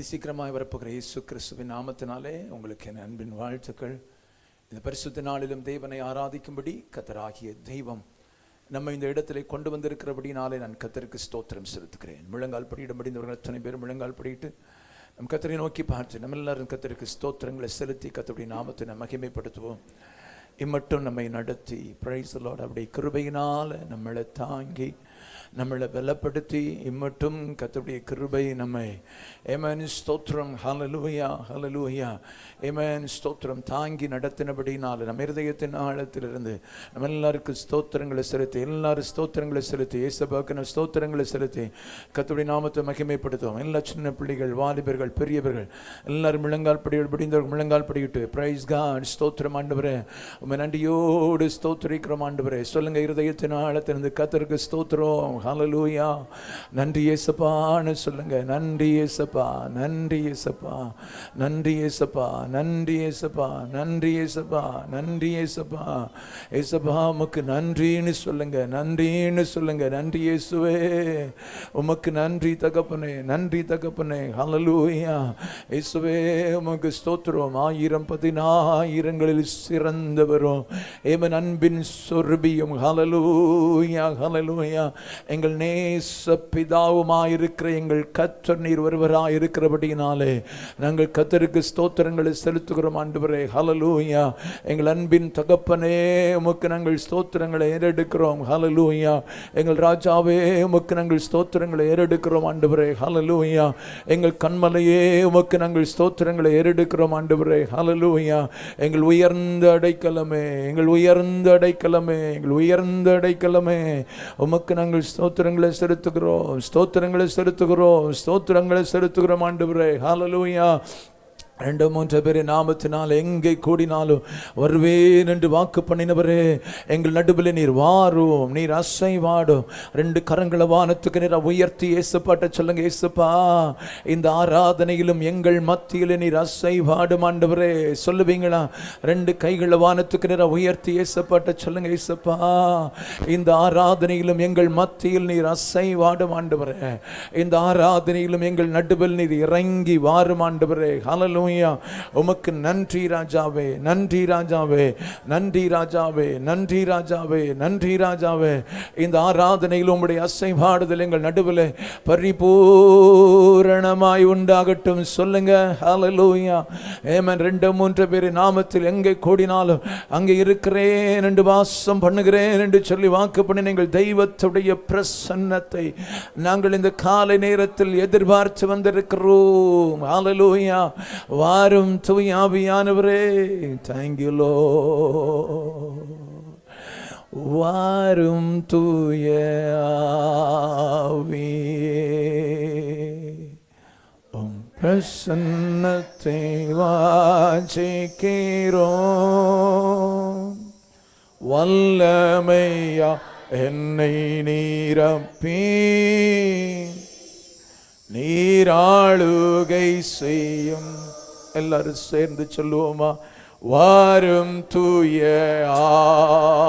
அதிசீக்கிரமாய் வரப்போகிற இயேசு கிறிஸ்துவின் நாமத்தினாலே உங்களுக்கு என் அன்பின் வாழ்த்துக்கள். இந்த பரிசுத்த நாளிலும் தேவனை ஆராதிக்கும்படி கர்த்தராகிய தெய்வம் நம்ம இந்த இடத்திலே கொண்டு வந்திருக்கிறபடினாலே நான் கர்த்தருக்கு ஸ்தோத்திரம் செலுத்துகிறேன். முழங்கால் படியிட முடிந்தவர்கள் அத்தனை பேர் முழங்கால் படியிட்டு நம் கர்த்தரை நோக்கி பார்த்து நம்ம எல்லாரும் கர்த்தருக்கு ஸ்தோத்திரங்களை செலுத்தி கர்த்தருடைய நாமத்தை நம்ம மகிமைப்படுத்துவோம். இம்மட்டும் நம்மை நடத்தி பிரைஸ் தி லார்ட் அவருடைய கிருபையினால் நம்மளை தாங்கி நம்மளை பலப்படுத்தி இம்மட்டும் கர்த்தருடைய கிருபை நம்மை ஆமென் ஸ்தோத்திரம் ஹல்லேலூயா ஹல்லேலூயா ஆமென் ஸ்தோத்திரம் தாங்கி நடத்தினபடினால நம்ம இருதயத்தின் ஆழத்திலிருந்து நம்ம எல்லாருக்கும் ஸ்தோத்திரங்களை செலுத்தி எல்லாரும் ஸ்தோத்திரங்களை செலுத்தி இயேசுவுக்கு நம்ம ஸ்தோத்திரங்களை செலுத்தி கர்த்தருடைய நாமத்தை மகிமைப்படுத்துவோம். எல்லா சின்ன பிள்ளைகள் வாலிபர்கள் பெரியவர்கள் எல்லாரும் முழங்கால் படிந்தவர்கள் முழங்கால் படிக்கிட்டு பிரைஸ் காட் ஸ்தோத்திரம் ஆண்டவரே உம்மை நன்றியோடு ஸ்தோத்திரிக்கிறோம் ஆண்டவரே. சொல்லுங்க இருதயத்தின் ஆழத்திலிருந்து கர்த்தருக்கு ஸ்தோத்திரம் ஹல்லேலூயா நன்றி இயேசுப்பான்னு சொல்லுங்க. நன்றி இயேசுப்பா நன்றி இயேசுப்பா நன்றி இயேசுப்பா நன்றி இயேசுப்பா நன்றி இயேசுப்பா நன்றி இயேசுப்பா இயேசுப்பா உமக்கு நன்றின்னு சொல்லுங்க நன்றின்னு சொல்லுங்க. நன்றி இயேசுவே உமக்கு நன்றி தகப்பனே நன்றி தகப்பனே ஹல்லேலூயா இயேசுவே உமக்கு ஸ்தோத்திரம். 1000 சிறந்தவரும் ஏமன் அன்பின் சொர்பியும் ஹல்லேலூயா ஹல்லேலூயா எங்கள் நேச பிதாவுமாயிருக்கிற எங்கள் கர்த்தர் நீர் ஒருவராயிருக்கிறபடியினாலே நாங்கள் கர்த்தருக்கு ஸ்தோத்திரங்களை செலுத்துகிறோம் ஆண்டவரே ஹல்லேலூயா. எங்கள் அன்பின் தகப்பனே உமக்கு நாங்கள் ஸ்தோத்திரங்களை ஏறெடுக்கிறோம் ஹல்லேலூயா. எங்கள் ராஜாவே உமக்கு நாங்கள் ஸ்தோத்திரங்களை ஏறெடுக்கிறோம் ஆண்டவரே ஹல்லேலூயா. எங்கள் கண்மலையே உமக்கு நாங்கள் ஸ்தோத்திரங்களை ஏறெடுக்கிறோம் ஆண்டவரே ஹல்லேலூயா. எங்கள் உயர்ந்த அடைக்கலமே எங்கள் உயர்ந்த அடைக்கலமே எங்கள் உயர்ந்த அடைக்கலமே உமக்கு நாங்கள் ஸ்தோத்திரங்களை செலுத்துகிறோம் ஸ்தோத்திரங்களை செலுத்துகிறோம் ஸ்தோத்திரங்களை செலுத்துகிறோம் ஆண்டவரே ஹல்லேலூயா. 2-3 பேர் நாமத்தினால் எங்கே கூடினாலும் வருவேன் என்று வாக்கு பண்ணினவரே எங்கள் நடுவில் நீர் வாரும் நீர் அசைவாடும். 2 கரங்களை வானத்துக்கு நீர் உயர்த்தி ஏசப்பாட்ட சொல்லுங்க. ஏசப்பா இந்த ஆராதனையிலும் எங்கள் மத்தியில் நீர் அசைவாடும் ஆண்டவரே. சொல்லுவீங்களா? 2 கைகளை வானத்துக்கு நீர் உயர்த்தி ஏசப்பாட்ட சொல்லுங்க. ஏசப்பா இந்த ஆராதனையிலும் எங்கள் மத்தியில் நீர் அசைவாடும் ஆண்டவரே. இந்த ஆராதனையிலும் எங்கள் நடுவில் நீர் இறங்கி வாரும் ஆண்டவரே ஹல்லேலூயா. உமக்கு நன்றி ராஜாவே நன்றி ராஜாவே நன்றி ராஜாவே நன்றி ராஜாவே நன்றி ராஜாவே. இந்த ஆராதனையில் உம்முடைய அசைவாடுதல் எங்கள் நடுவில் பரிபூரணமாய் உண்டாகட்டும் சொல்லுங்க ஹல்லேலூயா. ஆமென். 2-3 பேர் நாமத்தில் எங்கே கூடினாலும் அங்கே இருக்கிறேன் என்று வாசம் பண்ணுகிறேன் என்று சொல்லி வாக்கு பண்ணி எங்கள் தெய்வத்துடைய பிரசன்னத்தை நாங்கள் இந்த காலை நேரத்தில் எதிர்பார்த்து வந்திருக்கிறோம் ஹல்லேலூயா. வாரும் தூய ஆவியானவரே thank you Lord. வாரும் தூய ஆவியே உம் பிரசன்னத்தை வாஞ்சிக்கிறோம். வல்லமையா என்னை நிரப்பி நீராளுகை செய்யும். எல்லாரும் சேர்ந்து சொல்லுவோமா? வாரும் தூய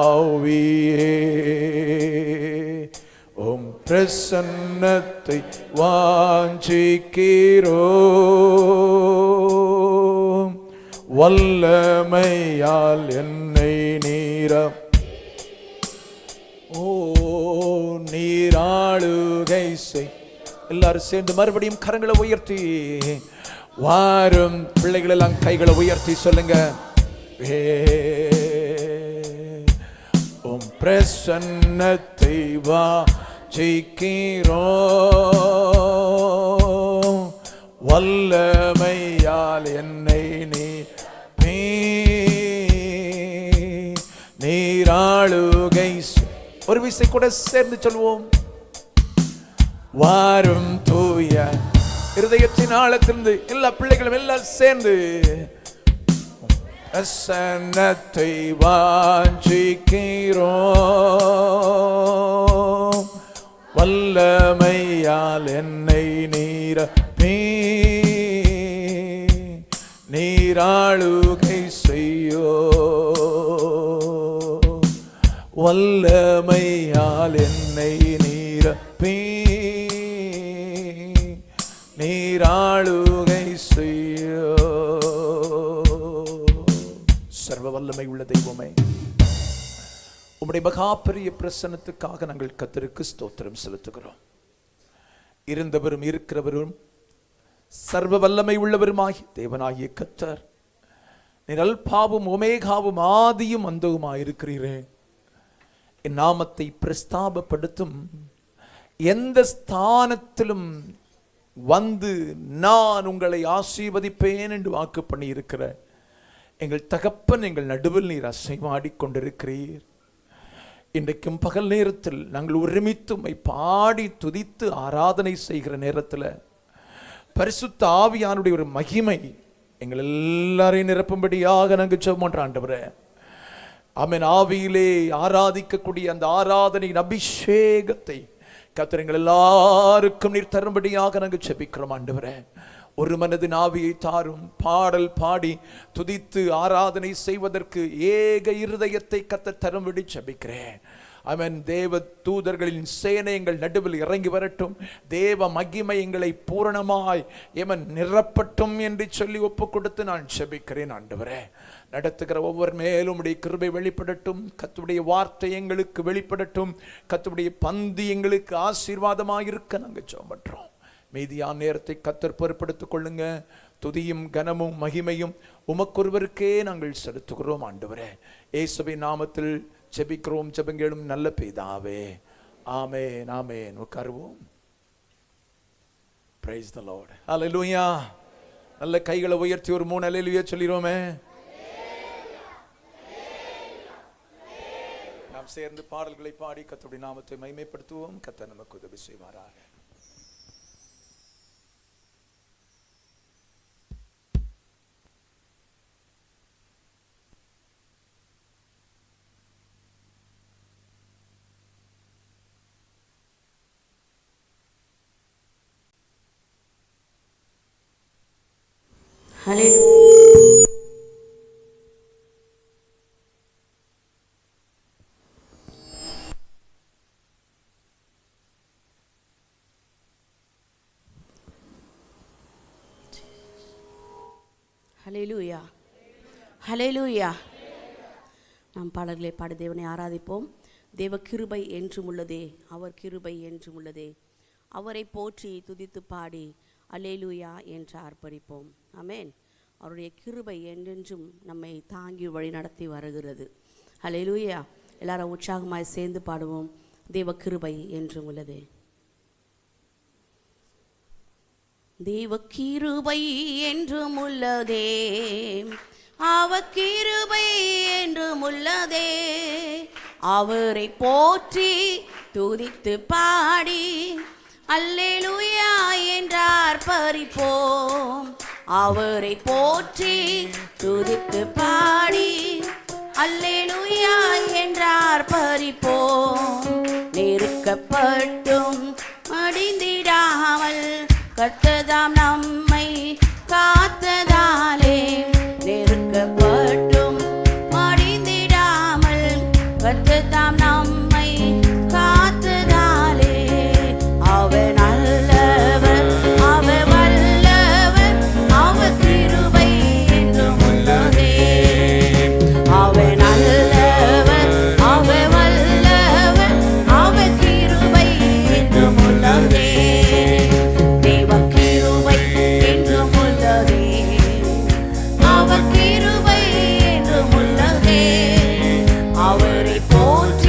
ஆவியே உம் பிரசன்னத்தை வாஞ்சிக்கிறோம். வல்லமையால் என்னை நீராளுகை செய். எல்லாரும் சேர்ந்து மறுபடியும் கரங்களை உயர்த்தி வாரும். பிள்ளைகள் எல்லாம் கைகளை உயர்த்தி சொல்லுங்க. உம் பிரசன்னத்தை வாஞ்சிக்கிறோம். வல்லமையால் என்னை நீராளுகை. ஒரு விசை கூட சேர்ந்து சொல்வோம். வாரும் தூய இருதயத்தின் ஆழத்திலிருந்து எல்லா பிள்ளைகளும் எல்லாம் சேர்ந்து பிரசன்னத்தை வாஞ்சிக்கிறோம். வல்லமையால் என்னை நீராளுகை செய்யோ. வல்லமையால் என்னை நீராளுகை செய்ய. சர்வ வல்லமை உள்ள தெய்வமே, உம்முடைய மகா பெரிய பிரசன்னத்துக்காக நாங்கள் கர்த்தருக்கு ஸ்தோத்திரம் செலுத்துகிறோம். இருந்தவரும் இருக்கிறவரும் சர்வ வல்லமை உள்ளவருமாகி தேவனாகிய கர்த்தர், நீர் அல்பாவும் ஒமேகாவும் ஆதியும் அந்தவுமாயிருக்கிறீரே. என் நாமத்தை பிரஸ்தாபப்படுத்தும் எந்த ஸ்தானத்திலும் வந்து நான் உங்களை ஆசீர்வதிப்பேன் என்று வாக்கு பண்ணி இருக்கிற எங்கள் தகப்பன், எங்கள் நடுவில் நீர் அசைவாடி கொண்டிருக்கிறீர். இன்றைக்கும் பகல் நேரத்தில் நாங்கள் ஒருமித்து உம்மை பாடி துதித்து ஆராதனை செய்கிற நேரத்தில் பரிசுத்த ஆவியானுடைய ஒரு மகிமை எங்கள் எல்லாரையும் நிரப்பும்படியாக நாங்கள் ஜெபம் பண்றோம் ஆண்டவரே. ஆமென். ஆவியிலே ஆராதிக்கக்கூடிய அந்த ஆராதனையின் அபிஷேகத்தை கர்த்தர் எங்கள் எல்லாருக்கும் நீர் தரும்படியாக நாங்கள் ஜெபிக்கிறோம் ஆண்டவரே. ஒரு மனதின் ஆவியை தாரும். பாடல் பாடி துதித்து ஆராதனை செய்வதற்கு ஏக இருதயத்தை கர்த்தர் தரும்படி ஜெபிக்கிறேன். ஆமென். தேவ தூதர்களின் சேனை எங்கள் நடுவில் இறங்கி வரட்டும். தேவ மகிமை எங்களை பூரணமாய் நிரப்பட்டும் என்று சொல்லி ஒப்பு கொடுத்து நான் ஜெபிக்கிறேன் ஆண்டவரே. நடத்துகிற ஒவ்வொரு மேலும் உடைய கிருபை வெளிப்படட்டும். கர்த்தருடைய வார்த்தை எங்களுக்கு வெளிப்படட்டும். கர்த்தருடைய பந்தி எங்களுக்கு ஆசீர்வாதமாக இருக்க நாங்கள் ஜெபம் பண்றோம். மீதியான நேரத்தை கர்த்தர் பொறுப்படுத்திக் கொள்ளுங்க. துதியும் கனமும் மகிமையும் உமக்கொருவருக்கே நாங்கள் செலுத்துகிறோம் ஆண்டவரே. இயேசுவின் நாமத்தில் ஜெபிக்கிறோம் ஜெபங்களும் நல்ல பிதாவே. ஆமென் ஆமென். உட்காருவோம். Praise the Lord. Hallelujah. நல்ல கைகளை உயர்த்தி ஒரு 3 ஹல்லேலூயா சொல்லிரோமே. நாம் சேர்ந்து பாடல்களை பாடி கர்த்தருடைய நாமத்தை மகிமைப்படுத்துவோம். கர்த்தர் நமக்கு உதவி செய்வாராக. ஹல்லேலூயா, ஹல்லேலூயா. நாம் பாடல்களை பாடி தேவனை ஆராதிப்போம். தேவ கிருபை என்றும் உள்ளதே, அவர் கிருபை என்றும் உள்ளதே. அவரை போற்றி துதித்து பாடி அல்லேலூயா என்று ஆர்ப்பரிப்போம். ஆமென். அவருடைய கிருபை என்றென்றும் நம்மை தாங்கி வழி நடத்தி வருகிறது. அல்லேலூயா. எல்லாரும் உற்சாகமாய் சேர்ந்து பாடுவோம். தேவ கிருபை என்றும் உள்ளதே. தேவ கிருபை என்றும் உள்ளதே, அவர் கிருபை என்றும் உள்ளதே. அவரை போற்றி துதித்து பாடி அல்லேலூயா என்றார் பறிப்போம். அவரை போற்றி துதித்து பாடி அல்லேலூயா என்றார் பறிப்போம். நெருக்கப்பட்டும் மடிந்திடாமல் கர்த்ததாம் நம்மை காத்ததாலே, நெருக்கப்பட்டும் மடிந்திடாமல் கர்த்ததாம் நம்மை காத்ததாலே. அவர் நல்லவர், அவர் வல்லவர், அவர் கிருபை என்றும் உள்ளதே. அவர் நல்லவர், அவர் வல்லவர், அவர் கிருபை என்றும் உள்ளதே. அவரை போற்றி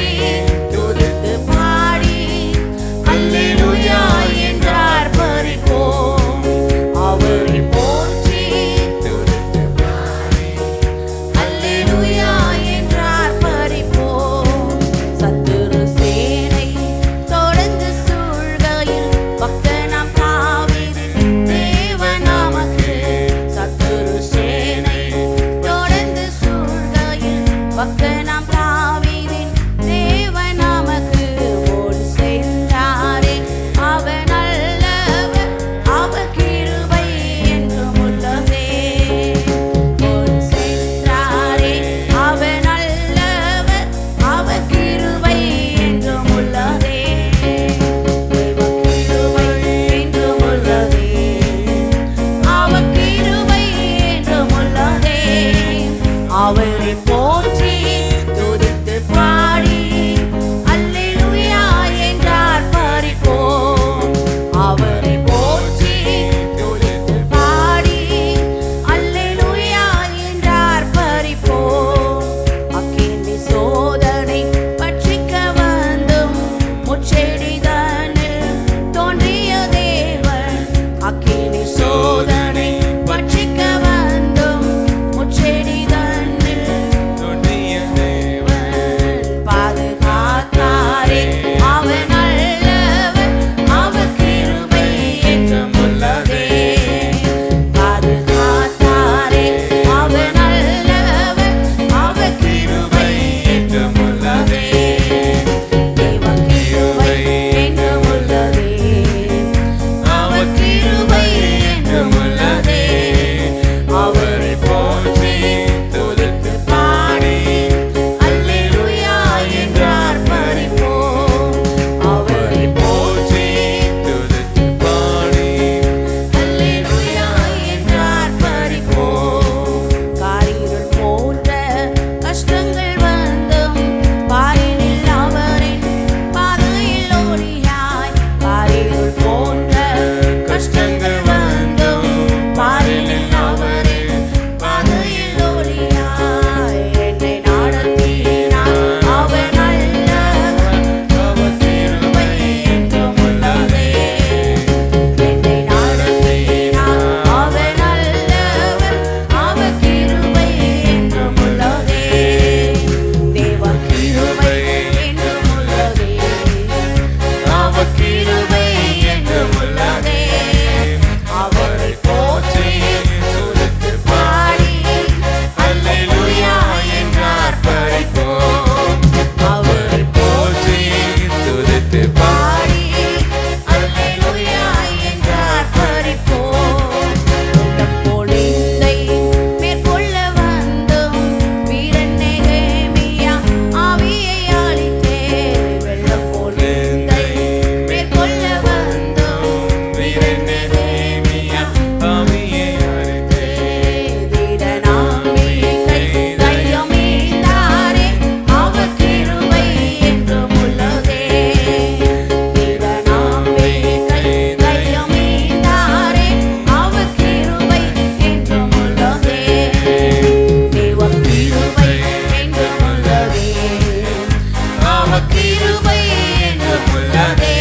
அவர் கிருபை என்றும் உள்ளதே.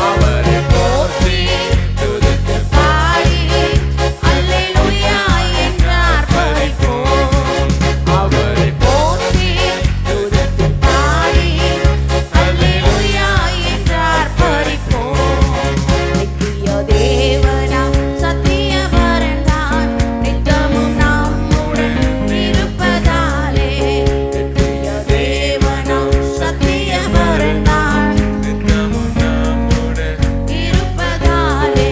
அவரை போற்றி துதித்து பாடி அல்லேலூயா என்று ஆர்ப்பரிப்போம். அவரை போற்றி துதித்து பாடி அல்லேலூயா என்று ஆர்ப்பரிப்போம். நித்திய தேவனாம் சத்தியவரன் தான் நித்தமும் நம்முடன் இருப்பதாலே. நித்திய தேவனாம் சத்தியவரன் தான் நித்தமும் நம்முடன் இருப்பதாலே.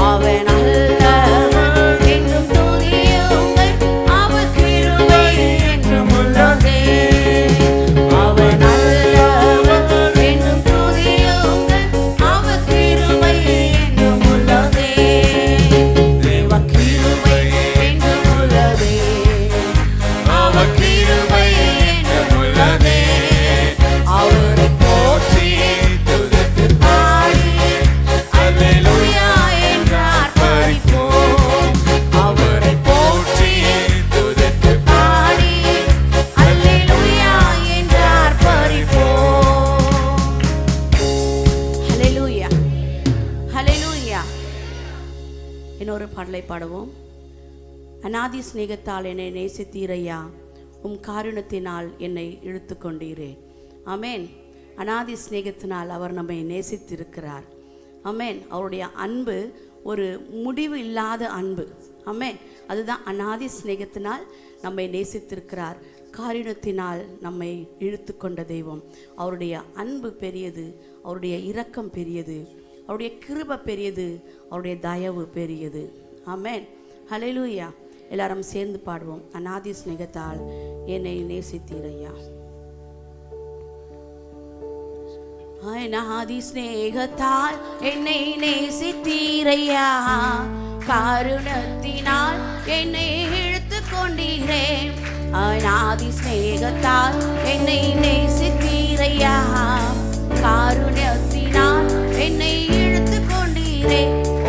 அவன் நல்லவன் என்றும் துதியுங்கள், அவர் கிருபை என்றும் உள்ளதே. அவன் நல்லவன் என்றும் துதியுங்கள், அவர் கிருபை என்றும் உள்ளதே. தேவ கிருபை என்றும் உள்ளதே. அவர் கிருபை என்றும் உள்ளதே. அவரை போற்றி துதித்து பாடி அல்லேலூயா என்று ஆர்ப்பரிப்போம். அவரை போற்றி துதித்து பாடி அல்லேலூயா என்று ஆர்ப்பரிப்போம். ஹல்லேலூயா, ஹல்லேலூயா. இன்னொரு பாடலை பாடுவோம். அநாதி சிநேகத்தால் என்னை நேசித்தீரையா, உம் காருண்யத்தினால் என்னை இழுத்து கொண்டீரே. ஆமென். அநாதி சிநேகத்தினால் அவர் நம்மை நேசித்திருக்கிறார். ஆமென். அவருடைய அன்பு ஒரு முடிவு இல்லாத அன்பு. ஆமென். அதுதான் அநாதி சிநேகத்தினால் நம்மை நேசித்திருக்கிறார். காருண்யத்தினால் நம்மை இழுத்து கொண்ட தெய்வம். அவருடைய அன்பு பெரியது, அவருடைய இரக்கம் பெரியது, அவருடைய கிருபை பெரியது, அவருடைய தயவு பெரியது. ஆமென். ஹல்லேலூயா. எல்லாரும் சேர்ந்து பாடுவோம். அநாதி சிநேகத்தால் என்னை நேசித்தீரையா. அநாதி சிநேகத்தால் என்னை நேசித்தீரையா, காருண்யத்தினால் என்னை இழுத்து கொண்டீரே. அநாதி சிநேகத்தால் என்னை நேசித்தீரையா, காருண்யத்தினால் என்னை இழுத்து கொண்டீரே.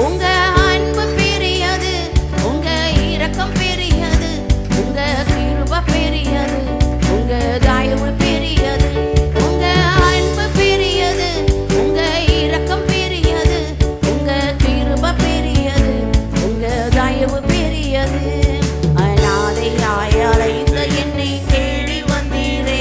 உங்க அன்பு பெரியது, உங்க இரக்கம் பெரியது, உங்க கிருபை பெரியது, உங்க தயவு பெரியது. உங்க அன்பு பெரியது, உங்க இரக்கம் பெரியது, உங்க கிருபை பெரியது, உங்க தயவு பெரியது. அநாதையாய் அலைந்த என்னை தேடி வந்தீரே.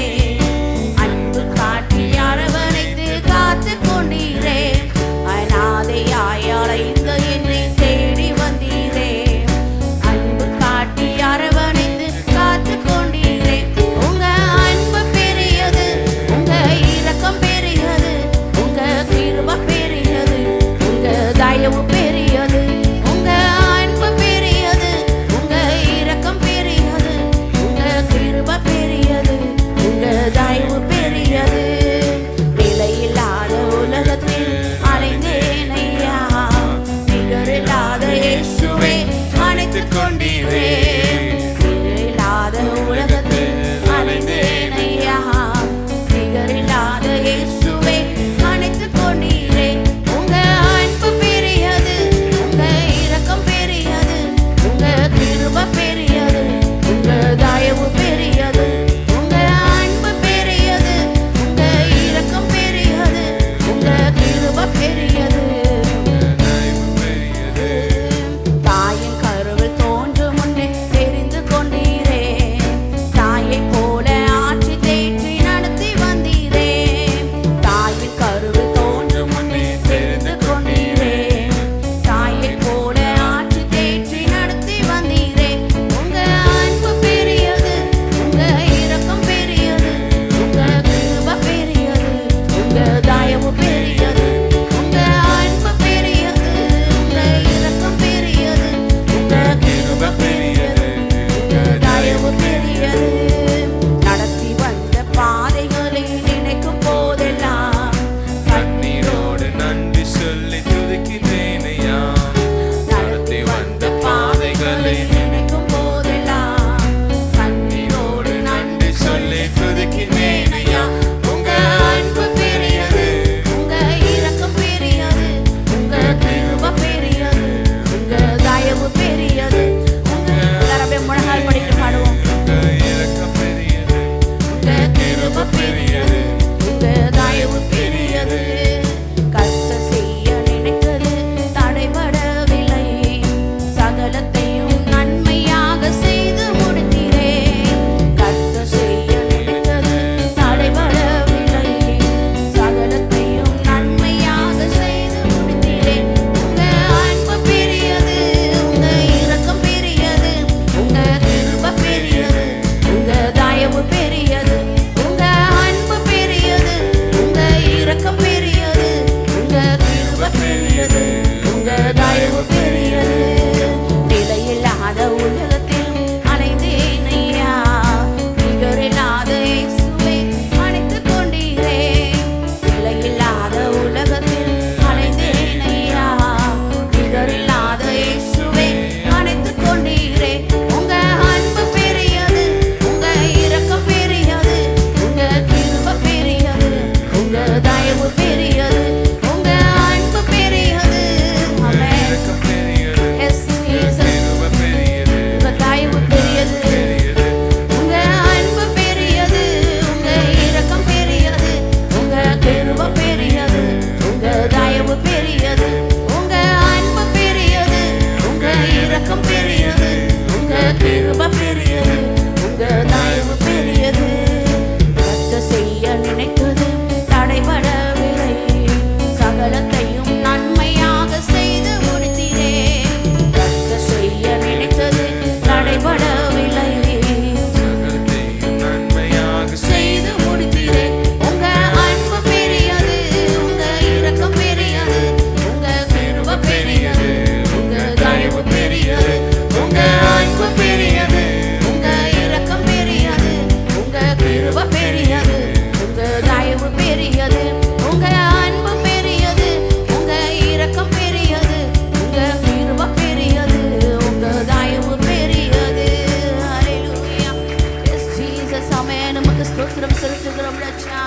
ஸ்தோத்திரம் செலுத்துகிறோம் ராஜா.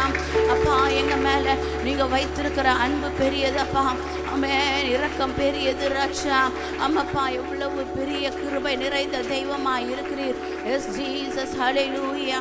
அப்பா எங்க மேல நீங்க வைத்திருக்கிற அன்பு பெரியது அப்பா. ஆமென். இரக்கம் பெரியது ராஜா. அம்மப்பா எவ்வளவு பெரிய கிருபை நிறைந்த தெய்வமாய் இருக்கிறீர். Yes Jesus. Hallelujah,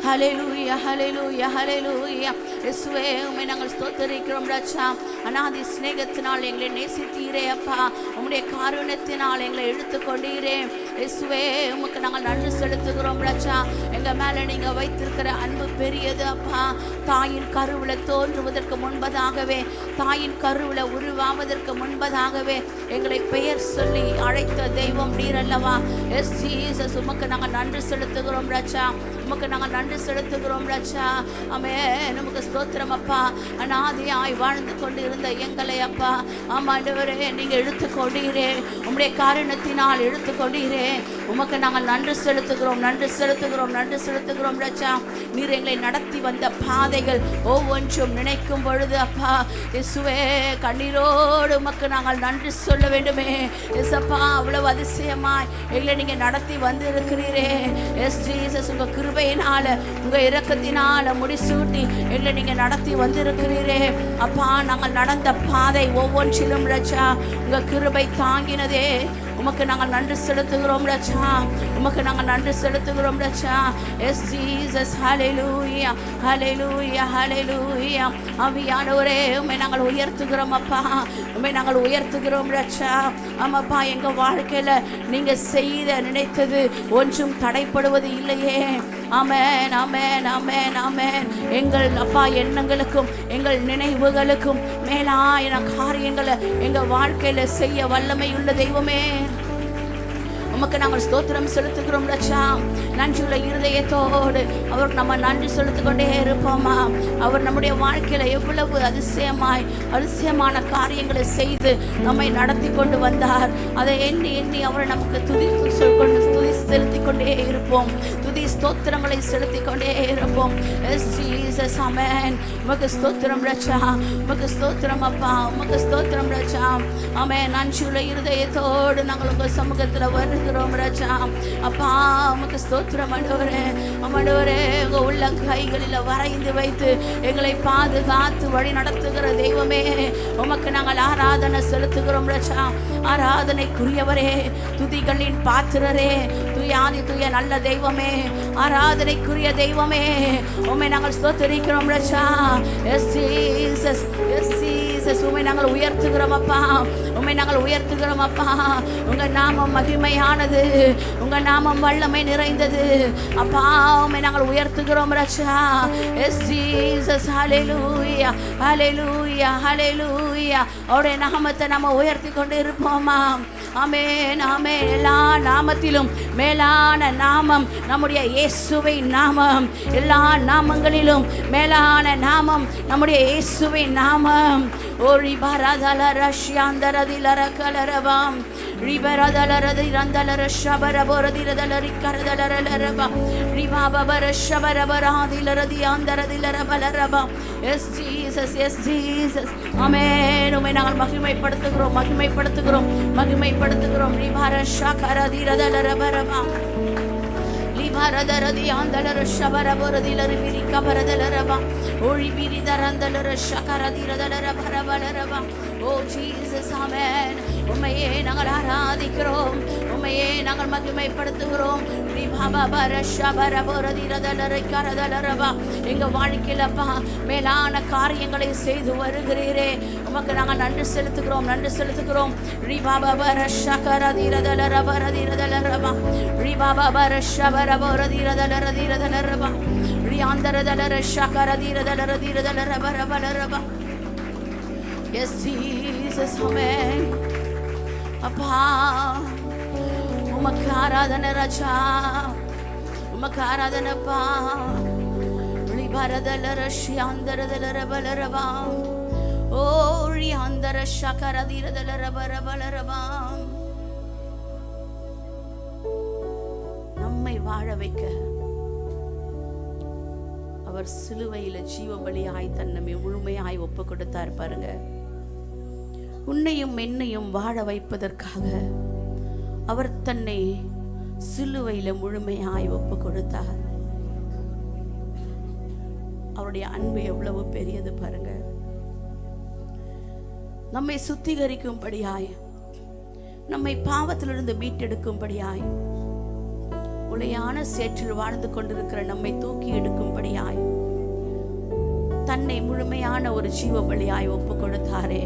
hallelujah, hallelujah, hallelujah. இயேசுவே உம்மை நாங்கள் ஸ்தோத்திரிக்கிறோம் ராஜா. அநாதி சிநேகத்தினால் எங்களை நேசித்தீரே அப்பா. உம்முடைய காருண்யத்தினால் எங்களை எடுத்துக்கொண்டீரே இயேசுவே. உமக்கு நாங்கள் நன்றி செலுத்துகிறோம் ராஜா. எங்க மேல நீங்க வைத்திருக்கிற அன்பு பெரியது அப்பா. தாயின் கருவில தோன்றுவதற்கு முன்பதாகவே, தாயின் கருவில உருவாவதற்கு முன்பதாகவே எங்களை பெயர் சொல்லி அழைத்த தெய்வம் நீர் அல்லவா. S Jesus. உமக்கு நாங்கள் நன்றி செலுத்துகிறோம் ராஜா. உமக்கு நாங்கள் நன்றி செலுத்துகிறோம் ராஜா. ஆமென். உமக்கு ஸ்தோத்திரம் அப்பா. அநாதியாய் வாழ்ந்து கொண்டு இருந்த எங்களை அப்பா ஆமாண்டவரே நீங்க எடுத்துக்கொண்டீரே. உம்முடைய காரணத்தினால் எடுத்துக்கொண்டீரே. உமக்கு நாங்கள் நன்றி செலுத்துகிறோம், நன்றி செலுத்துகிறோம், நன்றி செலுத்துகிறோம் ராஜா. நீர் எங்களை நடத்தி வந்த பாதைகள் ஒவ்வொன்றும் நினைக்கும் பொழுது அப்பா இயேசுவே கண்ணீரோடு உமக்கு நாங்கள் நன்றி சொல்ல வேண்டுமே. எஸ்அப்பா அவ்வளவு அதிசயமாய் எங்களை நீங்க நடத்தி வந்து இருக்கிறீரே. S Jesus. உங்க கிருபையினால உங்க இரக்கத்தினால முடிசூட்டி எங்களை நீங்க நடத்தி வந்திருக்கிறீரே அப்பா. நாங்கள் நடந்த பாதை ஒவ்வொன்றிலும் ராஜா உங்க கிருபை தாங்கினதே. உமக்கு நாங்கள் நன்றி செலுத்துகிறோம் ராஜா. உமக்கு நாங்கள் நன்றி செலுத்துகிறோம் ராஜா. Yes Jesus. ஹல்லேலூயா, ஹல்லேலூயா, ஹல்லேலூயா. ஆவியானவரே உம்மை நாங்கள் உயர்த்துகிறோம் அப்பா. உம்மை நாங்கள் உயர்த்துகிறோம் ராஜா. ஆமாப்பா எங்க வாழ்க்கையில நீங்க செய்த நினைத்தது ஒன்றும் தடைப்படுவது இல்லையே. ஆமென், ஆமென், ஆமென், ஆமென். எங்கள் அப்பா எண்ணங்களுக்கும் எங்கள் நினைவுகளுக்கும் மேலான காரியங்களை எங்க வாழ்க்கையில செய்ய வல்லமை உள்ள தெய்வமே. உமக்கு நாங்கள் ஸ்தோத்திரம் செலுத்துகிறோம் ராஜா. நன்றியுள்ள இருதயத்தோடு அவருக்கு நம்ம நன்றி செலுத்திக் கொண்டே இருப்போமா. அவர் நம்முடைய வாழ்க்கையில எவ்வளவு அதிசயமான காரியங்களை செய்து நம்மை நடத்தி கொண்டு வந்தார். அதை எண்ணி எண்ணி அவரை நமக்கு துதி செலுத்திக் கொண்டே இருப்போம். துதி ஸ்தோத்திரங்களை செலுத்திக் கொண்டே இருப்போம். Yes Jesus. ஆமென். உமக்கு ஸ்தோத்திரம் ராஜா. உமக்கு ஸ்தோத்திரம் அப்பா. உமக்கு ஸ்தோத்திரம் ராஜா. ஆமென். நன்றியுள்ள இருதயத்தோடு நாங்கள் உங்க சமூகத்துல வருகிறோம் ராஜா. அப்பா உமக்கு ஸ்தோத்திரம் ஆண்டவரே. ஆண்டவரே உங்க உள்ள கைகளில் வரைந்து வைத்து எங்களை பாதுகாத்து வழி நடத்துகிற தெய்வமே உமக்கு நாங்கள் ஆராதனை செலுத்துகிறோம் ராஜா. ஆராதனைக்குரியவரே, துதிகளின் பாத்திரரே, துயாதி துய நல்ல தெய்வமே, ஆராதனைக்குரிய தெய்வமே உம்மை நாங்கள் ஸ்தோத்திரிக்கிறோம் ராஜா. Yes Jesus. Yes Jesus. உம்மை நாங்கள் உயர்த்துகிறோம் அப்பா. உம்மை நாங்கள் உயர்த்துகிறோம் அப்பா. உங்க நாமம் மகிமையானது, உங்க நாமம் வல்லமை நிறைந்தது அப்பா. உம்மை நாங்கள் உயர்த்துகிறோம் ராஜா. Yes Jesus. ஹல்லேலூயா, ஹல்லேலூயா, ஹல்லேலூயா. அவருடைய நாமத்தை நம்ம உயர்த்தி கொண்டு இருப்போமா. ஆமென், ஆமென். எல்லா நாமத்திலும் மேலான நாமம் நம்முடைய இயேசுவின் நாமம். எல்லா நாமங்களிலும் மேலான நாமம் நம்முடைய இயேசுவின் நாமம். ஓ ரிபரதல ரஷ்யாந்தரதிலர கலரவாம் ரிபரதலரதி ரந்தலர ஷபரபரதிரதலரி கரதலரலரபா ரிபாபர ஷபரபராதிலரதி ஆந்தரதிலரபலரபா. Yes Jesus. Yes Jesus. Amen. உம்மை நாங்கள் மகிமைப்படுத்துகிறோம், மகிமைப்படுத்துகிறோம், மகிமைப்படுத்துகிறோம். ரிபர ஷகரதிரதலரபரபா லிபரதரதி ஆந்தலர ஷபரபரதிலரி விரிக்க பரதலரபா ஒளி பிரிதரந்தலர ஷகரதிரதலரபரபலரபா. ஓ ஜீசஸ். ஆமென். உம்மையே நாங்கள் ஆராதிக்கிறோம், உம்மையே நாங்கள் மகிமைப்படுத்துகிறோம். எங்க வாழ்க்கையிலப்பா மேலான காரியங்களை செய்து வருகிறீரே உமக்கு நாங்கள் நன்றி செலுத்துகிறோம், நன்றி செலுத்துகிறோம். Yes, Jesus, amen. அப்பா உமக்கு ஆராதனை ராஜா, உமக்கு ஆராதனைப்பா. ரிபரதல ரஷ்யாந்தரதல ரபலரபா ஓரி அந்தர ஷகரதிரதல ரபரபலரபா. நம்மை வாழ வைக்க அவர் சிலுவையில ஜீவ பலியாய் தன்னை முழுமையாய் ஒப்பு கொடுத்தார் பாருங்க. உன்னையும் என்னையும் வாழ வைப்பதற்காக அவர் தன்னை சிலுவையில முழுமையாய் ஒப்பு கொடுத்தார். அவருடைய அன்பு எவ்வளவு பெரியது பாருங்க. நம்மை சுத்திகரிக்கும்படியாய், நம்மை பாவத்திலிருந்து மீட்டெடுக்கும்படியாய், உளையான சேற்றில் வாழ்ந்து கொண்டிருக்கிற நம்மை தூக்கி எடுக்கும்படியாய் தன்னை முழுமையான ஒரு ஜீவ பலியாய் ஒப்பு கொடுத்தாரே.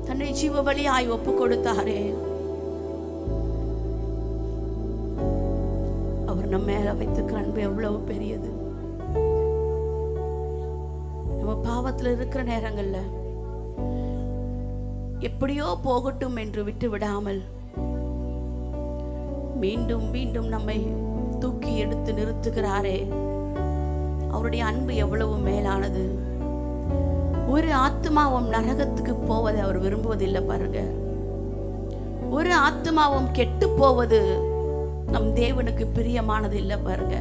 தன்னை ஜீவ பலியாய் ஒப்பு கொடுத்தாரே. அவர் நம்ம மேல வைத்துக்கிற அன்பு எவ்வளவு பெரியது. நம்ம பாவத்தில் இருக்கிற நேரங்கள்ல எப்படியோ போகட்டும் என்று விட்டு விடாமல் மீண்டும் மீண்டும் நம்மை தூக்கி எடுத்து நிறுத்துகிறாரே. அவருடைய அன்பு எவ்வளவு மேலானது. ஒரு ஆத்மாவும் நரகத்துக்கு போவதை அவர் விரும்புவதில்லை பாருங்க. ஒரு ஆத்மாவும் கெட்டு போவது நம் தேவனுக்கு பிரியமானது இல்லை பாருங்க.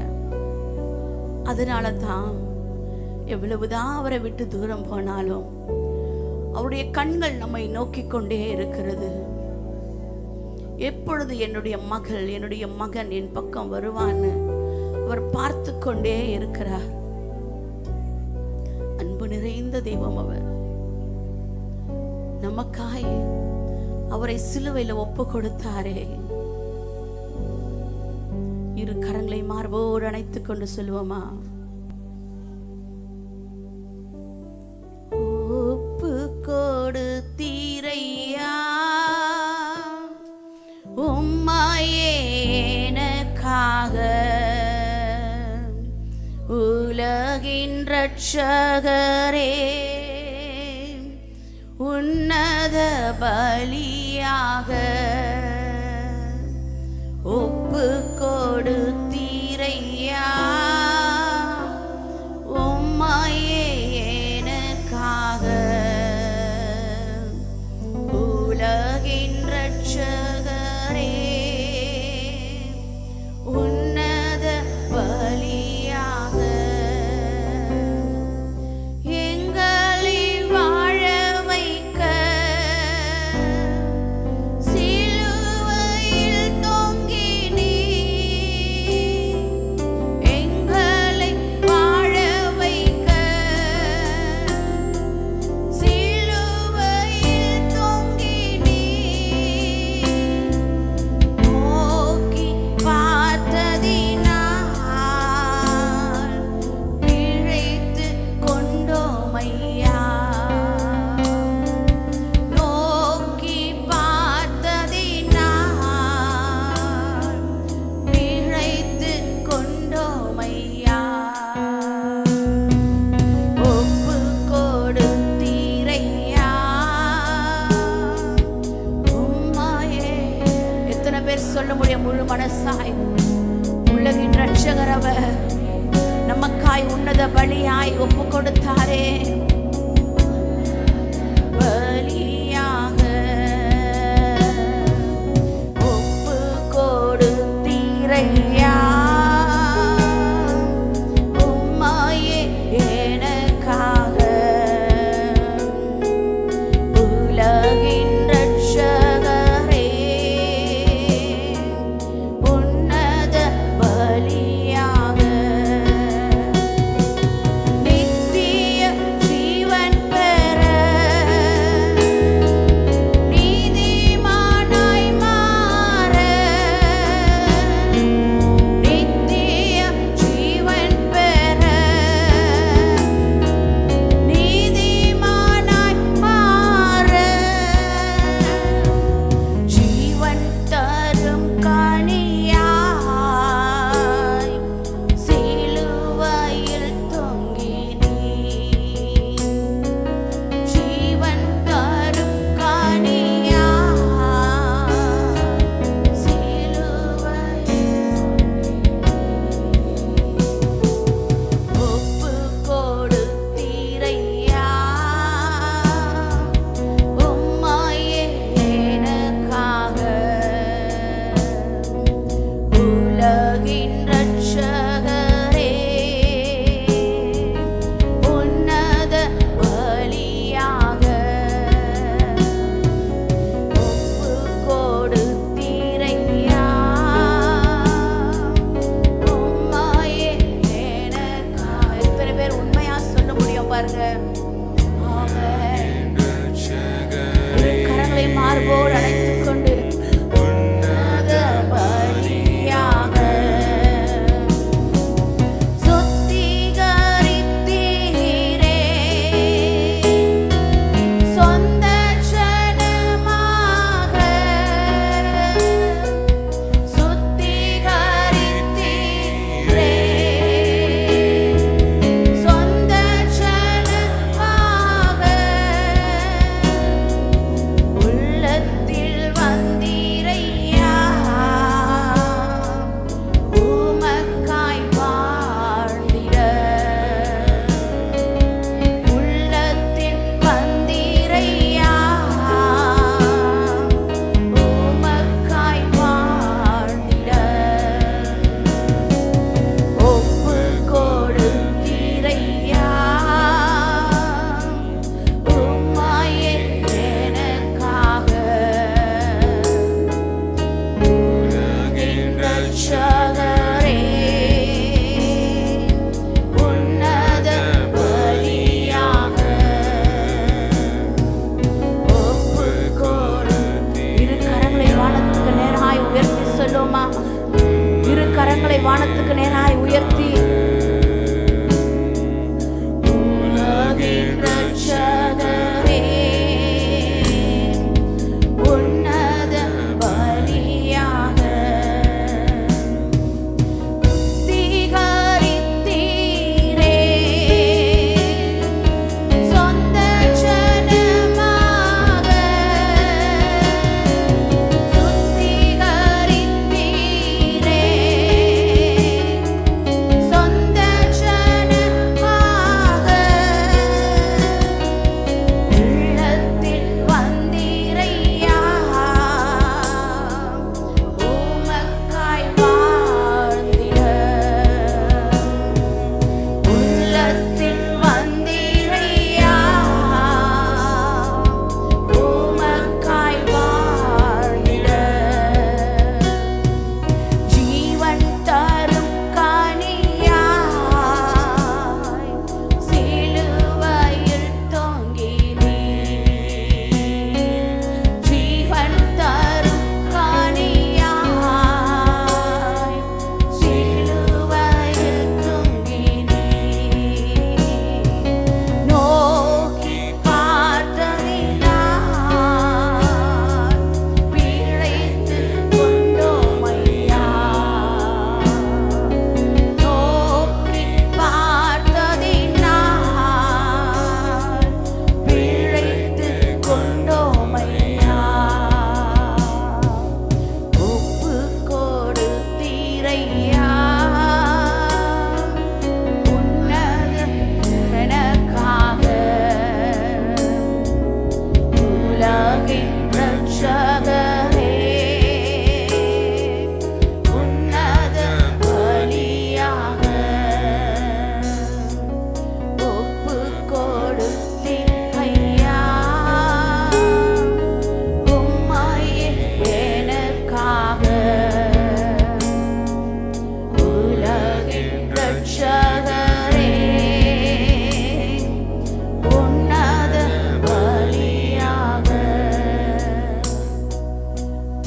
அதனால தான் எவ்வளவுதான் அவரை விட்டு தூரம் போனாலும் அவருடைய கண்கள் நம்மை நோக்கி கொண்டே இருக்கிறது. எப்பொழுது என்னுடைய மகள், என்னுடைய மகன் என் பக்கம் வருவான்னு அவர் பார்த்து கொண்டே இருக்கிறார். அன்பு நிறைந்த தெய்வம் அவர். நமக்காய் அவரை சிலுவையில் ஒப்பு கொடுத்தாரே. இரு கரங்களை மார்போடு அணைத்துக் கொண்டு சொல்லுவோமா? ஒப்பு கொடுத்தீரையா உம்மையே எனக்காக, உலகின் ரட்சகரே, உன்னத பலியாக ஒப்பு கொடுத்தீரையா உம்மையே எனக்காக, உலகின் ரட்சகரே, உன்னத பலியாக எங்களை வாழ வைக்க சிலுவையில் தொங்கினீர். எங்களை வாழ வைக்க சிலுவையில் தொங்கினீர். நோக்கி பார்த்ததினால் பிழைத்து கொண்டோமையா. நோக்கி பார்த்ததினால் பிழைத்து கொண்டோமையா. ஒப்பு கொடுத்தீரையா உம்மையே. எத்தனை பேர் சொல்ல முடியும் முழு மனசாய்? உலகின் ரட்சகர் அவர் நமக்காய் உன்னத பலியாய் ஒப்பு கொடுத்தாரே. பலியாக ஒப்பு கொடுத்தீரையா உம்மையே எனக்காக, உலகின் ரட்சகரே, உன்னத பலியாக நித்திய உயர்த்தி உலகின் ரட்சகரே, உன்னத பலியாக சுத்திகரித்தீரே, சொந்த ஜனமாக சுத்திகரித்தீரே, சொந்த ஜனமாக உள்ளத்தில் வந்தீரையா, உமக்காய் வாழ்ந்திட உள்ளத்தில் வந்தீரையா, உமக்காய் வாழ்ந்திட ஜீவன் தரும் கனியாய் சிலுவையில் தொங்கினீர், ஜீவன் தரும் கனியாய் சிலுவையில் தொங்கினீர், நோக்கி பார்த்ததினால் பிழைத்துக் கொண்டோமையா, நோக்கி பார்த்ததினால் பிழைத்துக் கொண்டோமையா, ஒப்புக் கொடுத்தீரையா, உன்னத எனக்காக உலகின் ரட்சகரே, உன்னத பலியாக ஒப்புக் கொடுத்தீரையா, உம்மையே எனக்காக உலகின் ரட்சகரே, உன்னத பலியாக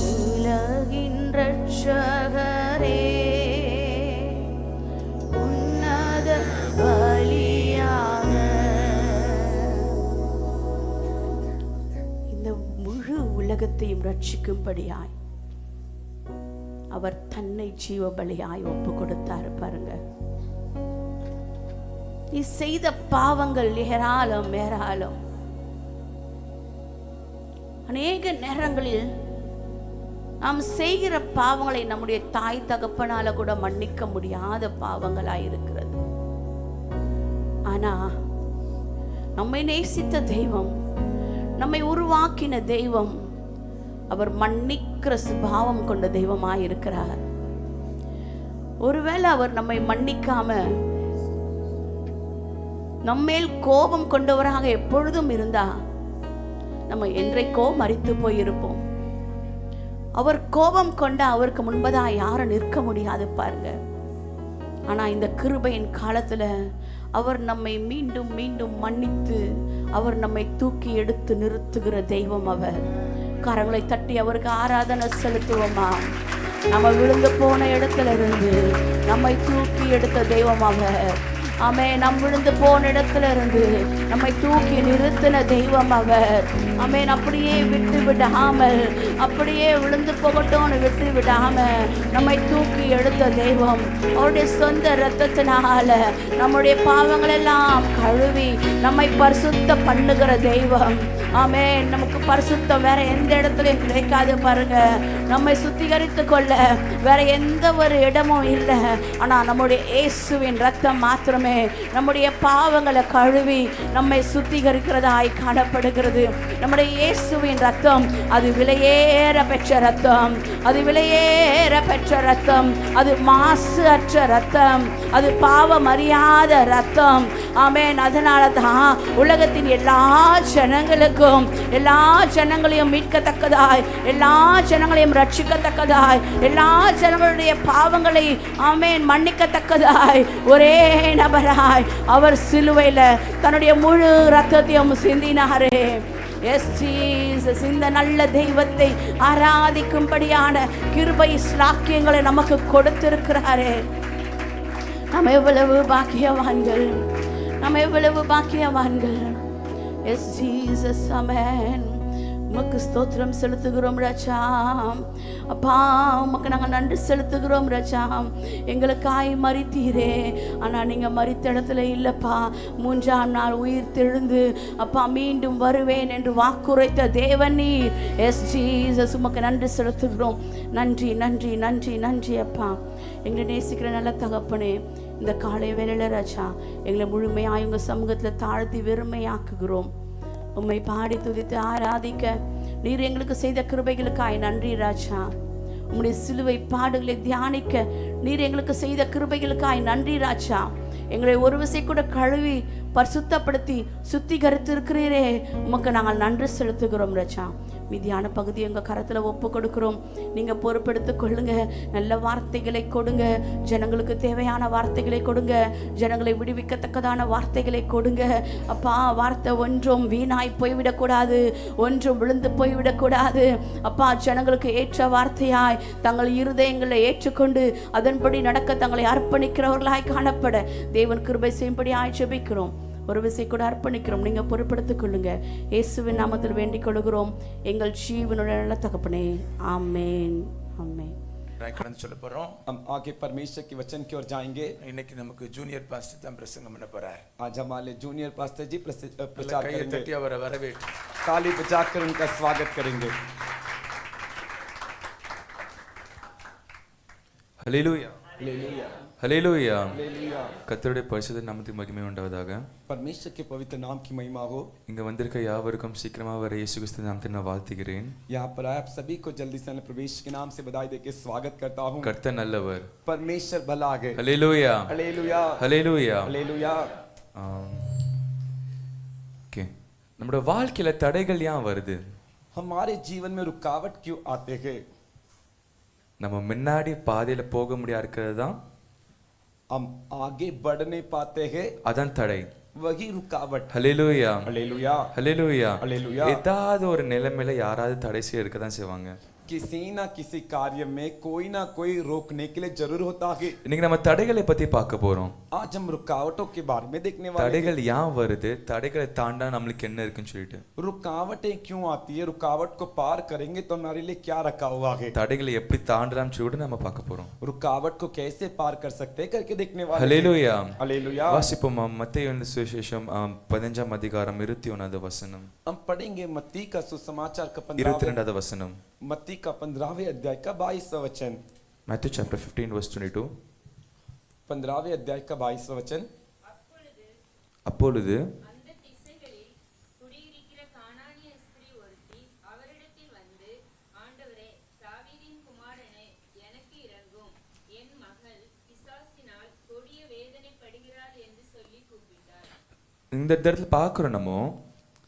உலகின் ரட்சகரே, உன்னத பலியாக இந்த முழு உலகத்தையும் ரட்சிக்கும்படியாய் அவர் தன்னை ஜீவ பலியாய் ஒப்பு கொடுத்தாரு. பாருங்க, நீ செய்த பாவங்கள் ஏராளம் ஏராளம். அநேக நேரங்களில் நாம் செய்கிற பாவங்களை நம்முடைய தாய் தகப்பனால கூட மன்னிக்க முடியாத பாவங்களாய் இருக்கிறது. ஆனா நம்மை நேசித்த தெய்வம், நம்மை உருவாக்கின தெய்வம், அவர் மன்னிக்கிற சுபாவம் கொண்ட தெய்வமாய் இருக்கிறார். ஒருவேளை அவர் நம்மை மன்னிக்காம நம்மேல் கோபம் கொண்டவராக எப்பொழுதும் இருந்தா நம்ம என்றைக்கோ மரித்து போயிருப்போம். அவர் கோபம் கொண்ட அவருக்கு முன்பதா யாரும் நிற்க முடியாது பாருங்க. ஆனா இந்த கிருபையின் காலத்துல அவர் நம்மை மீண்டும் மீண்டும் மன்னித்து அவர் நம்மை தூக்கி எடுத்து நிறுத்துகிற தெய்வம் அவர். கரங்களை தட்டி அவருக்கு ஆராதனை செலுத்துவோமா? நம்ம விழுந்து போன இடத்துல இருந்து நம்மை தூக்கி எடுத்த தெய்வம் அவர். ஆமே, நம் விழுந்து போன இடத்துல இருந்து நம்மை தூக்கி நிறுத்தின தெய்வம் அவர். ஆமேன். அப்படியே விட்டு விடாமல், அப்படியே விழுந்து போகட்டும்னு விட்டு விடாம நம்மை தூக்கி எடுத்த தெய்வம். அவருடைய சொந்த இரத்தத்தினால நம்முடைய பாவங்கள் எல்லாம் கழுவி நம்மை பரிசுத்த பண்ணுகிற தெய்வம். ஆமேன். நமக்கு பரிசுத்தம் வேற எந்த இடத்துலையும் கிடைக்காது பாருங்க. நம்மை சுத்திகரித்து கொள்ள வேற எந்த ஒரு இடமும் இல்லை. ஆனா நம்முடைய இயேசுவின் ரத்தம் மாத்திரமே நம்முடைய பாவங்களை கழுவி நம்மை சுத்திகரிக்கிறதாய் காணப்படுகிறது. நம்முடைய இயேசுவின் ரத்தம் அது விலையேற பெற்ற ரத்தம், அது விலையேற பெற்ற ரத்தம், அது மாசு அற்ற ரத்தம், அது பாவம் அறியாத ரத்தம். ஆமேன். அதனால தான் உலகத்தின் எல்லா ஜனங்களுக்கும், எல்லா ஜனங்களையும் மீட்கத்தக்கதாய், எல்லா ஜனங்களையும் ரட்சிக்கத்தக்கதாய், எல்லா ஜனங்களுடைய பாவங்களை ஆமேன் மன்னிக்கத்தக்கதாய் ஒரே நபராய் அவர் சிலுவையில தன்னுடைய முழு ரத்தத்தையும் சிந்தினாரே. S Jesus. இந்த நல்ல தெய்வத்தை ஆராதிக்கும்படியான கிருபை ஸ்லாக்கியங்களை நமக்கு கொடுத்திருக்கிறாரே. நாம் எவ்வளவு பாக்கியவான்கள், நாம் எவ்வளவு பாக்கியவான்கள். S Jesus, amen. உமக்கு ஸ்தோத்திரம் செலுத்துகிறோம் ராஜா. அப்பா, உமக்கு நாங்கள் நன்றி செலுத்துகிறோம் ராஜா. எங்களுக்காய் மரித்தீரே, ஆனால் நீங்கள் மரித்த இடத்துல இல்லைப்பா. 3ஆம் நாள் உயிர் தெழுந்து அப்பா மீண்டும் வருவேன் என்று வாக்குரைத்த தேவன் நீர். எஸ் ஜீசஸ், உமக்கு நன்றி செலுத்துகிறோம். நன்றி நன்றி நன்றி நன்றி அப்பா. எங்களை நேசிக்கிற நல்ல தகப்பனே, இந்த காலை வேளையில ராஜா எங்களை முழுமையாக உங்கள் சமூகத்தில் தாழ்த்தி வெறுமையாக்குகிறோம். உம்மை பாடி துதித்து ஆராதிக்க நீர் எங்களுக்கு செய்த கிருபைகளுக்காய் நன்றி ராஜா. உம்முடைய சிலுவை பாடுகளை தியானிக்க நீர் எங்களுக்கு செய்த கிருபைகளுக்காய் நன்றி ராஜா. எங்களை ஒரு விசை கூட கழுவி பரிசுத்தப்படுத்தி சுத்திகரித்து இருக்கிறீரே, உமக்கு நாங்கள் நன்றி செலுத்துகிறோம் ராஜா. மீதியான பகுதி எங்கள் கரத்தில் ஒப்பு கொடுக்கிறோம். நீங்கள் பொறுப்பெடுத்து கொள்ளுங்க. நல்ல வார்த்தைகளை கொடுங்க, ஜனங்களுக்கு தேவையான வார்த்தைகளை கொடுங்க, ஜனங்களை விடுவிக்கத்தக்கதான வார்த்தைகளை கொடுங்க. அப்பா, வார்த்தை ஒன்றும் வீணாய் போய்விடக்கூடாது, ஒன்றும் விழுந்து போய்விடக்கூடாது. அப்பா, ஜனங்களுக்கு ஏற்ற வார்த்தையாய் தங்கள் இருதயங்களை ஏற்றுக்கொண்டு அதன்படி நடக்க தங்களை அர்ப்பணிக்கிறவர்களாய் காணப்பட தேவன் கிருபை செய்யும்படி ஜெபிக்கிறோம். ஒரு விசை கூட அர்ப்பணிக்கிறோம். நீங்க பொறுப்படுத்திக் கொள்ளுங்க. இயேசுவின் நாமத்தில் வேண்டிக் கொள்கிறோம் எங்கள் ஜீவனுடைய நல்ல தகப்பனே, ஆமென் ஆமென். கடந்து சொல்ல போறோம். हम आगे परमेश्वर के वचन की ओर जाएंगे. இன்னைக்கு நமக்கு ஜூனியர் பாஸ்டர் தான் பிரசங்கம் பண்ண போறார். आज हमारे जूनियर पास्टर जी प्रचार கையை करेंगे. தட்டி அவரை வரவேற்று ताली बजाकर उनका स्वागत करेंगे. ஹல்லேலூயா, हालेलुया, ஹல்லேலூயா. हालेलुया. கர்த்தருடைய பரிசுத்த நாமத்துக்கு மகிமை உண்டாவதாக. परमेश्वर के पवित्र नाम की महिमा हो. இங்க வந்திருக்க யாவருக்கும் சீக்கிரமா வர இயேசு கிறிஸ்து நாமத்தில் நான் வாழ்த்துகிறேன். यहाँ पर आए आप सभी को जल्दी से प्रवेश के नाम से बधाई देके स्वागत करता हूँ. கர்த்தர் நல்லவர். परमेश्वर भला है. ஹல்லேலூயா, हालेलुया, ஹல்லேலூயா. हालेलुया. ஓகே, நம்மளோட வாழ்க்கையில தடைகள் ஏன் வருது? हमारे जीवन में रुकावट क्यों आते हैं? நம்ம முன்னாடி பாதையில போக முடியா இருக்கிறது தான் हम आगे बढ़ नहीं पाते हैं, அதான் தடை. वही रुकावट. ஹல்லேலூயா, हालेलुया, ஹல்லேலூயா. हालेलुया. ஏதாவது ஒரு நிலைமையில யாராவது தடை செய்ய இருக்க தான் செய்வாங்க. किसी ना किसी कार्य में कोई ना कोई रोकने के लिए जरूर होता है. இன்னைக்கு நம்ம தடைகளை பத்தி பார்க்க போறோம். आज हम रुकावटों के बारे में देखने वाले हैं. தடைகள் ஏன் வருது, தடைகளை தாண்டா நம்மளுக்கு என்ன இருக்குன்னு சொல்லிட்டு. रुकावटें क्यों आती है, रुकावट को पार करेंगे तो हमारे लिए क्या रखा हुआ है. தடைகளை எப்படி தாண்டலாம்னு சொல்லிட்டு நம்ம பார்க்க போறோம். रुकावट को कैसे पार कर सकते हैं करके देखने वाले हैं. ஹல்லேலூயா. हालेलुया. வாசிப்போம் மத்தேயு சுவிசேஷம் 15ஆம் அதிகாரம் 21வது வசனம், हम पढ़ेंगे मत्ती का सुसमाचार का 22வது வசனம். मत्ती का 15वें अध्याय का 22वां वचन. Matthew chapter 15 verse 22. 15वें अध्याय का 22वां वचन. அப்பொழுது அந்த திசைகளில் குடியிருக்கிற கானானிய ஸ்திரீ ஒருத்தி அவரிடத்தில் வந்து, ஆண்டவரே, தாவீதின் குமாரனே, எனக்கு இரங்கும், என் மகள் பிசாசினால் கொடிய வேதனைப்படுகிறாள் என்று சொல்லி கூப்பிட்டார். இந்த இடத்துல பார்க்குறோம் நம்ம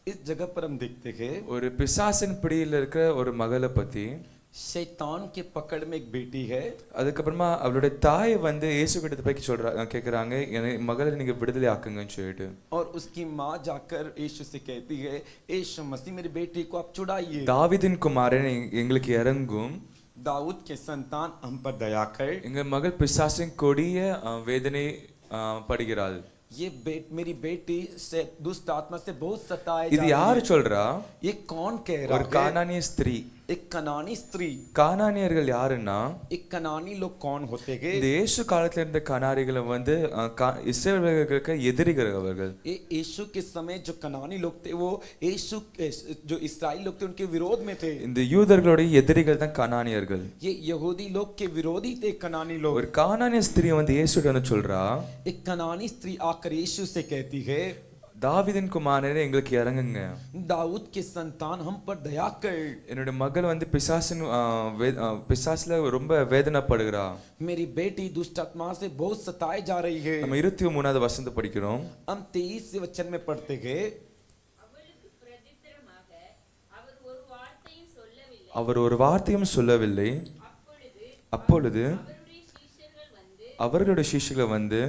इस जगह पर हम देखते हैं ஒரு பிசாசின் பிடியில் இருக்கிற ஒரு மகளை பத்தி. शैतान के पकड़ में एक बेटी है. அதுக்கப்புறமா அவளுடைய தாய் வந்து இயேசு கிட்ட போய் கேட்குறாங்க, என் மகளை நீங்க விடுதலை ஆக்குங்கன்னு சொல்லிட்டு. और उसकी माँ जाकर यीशु से कहती है, यीशु मसीह मेरी बेटी को आप छुड़ाइए. தாவீதின் குமாரன் எங்களுக்கு இறங்கும், दाऊद के संतान हम पर दया कर. எங்க மகள் பிசாசின் கொடிய வேதனை படுகிறாள். ये मेरी बेटी से दुष्ट आत्मा से बहुत सताए இது யாரு சொல்றா? ये कौन कह ஒரு रहा है? கானானிய ஸ்திரீ. एक कनानी स्त्री. கானானியர்கள் யாருன்னா, एक कनानी लोग कौन होते हैं? இந்த இயேசு காலத்துல இருந்த கனாரிகளை வந்து இஸ்ரவேலர்களுக்கு எதிரிகள் அவர்கள். ये यीशु के समय जो कनानी लोग थे वो यीशु जो इस्राएल लोग थे उनके विरोध में थे. இந்த யூதர்களுடைய எதிரிகள் தான் கனானியர்கள். ये यहूदी लोग के विरोधी थे कनानी लोग. ஒரு கானானிய ஸ்திரீ வந்து இயேசுட்ட வந்து சொல்றா, एक कनानी स्त्री आकर यीशु से कहती है, தாவீதின் குமாரனே எங்களுக்கு இறங்குங்க, दाऊद के संतान हम पर दया कर. என்னுடைய மகள் வந்து பிசாசுல ரொம்ப வேதனைப்படுகிறா. मेरी बेटी दुष्ट आत्मा से बहुत सताई जा रही है. நம்ம 23வது வசனத்தை படிக்கிறோம். हम 23 वचन में पढ़ते हैं. அவளுக்கு பிரதித்திரமாக அவர் ஒரு வார்த்தையும் சொல்லவில்லை. அவர் ஒரு வார்த்தையும் சொல்லவில்லை. அப்பொழுது அவர்களுடைய சீஷர்கள் வந்து,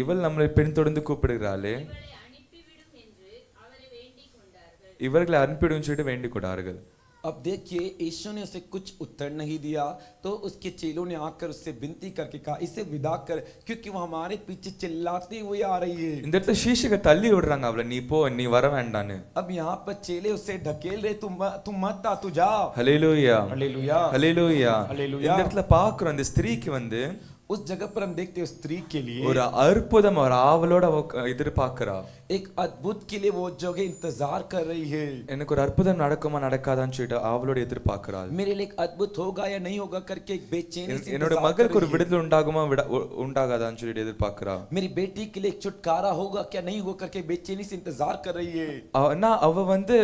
இவள் நம்மை பின்தொடர்ந்து கூப்பிடுகிறாளே, இவளை அனுப்பிவிடும் என்று அவரை வேண்டிக் கொண்டார்கள். இவர்களை அனுப்பிடும் சொல்லிட்டு வேண்டிக் கொண்டார்கள். अब देखिए यीशु ने उसे कुछ उत्तर नहीं दिया, तो उसके चेलों ने आकर उससे विनती करके कहा इसे विदा कर, क्योंकि वो हमारे पीछे चिल्लाती हुई आ रही है। இந்த இடத்துல சீஷக தள்ளி விடுறாங்க அவளை, நீ போ, நீ வர வேண்டான்னு. अब यहाँ पर चेले उसे ढकेल रहे, तुम मत आ, तू जा। ஹல்லேலூயா, हालेलुया, ஹல்லேலூயா. ஹல்லேலூயா. இந்த இடத்துல பாக்குறோம் இந்த ஸ்திரீக்கு வந்து उस जगह पर हम देखते हैं स्त्री के लिए ஒரு அற்புதம், ஒரு ஆவலோட அவ எதிர்பார்க்கிறா. एक अद्भुत के लिए वो जगह इंतजार कर रही है। எனக்கு ஒரு அற்புதம் நடக்குமா நடக்காதான்னு சொல்லிட்டு அவளோட எதிர்பார்க்கிறாள். मेरे लिए एक अद्भुत होगा या नहीं होगा करके एक बेचैनी से என்னோட इंतजार कर மகளுக்கு ஒரு रही है। விடுதலை உண்டாகுமா உண்டாகாதான்னு சொல்லிட்டு எதிர்பார்க்கிறா. मेरी बेटी के लिए एक छुटकारा होगा क्या नहीं होगा करके बेचैनी से इंतजार कर रही है। அவ வந்து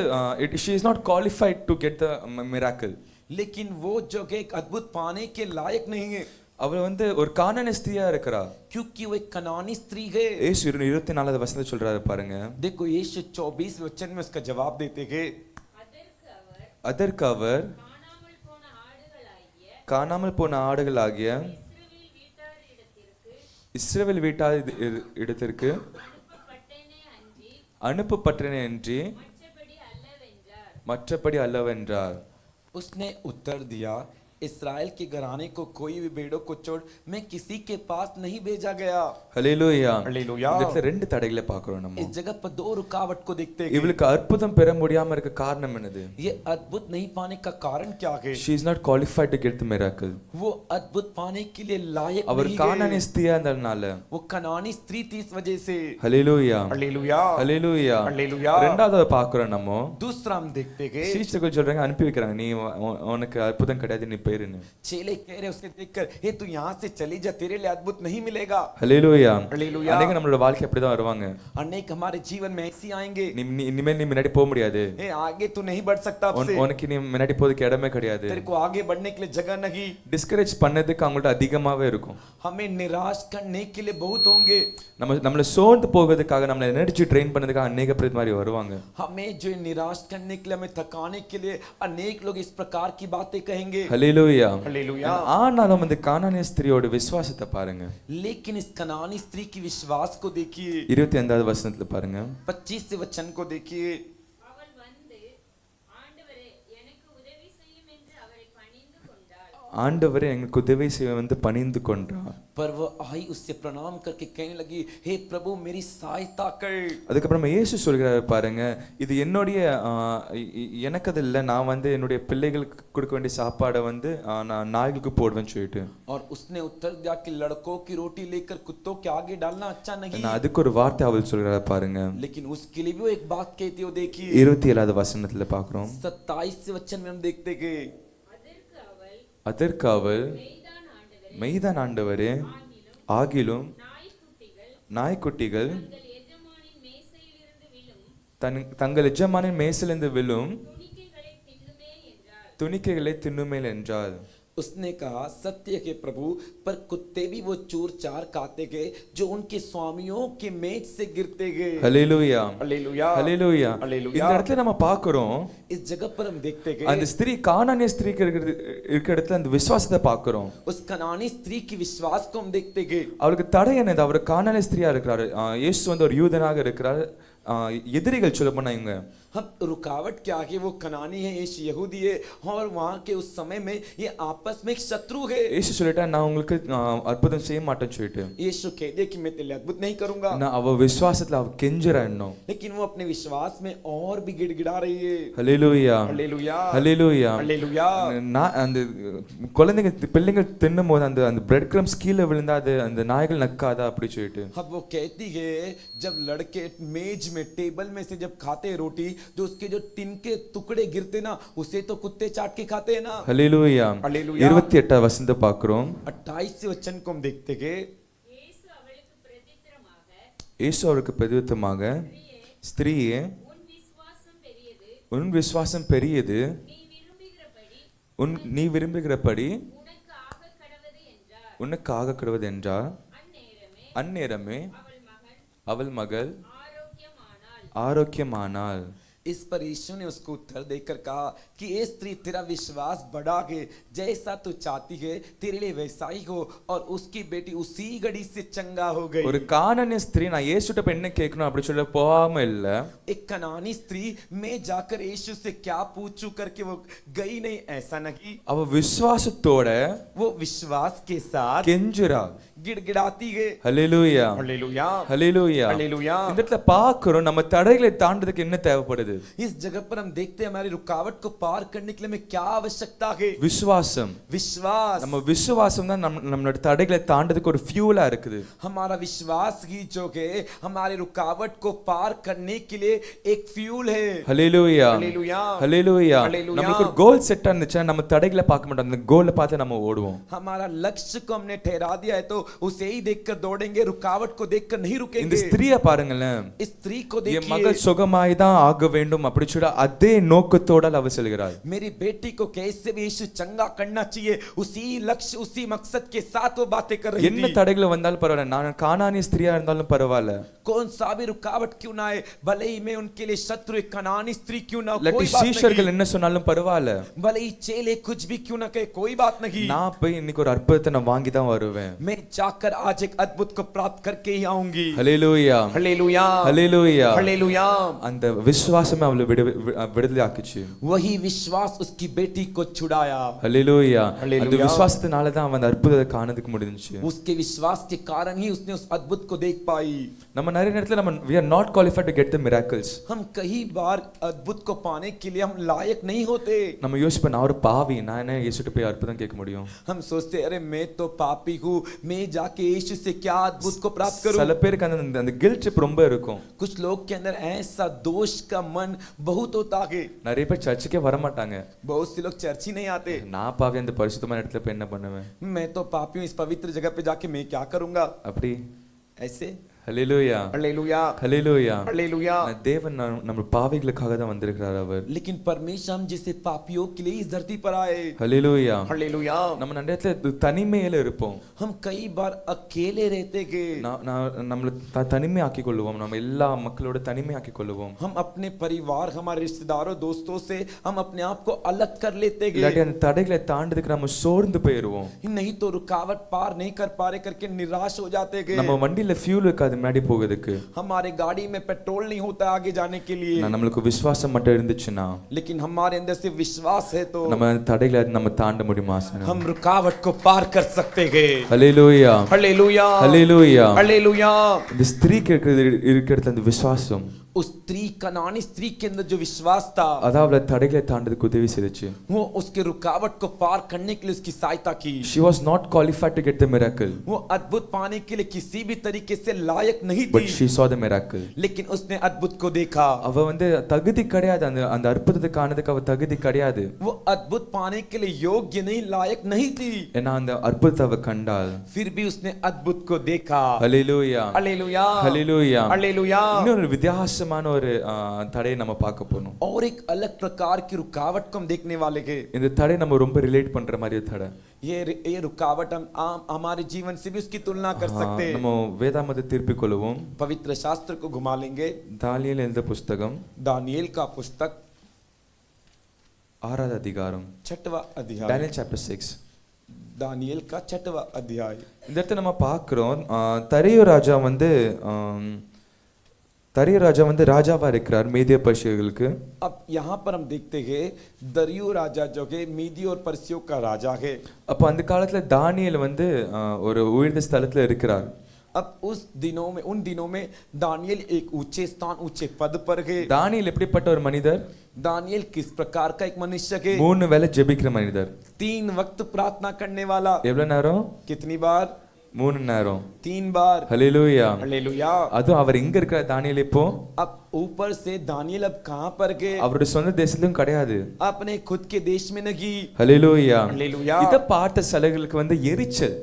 she is not qualified to get the miracle. लेकिन वो जगह एक अद्भुत पाने के लायक नहीं है, அவள் வந்து ஒரு கானானிய ஸ்திரியா இருக்கறா. क्योंकि वो एक कनानी स्त्री है। இயேசு 24 வசனத்துல சொல்றாரு பாருங்க. देखो यीशु 24 वचन में उसका जवाब देते हैं, அதற்கு அவர் காணாமல் போன ஆடுகளாகிய இஸ்ரவேல் வீட்டார் இடத்திற்கு அனுப்பப்பட்டேனே அன்றி மற்றபடி அல்லவென்றார். उसने उत्तर दिया, इस्राएल के घराने को कोई भी भेड़ों को छोड़ मैं किसी के पास नहीं भेजा गया। ஹல்லேலூயா. ஹல்லேலூயா. இந்த இடத்துல ரெண்டு தடைகளை பார்க்கிறோம் நம்ம. इस जगह पर दो रुकावट को देखते हैं। இவளுக்கு அற்புதம் பெற முடியாம இருக்க காரணம் என்னது? ये अद्भुत नहीं पाने का कारण क्या है? She is not qualified to get the miracle. वो अद्भुत पाने के लिए लायक அவர் नहीं கானானிய है। ஸ்திரியா இருந்ததனால. वो कनानी स्त्री थी इस वजह से। ஹல்லேலூயா. हालेलुया, ஹல்லேலூயா. हालेलुया। ரெண்டாவது பார்க்கிறோம் நம்ம. दूसरा हम देखते हैं, சீஷர்கள் சொல்றாங்க, அனுப்பி வைக்கிறாங்க, நீ உனக்கு அற்புதம் கிடையாது, நீ போயிருன்னு. चेले कह रहे उसे देखकर, हे तू यहाँ से चली जा, तेरे लिए अद्भुत नहीं मिलेगा। ஹல்லேலூயா. हालेलुया। அன்னைக்கு நம்மளோட வாழ்க்கை அப்படிதான் வருவாங்க. अनेक हमारे जीवन में ऐसे आएंगे, இனிமேல் நீ முன்னாடி போக முடியாது, हे आगे तू नहीं बढ़ सकता, अब से உனக்கு நீ முன்னாடி போறதுக்கு இடமே கிடையாது. तेरे को आगे बढ़ने के लिए जगह नहीं। டிஸ்கரேஜ் பண்ணதுக்கு அவங்கள்ட்ட அதிகமாவே இருக்கும். हमें निराश करने के लिए बहुत होंगे, நம்மள சோர்ந்து போகிறதுக்காக, நம்மள எனர்ஜி ட்ரெயின் பண்ணதுக்காக अनेक பேர் மாதிரி வருவாங்க. हमें जो निराश करने के लिए, हमें थकाने के लिए अनेक लोग इस प्रकार की बातें कहेंगे। ஹல்லேலூயா. हालेलुया। ஆனாலும் அந்த கானானிய ஸ்திரியோட விசுவாசத்தை பாருங்க. लेकिन इस कनानी स्त्री की विश्वास को देखिए, 25வது वचनத்துல பாருங்க. 25 वचन को देखिए। அவள் வந்து ஆண்டவரே எனக்கு உதவி செய்யும் என்று அவரை பணிந்து கொண்டாள். ஆண்டவரே எங்களுக்கு உதவி செய்ய வந்து பணிந்து கொண்டார். पर वो आई उससे प्रणाम करके कहने लगी, हे प्रभु मेरी सहायता कर। அதுக்கப்புறம் இயேசு சொல்கிறாரு பாருங்க, இது என்னுடைய எனக்கு அது இல்லை, நான் வந்து என்னுடைய பிள்ளைகளுக்கு கொடுக்க வேண்டிய சாப்பாடை வந்து நான் நாய்களுக்கு போடுவேன்னு சொல்லிட்டு. और उसने उत्तर दिया कि लड़कों की रोटी लेकर कुत्तों के आगे डालना अच्छा नहीं। நான் அதுக்கு ஒரு வார்த்தை அவள் சொல்கிறாரு பாருங்க. लेकिन उसके लिए भी वो एक बात कहती हो, देखिए 27வது वचனத்துல பார்க்கிறோம். 27 वचन में हम देखते हैं, அதற்கு அவள் மெய்தான் ஆண்டவரே, ஆகிலும் நாய்க்குட்டிகள் தங்கள் எஜமானின் மேசிலிருந்து விழும் துணிக்கைகளை தின்னுமே என்றாள். उसने कहा, सत्य के प्रभु, पर कुत्ते भी वो चूर चार खाते गए जो उनके स्वामियों के मेज से गिरते गए। ஹல்லேலூயா, हालेलुया, ஹல்லேலூயா. हालेलुया। இந்த இடத்துல நம்ம பார்க்கிறோம், इस जगह पर हम देखते हैं அந்த ஸ்திரீ கானானிய ஸ்திரீக்கு இருக்கிற இடத்துல அந்த விசுவாசத்தை பார்க்கிறோம். उस कनानी स्त्री की विश्वास को हम देखते हैं। அவளுக்கு தடை என்னது? அவர் கானானிய ஸ்திரியா இருக்கிறாரு, இயேசு வந்து ஒரு யூதனாக இருக்கிறார். எதிரிகள் சொல்ல போனா இவங்க, हम रुकावट क्या है? वो कनानी है, यीशु यहूदी है, और वहां के उस समय में ये आपस में एक शत्रु है। இயேசு சொல்லிட்டா, நான் உங்களுக்கு அற்புதம் செய்ய மாட்டேன்னு சொல்லிட்டு. यीशु कह दे कि मैं तेरे लिए अद्भुत नहीं करूंगा, நான் அவ விசுவாசத்துல அவ கெஞ்சறா இன்னும். लेकिन वो अपने विश्वास में और भी गिड़गिड़ा रही है। ஹல்லேலூயா, हालेलुया, ஹல்லேலூயா. हालेलुया। நான் அந்த குழந்தைங்க பிள்ளைங்க தின்னும்போது அந்த பிரெட் கிரம்ஸ் கீழே விழுந்தா அது அந்த நாய்கள் நக்காதா அப்படி சொல்லிட்டு. अब वो कहती है, जब लड़के मेज में टेबल में से जब खाते रोटी, जो उसके जो टिन के टुकड़े गिरते ना, उसे तो कुत्ते चाट के खाते हैं ना। ஹல்லேலூயா. हालेलुया। 28 वचनத்தை பார்க்கிறோம். 28 वचन को हम देखते हैं, இயேசு அவளுக்கு பிரதித்திரமாக இயேசு அவருக்கு பிரதியுத்தரமாக, ஸ்திரீயே, உன் விசுவாசம் பெரியது, நீ விரும்புகிறபடி உனக்கு ஆக கடவது என்றார். அந்நேரமே அவள் மகள் ஆரோக்கியமானாள். इस पर यीशु ने उसको उत्तर देकर कहा कि ए स्त्री, तेरा विश्वास बढ़ा है, जैसा तू चाहती है तेरे लिए वैसा ही हो। और उसकी बेटी उसी घड़ी से चंगा हो गई। ஒரு கானானிய ஸ்திரீ நான் இயேசுட்ட போய் என்ன கேட்கணும் அப்படி சொல்ல போகாம இல்ல, एक कनानी स्त्री, मैं जाकर यीशु से क्या पूछूं करके वो गई नहीं, ऐसा नहीं। அவ விசுவாசத்தோட वो विश्वास के साथ கெஞ்சுறா। गिड़गिड़ाती है। ஹல்லேலூயா, हालेलुया, ஹல்லேலூயா। हालेलुया। இந்த இடத்துல பார்க்கிறோம் நம்ம தடைகளை தாண்டதுக்கு என்ன தேவைப்படுது? इस जगह पर हम देखते हैं हमारी रुकावट को पार करने के लिए हमें क्या आवश्यकता है? விசுவாசம்। विश्वास। நம்ம விசுவாசம் தான் நம்மளோட தடைகளை தாண்டதுக்கு ஒரு ஃபியூலா இருக்குது। हमारा विश्वास ही जो है हमारी रुकावट को पार करने के लिए एक फ्यूल है। ஹல்லேலூயா, हालेलुया, ஹல்லேலூயா। हालेलुया। நமக்கு ஒரு கோல் செட் ஆனிச்சா நம்ம தடைகளை பார்க்க மாட்டோம், அந்த கோலை பார்த்து நம்ம ஓடுவோம்। हमारा लक्ष्य को हमने ठहरा दिया है तो उसे ही देखकर दौड़ेंगे, रुकावट को देखकर नहीं இந்த रुकेंगे। ஸ்திரியை பாருங்களேன், इस स्त्री को என் देखिए, மகள் சுகமாய் தான் ஆக வேண்டும் அப்படி சொல்ல அதே நோக்கத்தோட அவ செல்கிறாள்। मेरी बेटी को कैसे भी यीशु चंगा करना चाहिए, उसी लक्ष्य उसी मकसद के साथ वो बातें कर रही என்ன थी। தடைகள் வந்தாலும் பரவாயில்ல, நான் கானானிய ஸ்திரியா இருந்தாலும் பரவாயில்ல, कौन सा भी रुकावट क्यों ना आए, भले ही मैं उनके लिए शत्रु एक कनानी स्त्री क्यों ना हो, இல்லாட்டி कोई बात சீஷர்கள் नहीं। என்ன சொன்னாலும் பரவாயில்ல, भले ही चेले कुछ भी क्यों ना कहे, कोई बात नहीं। நான் போய் இன்னைக்கு ஒரு அற்புதத்தை நான் வாங்கி தான் வருவேன்। मैं जाकर आज एक अद्भुत को प्राप्त करके ही आऊंगी। ஹல்லேலூயா, हालेलुया, ஹல்லேலூயா। हालेलुया। அந்த விசுவாசமே அவளை விடுதலை ஆக்குச்சு। वही विश्वास उसकी बेटी को छुड़ाया। ஹல்லேலூயா। ஹல்லேலூயா। அந்த விசுவாசத்தினால தான் அவன் அந்த அற்புதத்தை காணதுக்கு முடிஞ்சுச்சு। उसके विश्वास के कारण ही उसने उस अद्भुत को देख पाई। நம்ம நிறைய நேரத்துல நம்ம we are not qualified to get the miracles। हम कई बार अद्भुत को पाने के लिए हम लायक नहीं होते। நம்ம யோசிப்போம், நான் ஒரு பாவி, நான் என்ன இயேசுட்ட போய் அற்புதம் கேட்க முடியும்? हम सोचते अरे मैं तो पापी हूँ, मैं जाके यीशु से क्या अद्भुत को प्राप्त करूं। சில பேருக்கு அந்த கில்ட் ட்ரிப் ரொம்ப இருக்கும்। कुछ लोग के अंदर ऐसा दोष का मन बहुत होता है। நிறைய பேர் சர்ச்சுக்கே வர மாட்டாங்க। बहुत से लोग चर्च ही नहीं आते। நான் பாவி அந்த பரிசுத்தமான இடத்துல போய் என்ன பண்ணுவேன்? मैं तो पापी हूँ, इस पवित्र जगह पे जाके मैं क्या करूंगा, அப்படி ऐसे। ஹல்லேலூயா, हालेलुया, ஹல்லேலூயா। हालेलुया। தேவன் நம்ம பாவிகளுக்காக தான் வந்திருக்கிறார் அவர்। लेकिन परमेश्वर हम जैसे पापियों के लिए इस धरती पर आए। ஹல்லேலூயா। हालेलुया। நம்ம நிறைய இடத்துல தனிமையில இருப்போம்। हम कई बार अकेले रहते गए। நம்மள தனிமையாக்கி கொள்ளுவோம், நம்ம எல்லா மக்களோட தனிமையாக்கி கொள்ளுவோம்। हम अपने परिवार, हमारे रिश्तेदारों, दोस्तों से हम अपने आप को अलग कर लेते இல்லாட்டி गए। அந்த தடைகளை தாண்டதுக்கு நம்ம சோர்ந்து போயிருவோம்। नहीं तो रुकावट पार नहीं कर पा रहे करके निराश हो जाते गए। நம்ம வண்டியில ஃபியூல் இருக்காது முன்னாடி போகிறதுக்கு। हमारे गाड़ी में पेट्रोल नहीं होता आगे जाने के लिए। நம்மளுக்கு விசுவாசம் மட்டும் இருந்துச்சுன்னா, लेकिन हमारे अंदर से विश्वास है तो நம்ம தடைகளை நம்ம தாண்ட முடியுமா? हम रुकावट को पार कर सकते हैं। ஹல்லேலூயா, हालेलुया, ஹல்லேலூயா। हालेलुया। இந்த ஸ்திரீக்கு இருக்கிறது அந்த விசுவாசம், उस स्त्री, कनानी स्त्री के अंदर जो विश्वास था, அதான் அவளை தடைகளை தாண்டதுக்கு உதவி செய்துச்சு। वो उसके रुकावट को पार करने के लिए उसकी सहायता की। She was not qualified to get the miracle, वो अद्भुत पाने के लिए किसी भी तरीके से लायक नहीं but थी, she saw the miracle. लेकिन उसने अद्भुत को देखा। அவ தகுதி கிடையாது, அந்த அற்புதத்தை காணதுக்கு அவ தகுதி கிடையாது। वो अद्भुत पाने के लिए योग्य नहीं, लायक नहीं थी, ஏன்னா அந்த அற்புதத்தை அவ கண்டாள்। फिर भी उसने अद्भुत को देखा। ஹல்லேலூயா, हालेलुया, ஹல்லேலூயா। हालेलुया। இன்னொரு வித்தியாசமான ஒரு தடையை நம்ம பார்க்க போறோம்। और एक अलग प्रकार की रुकावट को हम देखने वाले हैं। இந்த தடை நம்ம ரொம்ப ரிலேட் பண்ற மாதிரி ஒரு தடை। ये रुकावट हम हमारे जीवन से भी उसकी तुलना कर सकते हैं। நம்ம வேதாமத்தை திருப்பிக் கொள்வோம்। पवित्र शास्त्र को घुमा लेंगे। தானியேல் எழுதின புத்தகம் दानियेल का पुस्तक 6வது அதிகாரம், 6वां अध्याय। Daniel chapter 6। दानियेल का 6वां अध्याय। இந்த இடத்துல நம்ம பார்க்கிறோம், தரியு ராஜா வந்து ராஜாவா இருக்கிறார் மேதிய பர்ஷியர்களுக்கு। अब यहाँ पर हम देखते हैं दरियो राजा जो है मीदी और पर्सियों का राजा है। அப்ப அந்த காலத்துல தானியேல் வந்து ஒரு உயர்ந்த ஸ்தலத்துல இருக்கிறார்। अब उन दिनों में दानियेल एक ऊंचे स्थान, ऊंचे पद पर है। தானியேல் எப்படிப்பட்ட ஒரு மனிதர்? दानियेल किस प्रकार का एक मनुष्य है? 3 வேளை ஜெபிக்கிற மனிதர்। 3 वक्त प्रार्थना करने वाला। எவ்வளவு நேரம்? कितनी बार? 3 நேரம்। 3 बार। ஹல்லேலூயா, हालेलुया। அது அவர் எங்க இருக்கிற தானியேல் இப்போ? अब ऊपर से दानियेल अब कहां पर गए? அவருடைய சொந்த தேசத்திலும் கிடையாது, अपने खुद के देश में नहीं। ஹல்லேலூயா। हालेलुया। இத பார்த்த சிலர்களுக்கு வந்து எரிச்சல்।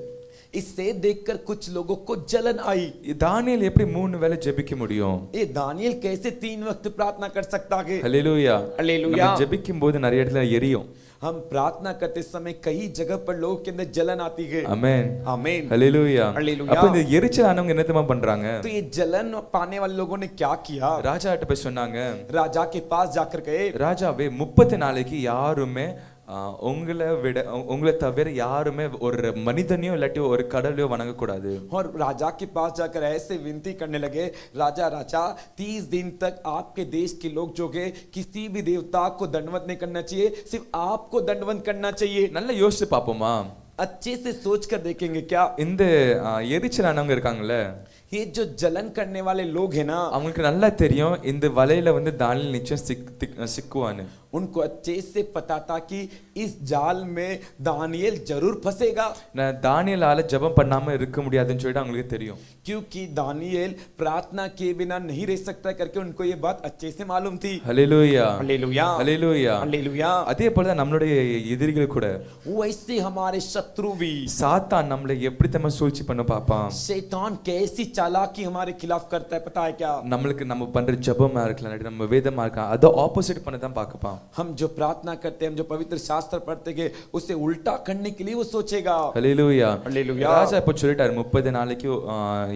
इससे देखकर कुछ लोगों को जलन आई। தானியேல் எப்படி 3 வேளை ஜெபிக்க முடியும்? ये दानियेल कैसे 3 वक्त प्रार्थना कर सकता है? ஹalleluya. हालेलुया। நம்ம ஜெபிக்கும் போது நிறைய இடத்துல எரியும். हम प्रार्थना करते समय कई जगह पर लोगों के अंदर जलन आती है। ஆமென். आमीन। ஹalleluya. हालेलुया। அப்ப இந்த எரிச்சல் ஆனவங்க என்ன தெரியுமா பண்றாங்க? तो ये जलन पाने वाले लोगों ने क्या किया? ராஜாட்ட போய் சொன்னாங்க, राजा के पास जाकर कहे, ராஜாவே 30 நாளைக்கு யாருமே உங்களை தவிர யாருமே ஒரு மனிதனையோ இல்லாட்டி ஒரு கடலையோ வணங்க கூடாது. और राजा के पास जाकर ऐसे विनती करने लगे, राजा 30 दिन तक आपके देश के लोग जो है किसी भी देवता को दंडवत नहीं करना चाहिए, सिर्फ आपको दंडवत करना चाहिए। நல்லா யோசிச்சு பாப்போமா? अच्छे से सोच कर देखेंगे क्या? இந்த எரிச்சலானவங்க இருக்காங்கல்ல, ये जो जलन करने वाले लोग हैं ना, அவங்களுக்கு நல்லா தெரியும் இந்த வலையில வந்து தானியேல் நிச்சயம் சிக்குவான்னு. उनको अच्छे से पता था कि इस जाल में दानियेल जरूर फंसेगा। நான் தானியேலால ஜெபம் பண்ணாம இருக்க முடியாதுன்னு சொல்லிட்டு அவங்களுக்கு தெரியும். क्योंकि दानियेल प्रार्थना के बिना नहीं रह सकता करके उनको ये बात अच्छे से मालूम थी। ஹalleluya. हालेलुया। ஹalleluya. हालेलुया। அதே போல தான் நம்மளுடைய எதிரிகள் கூட, वैसे हमारे शत्रु भी, சாத்தான் நம்மளை எப்படி தம்ம சூழ்ச்சி பண்ண பாப்பான். शैतान कैसी चालाकी हमारे खिलाफ करता है पता है क्या? நம்மளுக்கு நம்ம பண்ற ஜெபமா இருக்கலாம், இல்லாட்டி நம்ம வேதமா இருக்கலாம், அத ஆப்போசிட் பண்ண தான் பார்க்கப்பான். हम जो प्रार्थना करते हैं, हम जो पवित्र शास्त्र पढ़ते हैं, उसे उल्टा करने के लिए वो सोचेगा। ஹalleluya. हालेलुया। ராஜா இப்ப சொல்லிட்டாரு 30 நாளைக்கு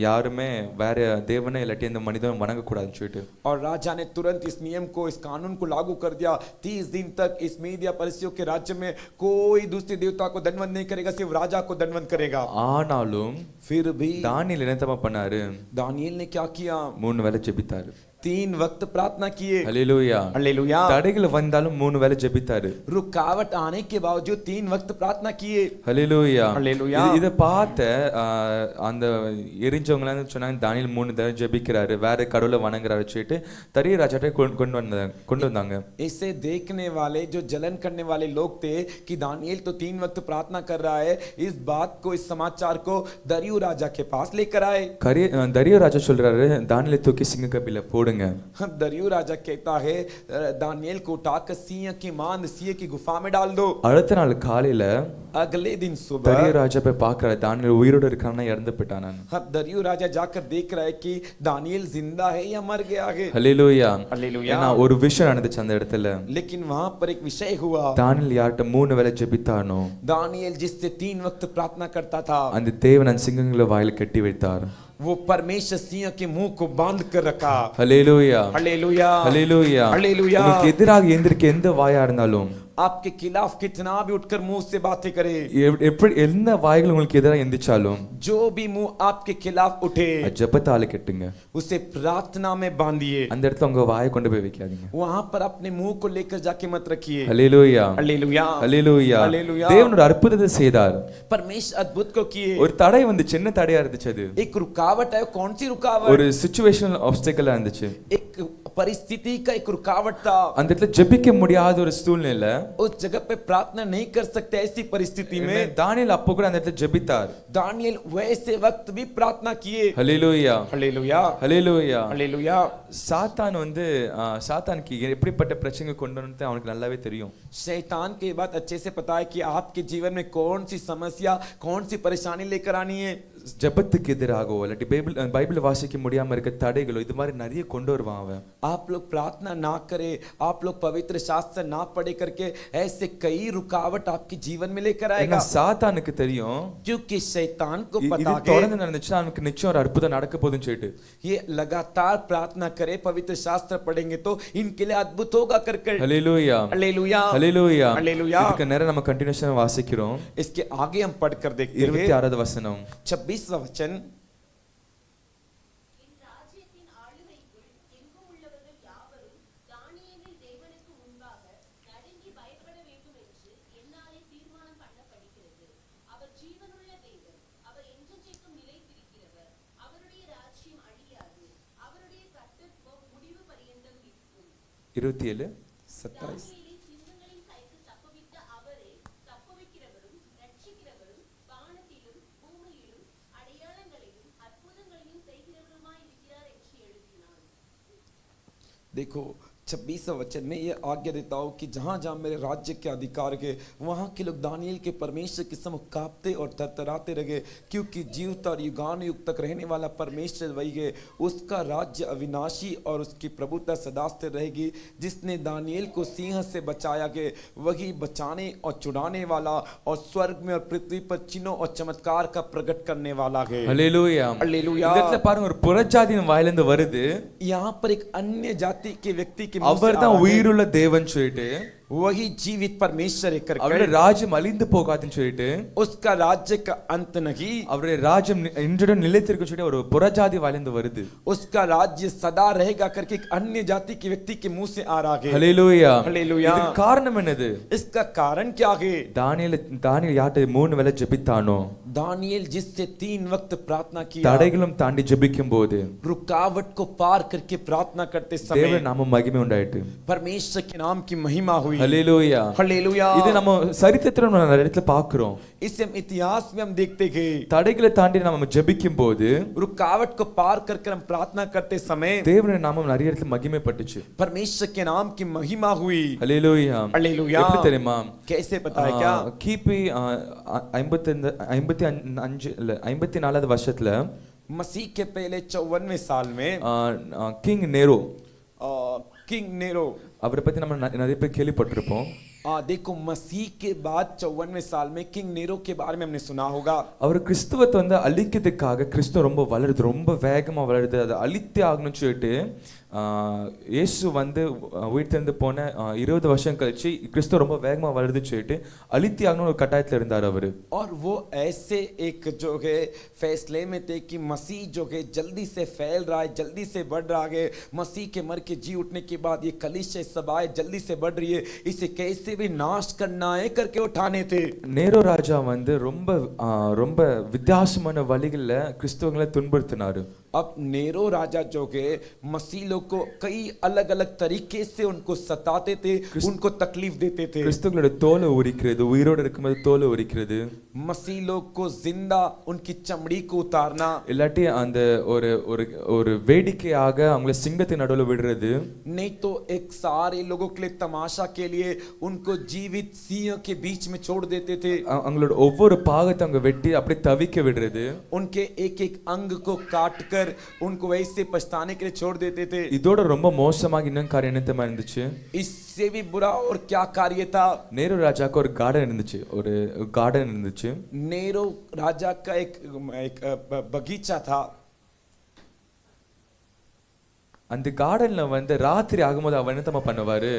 யாருமே வேற தேவனை இல்லாட்டி இந்த மனிதனை வணங்க கூடாதுன்னு சொல்லிட்டு. और राजा ने तुरंत इस नियम को, इस कानून को लागू कर दिया। 30 दिन तक इस मीडिया परिस्थितियों के राज्य में कोई दूसरे देवता को दंडवत नहीं करेगा, सिर्फ राजा को दंडवत करेगा। ஆனாலும் फिर भी தானியேல் என்ன தெரியுமா பண்ணாரு? दानियेल ने क्या किया? 3 வேளை ஜெபித்தாரு. 3 वक्त प्रार्थना किए। ஹalleluya. हालेलुया। தடைகள் வந்தாலும் 3 வேளை ஜெபித்தாரு. रुकावट आने के बावजूद 3 वक्त प्रार्थना किए। ஹalleluya. हालेलुया। இத பார்த்த அந்த எரிஞ்சவங்க சொன்னாங்க தானியேல் 3 தடவை ஜெபிக்கிறாரு, வேற கடவுளை வணங்குறாரு சொல்லிட்டு தரிய ராஜாட்ட கொண்டு வந்தாங்க. इसे देखने वाले जो जलन करने वाले लोग थे कि दानियेल तो 3 वक्त प्रार्थना कर रहा है, इस बात को, इस समाचार को दरियु राजा के पास लेकर आए। தரியோ ராஜா சொல்றாரு, தானியேலை தூக்கி சிங்கக்கபில போடுங்க. दरियु राजा कहता है दानियेल को उठाकर सिंह की मांद, सिंह की गुफा में डाल दो। அடுத்த நாள் காலையில अगले दिन सुबह தரியோ ராஜா போய் பார்க்கறாரு, தானியேல் உயிரோட இருக்கானா இறந்து போயிட்டானா. अब दरियु राजा जाकर देख रहा है कि दानियेल जिंदा है या मर गया है। ஹalleluya. हालेलुया। ஏன்னா ஒரு விஷயம் நடந்துச்சு அந்த இடத்துல. लेकिन वहां पर एक विषय हुआ। தானியேல் யார்ட்ட 3 வேளை ஜெபித்தானோ, दानियेल जिससे 3 वक्त प्रार्थना करता था, அந்த தேவன் அந்த சிங்கங்கள வாயில கட்டி வைத்தார். वो परमेश्वर सिंह के मुंह को बांध कर रखा। ஹalleluya. हालेलुया। ஹalleluya. हालेलुया। உங்களுக்கு எதிராக எந்திரிக்க எந்த வாயா இருந்தாலும், आपके खिलाफ कितना भी उठकर मुंह से बातें करे, எப்படி எந்த வாய்கள் உங்களுக்கு எதிராக எந்திரிச்சாலும், जो भी मुंह आपके खिलाफ उठे, ஜெபத்தால கட்டுங்க. उसे प्रार्थना में बांधिए। அந்த இடத்துல உங்க வாயை கொண்டு போய் வைக்காதீங்க. वहां पर अपने मुंह को लेकर जाके मत रखिए। ஹalleluya. हालेलुया। ஹalleluya. हालेलुया। தேவன் ஒரு அற்புதத்தை செய்தார். परमेश्वर अद्भुत को किए। ஒரு தடை வந்து சின்ன தடையா இருந்துச்சு, அது एक रुकावट है। कौन सी रुकावट? ஒரு சிச்சுவேஷனல் ஆப்ஸ்டக்கலா இருந்துச்சு. एक परिस्थिति का एक रुकावट था। அந்த இடத்துல ஜெபிக்க முடியாத ஒரு சூழ்நிலை, उस जगह पे प्रार्थना नहीं कर सकते, ऐसी परिस्थिति में தானியேல் அப்போ கூட அந்த இடத்துல ஜெபித்தார். दानियेल वैसे वक्त भी प्रार्थना किए। ஹalleluya. हालेलुया। ஹalleluya. हालेलुया। சாத்தான் வந்து சாத்தானுக்கு எப்படிப்பட்ட பிரச்சனை கொண்டு வந்து அவனுக்கு நல்லாவே தெரியும். शैतान के बात अच्छे से पता है कि आपके जीवन में कौन सी समस्या, कौन सी परेशानी लेकर आनी है। ஜெபத்துக்கு எதிராகவோ இல்லாட்டி பைபிள் வாசிக்க முடியாம இருக்க தடைகளோ இது மாதிரி நிறைய கொண்டு வருவான் அவன். आप लोग प्रार्थना ना करें, आप लोग पवित्र शास्त्र ना पढ़े करके ऐसे कई रुकावट आपके जीवन में लेकर आएगा। சாத்தானுக்கு தெரியும், क्योंकि शैतान को இது पता है தொடர்ந்து நடந்துச்சுன்னா அவனுக்கு நிச்சயம் ஒரு அற்புதம் நடக்க போகுதுன்னு சொல்லிட்டு ये लगातार प्रार्थना करे, पवित्र शास्त्र पढ़ेंगे तो इनके लिए अद्भुत होगा करके। ஹalleluya. हालेलुया। ஹalleluya. हालेलुया। இதுக்கு நேரா நம்ம கண்டினியூஸா வாசிக்கிறோம். इसके आगे हम पढ़कर देखते हैं 26வது வசனம். 26वां वचन। ராஜ்யத்தின் ஆளுகைக்குள் எங்கும் உள்ளவர்கள் யாவரும் தானியேலின் தேவனுக்கு முன்பாக நடுங்கி பயப்பட வேண்டும் என்று என்னாலே தீர்மானம் பண்ணப்படுகிறது. அவர் ஜீவனுள்ள தேவன், அவர் என்றென்றைக்கும் நிலைத்திருக்கிறவர். அவருடைய ராஜ்யம் அழியாது, அவருடைய கர்த்தத்துவம் முடிவு பரியந்தம் இருக்கும். 27 27 தானியேலை சிங்கங்களின் கைக்கு தப்புவித்த அவரே தப்புவிக்கிறவரும் ரட்சிக்கிறவரும் வானத்திலும் பூமியிலும் அடையாளங்களையும் அற்புதங்களையும் செய்கிறவருமாய் இருக்கிறார் என்று எழுதினான். देखो 26वां वचन में ये आज्ञा देता हूँ कि जहाँ जहाँ मेरे राज्य के अधिकार के वहाँ के लोग दानियेल के परमेश्वर के सम्मुख कांपते और थरथराते रहे, क्योंकि जीवित और युगान युग तक रहने वाला परमेश्वर वही है। उसका राज्य अविनाशी और उसकी प्रभुता सदा स्थिर रहेगी। जिसने दानियेल को सिंह से बचाया के वही बचाने और छुड़ाने वाला और स्वर्ग में और पृथ्वी पर चिन्हों और चमत्कार का प्रकट करने वाला है। ஹல்லேலூயா. ஹல்லேலூயா. இந்த இடத்துல பாருங்க, ஒரு புறஜாதியின் வாயிலிருந்து வருது. यहाँ पर एक अन्य जाति के व्यक्ति के அவர்தான் உயிருள்ள தேவன் சொல்லிட்டு, वही जीवित परमेश्वर है करके அவருடைய ராஜ்யம் அழிந்து போகாதுன்னு சொல்லிட்டு, उसका राज्य का अंत नहीं, அவருடைய ராஜ்யம் இன்றுடன் நிலைத்திருக்குன்னு சொல்லிட்டு ஒரு புறஜாதி வாயிலிருந்து வருது. उसका राज्य सदा रहेगा करके एक अन्य जाति के व्यक्ति के मुंह से आ रहा है। ஹல்லேலூயா. ஹல்லேலூயா. இதுக்கு காரணம் என்னது? इसका कारण क्या है? தானியேல் யார்ட்ட 3 வேளை ஜெபித்தானோ, दानियेल जिससे 3 वक्त प्रार्थना किया, தடைகளும் தாண்டி ஜெபிக்கும் போது रुकावट को पार करके प्रार्थना करते समय தேவன் நாம மகிமை உண்டாயிட்டு. परमेश्वर के नाम की महिमा हुई। ஹல்லேலூயா. ஹல்லேலூயா. இது நம்ம சரித்திரத்துல நம்ம நிறைய இடத்துல பார்க்கிறோம். इसे हम इतिहास में हम देखते हैं, தடைகளை தாண்டி நம்ம ஜெபிக்கும் போது रुकावट को पार करके हम प्रार्थना करते समय தேவனுடைய நாமம் நிறைய இடத்துல மகிமைப்பட்டுச்சு. परमेश्वर के नाम की महिमा हुई। ஹல்லேலூயா. ஹல்லேலூயா. எப்படி தெரியுமா? कैसे पता है क्या? கிபி 54வது வருஷத்துல मसीह के पहले 54वें साल में கிங் நேரோ, किंग नेरो, அவரை பத்தி நம்ம நிறைய பேர் கேள்விப்பட்டிருப்போம். देखो मसीह के बाद 54वें साल में किंग नेरो के बारे में हमने सुना होगा। அவர் கிறிஸ்துவத்தை வந்து அழிக்கிறதுக்காக, கிறிஸ்துவ ரொம்ப வளருது, ரொம்ப வேகமா வளருது, அதை அழித்தே ஆகணும்னு சொல்லிட்டு இயேசு வந்து உயிர்த்தெழுந்து போன 20 வருஷம் கழிச்சு கிறிஸ்துவ ரொம்ப வேகமா வளருது சொல்லிட்டு அழித்தே ஆகணும்னு ஒரு கட்டாயத்துல இருந்தார் அவரு. और वो ऐसे एक जो है फैसले में थे कि मसीह जो है जल्दी से फैल रहा है, जल्दी से बढ़ रहा है, मसीह के मर के जी उठने के बाद ये कलीसिया सभाएं जल्दी से बढ़ रही है, इसे कैसे भी नाश करना है करके उठाने थे। நேரோ ராஜா வந்து ரொம்ப ரொம்ப வித்தியாசமான வழிகளில் கிறிஸ்தவங்களை துன்புறுத்தினாரு. अब नेरो राजा जो है मसीह लोग को कई अलग अलग तरीके से उनको सताते थे, उनको तकलीफ देते थे। கிறிஸ்தவங்களோட தோலை உரிக்கிறது, உயிரோடு இருக்கும்போது தோலை உரிக்கிறது, मसीह लोग को जिंदा उनकी चमड़ी को उतारना, இல்லாட்டி அந்த ஒரு ஒரு ஒரு வேடிக்கையாக அவங்கள சிங்கத்தின் நடுவில் விடுறது, नहीं तो एक सारे लोगों के लिए तमाशा के लिए उनको जीवित सिंह के बीच में छोड़ देते थे। அவங்களோட ஒவ்வொரு பாகத்தை அவங்க வெட்டி அப்படியே தவிக்க விடுறது, उनके एक एक अंग को काट कर उनको वैसे पछताने के लिए छोड़ देते थे। இதோட ரொம்ப மோசமாக இன்னும் காரியம் என்னத்தமா இருந்துச்சு? इससे भी बुरा और क्या कार्य था? நேரு ராஜாக்கு ஒரு கார்டன் இருந்துச்சு, ஒரு கார்டன் இருந்துச்சு. नेरो राजा का एक बगीचा था। அந்த கார்டன்ல வந்து ராத்திரி ஆகும்போது அவன் என்னத்தமா பண்ணுவாரு?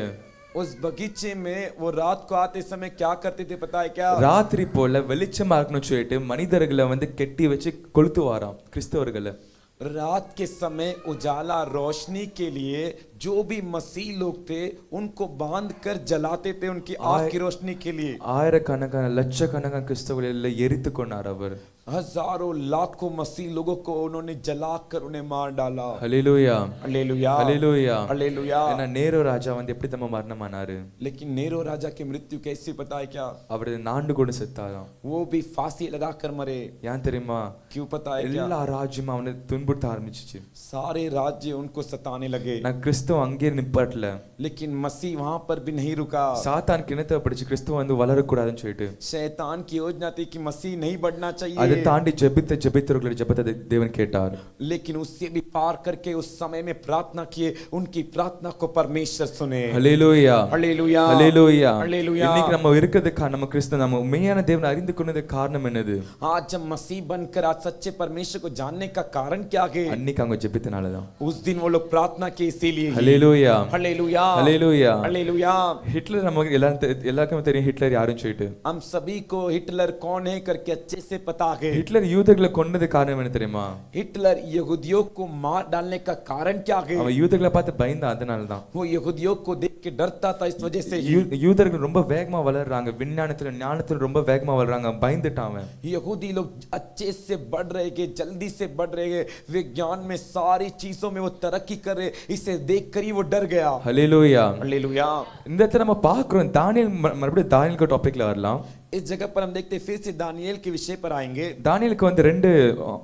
उस बगीचे में वो रात को आते समय क्या करते थे पता है क्या? ராத்திரி போல வெளிச்சமா இருக்கணும்னு சொல்லிட்டு மனிதர்களை வந்து கெட்டி வச்சு கொளுத்துவாராம் கிறிஸ்தவர்களை. रात के समय उजाला रोशनी के लिए जो भी मसीह लोग थे उनको बांध कर जलाते थे, उनकी आँख की रोशनी के लिए। ஆயிரக்கணக்கான லட்சக்கணக்கான கிறிஸ்தவர்களை எரித்து கொண்டார் அவர். हजारों लाखों मसीह लोगों को उन्होंने जलाकर उन्हें मार डाला। ஹல்லேலூயா. हालेलुया, ஹல்லேலூயா. हालेलुया। ஏன்னா நேரு ராஜா வந்து எப்படி தம்ம மரணமானாரு? लेकिन नेरो राजा की मृत्यु कैसे पता है क्या? அவர் நாண்டு கொண்டு செத்தாராம். वो भी फांसी लगाकर मरे। ஏன் தெரியுமா? क्यों पता है क्या? எல்லா ராஜ்யமும் அவனை துன்புறுத்த ஆரம்பிச்சிச்சு. सारे राज्य उनको सताने लगे। நான் கிறிஸ்துவ அங்கே நிப்பாட்டல, लेकिन मसीह वहां पर भी नहीं रुका। சாத்தான் கிணத்தை படிச்சு கிறிஸ்துவ வந்து வளரக்கூடாதுன்னு சொல்லிட்டு शैतान की योजना थी कि मसीह नहीं बढ़ना चाहिए, அதை தாண்டி ஜெபித்தவர்களுடைய ஜெபத்தை தேவன் கேட்டார். लेकिन उससे भी पार करके उस समय में प्रार्थना किए, उनकी प्रार्थना को परमेश्वर सुने। ஹல்லேலூயா. हालेलुया, ஹல்லேலூயா. हालेलुया। இன்னைக்கு நம்ம இருக்கிறதுக்கு நம்ம கிறிஸ்து நம்ம உண்மையான தேவனை அறிந்து கொண்டதுக்கு காரணம் என்னது? आज जब मसीह बनकर आज सच्चे परमेश्वर को जानने का कारण क्या है? அன்னைக்கு அவங்க ஜெபித்தனால தான். उस दिन वो लोग प्रार्थना किए इसीलिए। ஹல்லேலூயா. हालेलुया, ஹல்லேலூயா. हालेलुया। ஹிட்லர் நமக்கு எல்லாருக்கும் தெரியும் ஹிட்லர் யாருன்னு சொல்லிட்டு. हम सभी को हिटलर कौन है करके अच्छे से पता है। ஹிட்லர் யூதர்களை கொன்னது காரணம் என்ன தெரியுமா? हिटलर यहूदियों को मार डालने का कारण क्या है? அவன் யூதர்களை பார்த்து பயந்தான், அதனால தான். वो यहूदियों को देख के डरता था, इस वजह से ही। யூதர்கள் ரொம்ப வேகமா வளர்றாங்க, விஞ்ஞானத்துல ஞானத்துல ரொம்ப வேகமா வளர்றாங்க, பயந்துட்டான் அவன். यहूदी लोग अच्छे से बढ़ रहे हैं, जल्दी से बढ़ रहे हैं, विज्ञान में सारी चीजों में वो तरक्की कर रहे, इसे देखकर ही वो डर गया। ஹல்லேலூயா. हालेलुया। இந்த இடத்துல நம்ம பார்க்கிறோம், தானியேல் மறுபடியும் தானியேலுக்கு டாபிக்ல வரலாம். इस जगह पर हम देखते हैं फिर से दानियेल के विषय पर आएंगे। தானியேலுக்கு வந்து ரெண்டு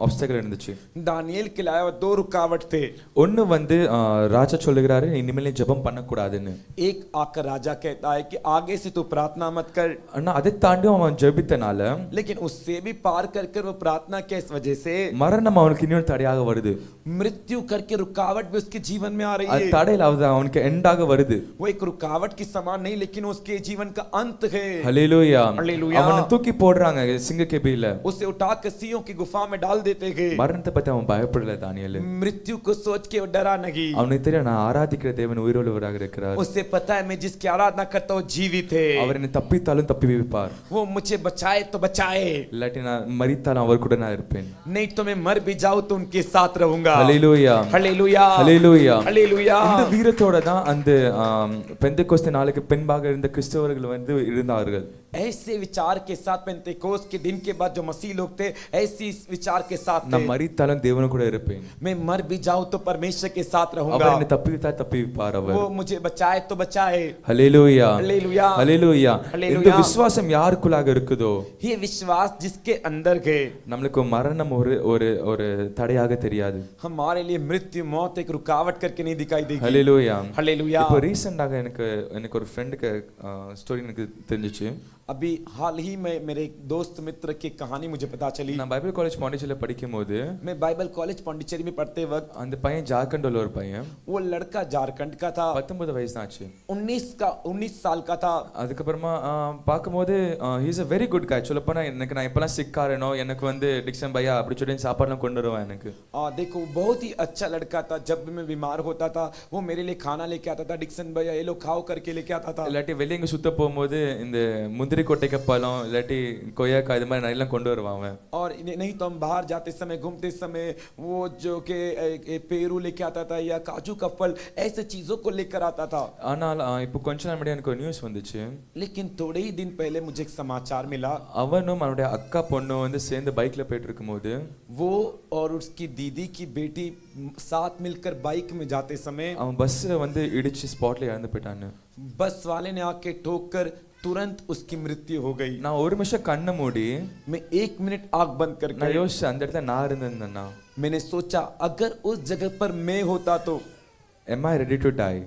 ஆப்ஸ்டக்கிள் இருந்துச்சு. दानियेल के लिए 2 रुकावट थे। ஒன்னு வந்து ராஜா சொல்லுகிறாரு இனிமேல் ஜெபம் பண்ணக்கூடாதுன்னு. एक आकर राजा कहता है कि आगे से तू प्रार्थना मत कर। ஆனா அதை தாண்டி அவன் ஜெபித்தனால लेकिन उससे भी पार कर वो प्रार्थना के इस वजह से மரணம் அவனுக்கு இன்னொரு தடையாக வருது. मृत्यु करके रुकावट भी उसके जीवन में आ रही அது है। தடையில அவனுக்கு எண்டாக வருது. वो एक रुकावट की समान नहीं लेकिन उसके जीवन का अंत है। ஹல்லேலூயா. हालेलुया। அவனை தூக்கி போடுறாங்க சிங்கக்கெபியில. उसे उठाकर सिंहों की गुफा में डाल देते हैं। மரணத்தை பத்தி அவன் பயப்படல தானியேல். मृत्यु को सोच के वो डरा नहीं। அவனுக்கு தெரியும் நான் ஆராதிக்கிற தேவன் உயிருள்ளவராக இருக்கிறார். उसे पता है मैं जिसकी आराधना करता हूँ जीवित है। அவர் என்னை தப்பித்தாலும் தப்பி வைப்பார். वो मुझे बचाए तो बचाए, இல்லாட்டி நான் மரித்தாலும் அவர் கூட நான் இருப்பேன். नहीं तो मैं मर भी जाऊं तो उनके साथ रहूंगा। ஹல்லேலூயா. हालेलुया। ஹல்லேலூயா. हालेलुया। இந்த வீரத்தோட தான் அந்த பெந்தெகோஸ்தே நாளுக்கு பின்பாக இருந்த கிறிஸ்தவர்கள் வந்து இருந்தார்கள். ऐसे विचार के साथ पेंतेकोस्त के दिन के बाद जो मसीह लोग थे ऐसी विचार के साथ थे। நான் மரித்தாலும் தேவனோடு கூட இருப்பேன். मैं मर भी जाऊं तो परमेश्वर के साथ रहूंगा। அவர் என்னை தப்பித்தால் தப்பி வைப்பார் அவர். वो मुझे बचाए तो बचाए। ஹல்லேலூயா. हालेलुया। ஹல்லேலூயா. हालेलुया। இந்த விசுவாசம் யாருக்குள்ளாக இருக்குதோ ये विश्वास जिसके अंदर है நம்மளுக்கு மரணம் ஒரு ஒரு ஒரு தடையாக தெரியாது. हमारे लिए मृत्यु मौत एक रुकावट करके नहीं दिखाई देगी। ஹல்லேலூயா. हालेलुया। இப்போ ரீசெண்டாக எனக்கு ஒரு ஃப்ரெண்டுக்கு ஸ்டோரி எனக்கு தெரிஞ்சிச்சு. अभी हाल ही में मेरे एक दोस्त मित्र की कहानी मुझे पता चली। நான் பைபிள் காலேஜ் பாண்டிச்சேரியில படிக்கும்போது मैं बाइबल कॉलेज पांडिचेरी में पढ़ते वक्त அந்த பையன் ஜார்க்கண்ட்ல ஒரு பையன் वो लड़का झारखंड का था। 19 வயசு தான் ஆச்சு. 19 साल का था। அதுக்கப்புறமா பார்க்கும்போது he is a very good guy. சொல்லப்போனா எனக்கு நான் எப்பலாம் சிக்காரனோ எனக்கு வந்து டிக்சன் பையா அப்படி சொல்லி சாப்பாடுலாம் கொண்டு வருவான் எனக்கு. देखो बहुत ही अच्छा लड़का था। जब भी मैं बीमार होता था वो मेरे लिए खाना लेके आता था। डिक्सन भैया ये लो खाओ करके लेके आता था। இல்லாட்டி வெளியே இங்கே சுத்த போகும்போது இந்த முந்திரி கொட்டைக்கு பழம் இல்லாட்டி கொய்யாக்காய் இது மாதிரி நிறைய கொண்டு வருவான் அவன். और नहीं तो हम बाहर जाते समय घूमते समय वो जो के पेरू लेके आता था या काजू का फल ऐसे चीजों को लेकर आता था। ஆனால் இப்போ கொஞ்ச நாள் முன்னாடி எனக்கு ஒரு நியூஸ் வந்துச்சு. लेकिन थोड़े ही दिन पहले मुझे एक समाचार मिला। அவனும் அவனுடைய அக்கா பொண்ணும் வந்து சேர்ந்து பைக்ல போயிட்டு இருக்கும்போது वो और उसकी दीदी की बेटी साथ मिलकर बाइक में जाते समय அவன் பஸ்ல வந்து இடிச்சு ஸ்பாட்ல இறந்து போயிட்டான்னு. बस वाले ने आके ठोकर तुरंत उसकी मृत्यु हो गई। நான் ஒரு நிமிஷம் கண்ணை மூடி मैं 1 मिनट आंख बंद நான் करके யோசிச்சேன் அந்த இடத்துல நான் இருந்திருந்தேன்னா मैंने सोचा अगर उस जगह पर मैं होता तो am I ready to die?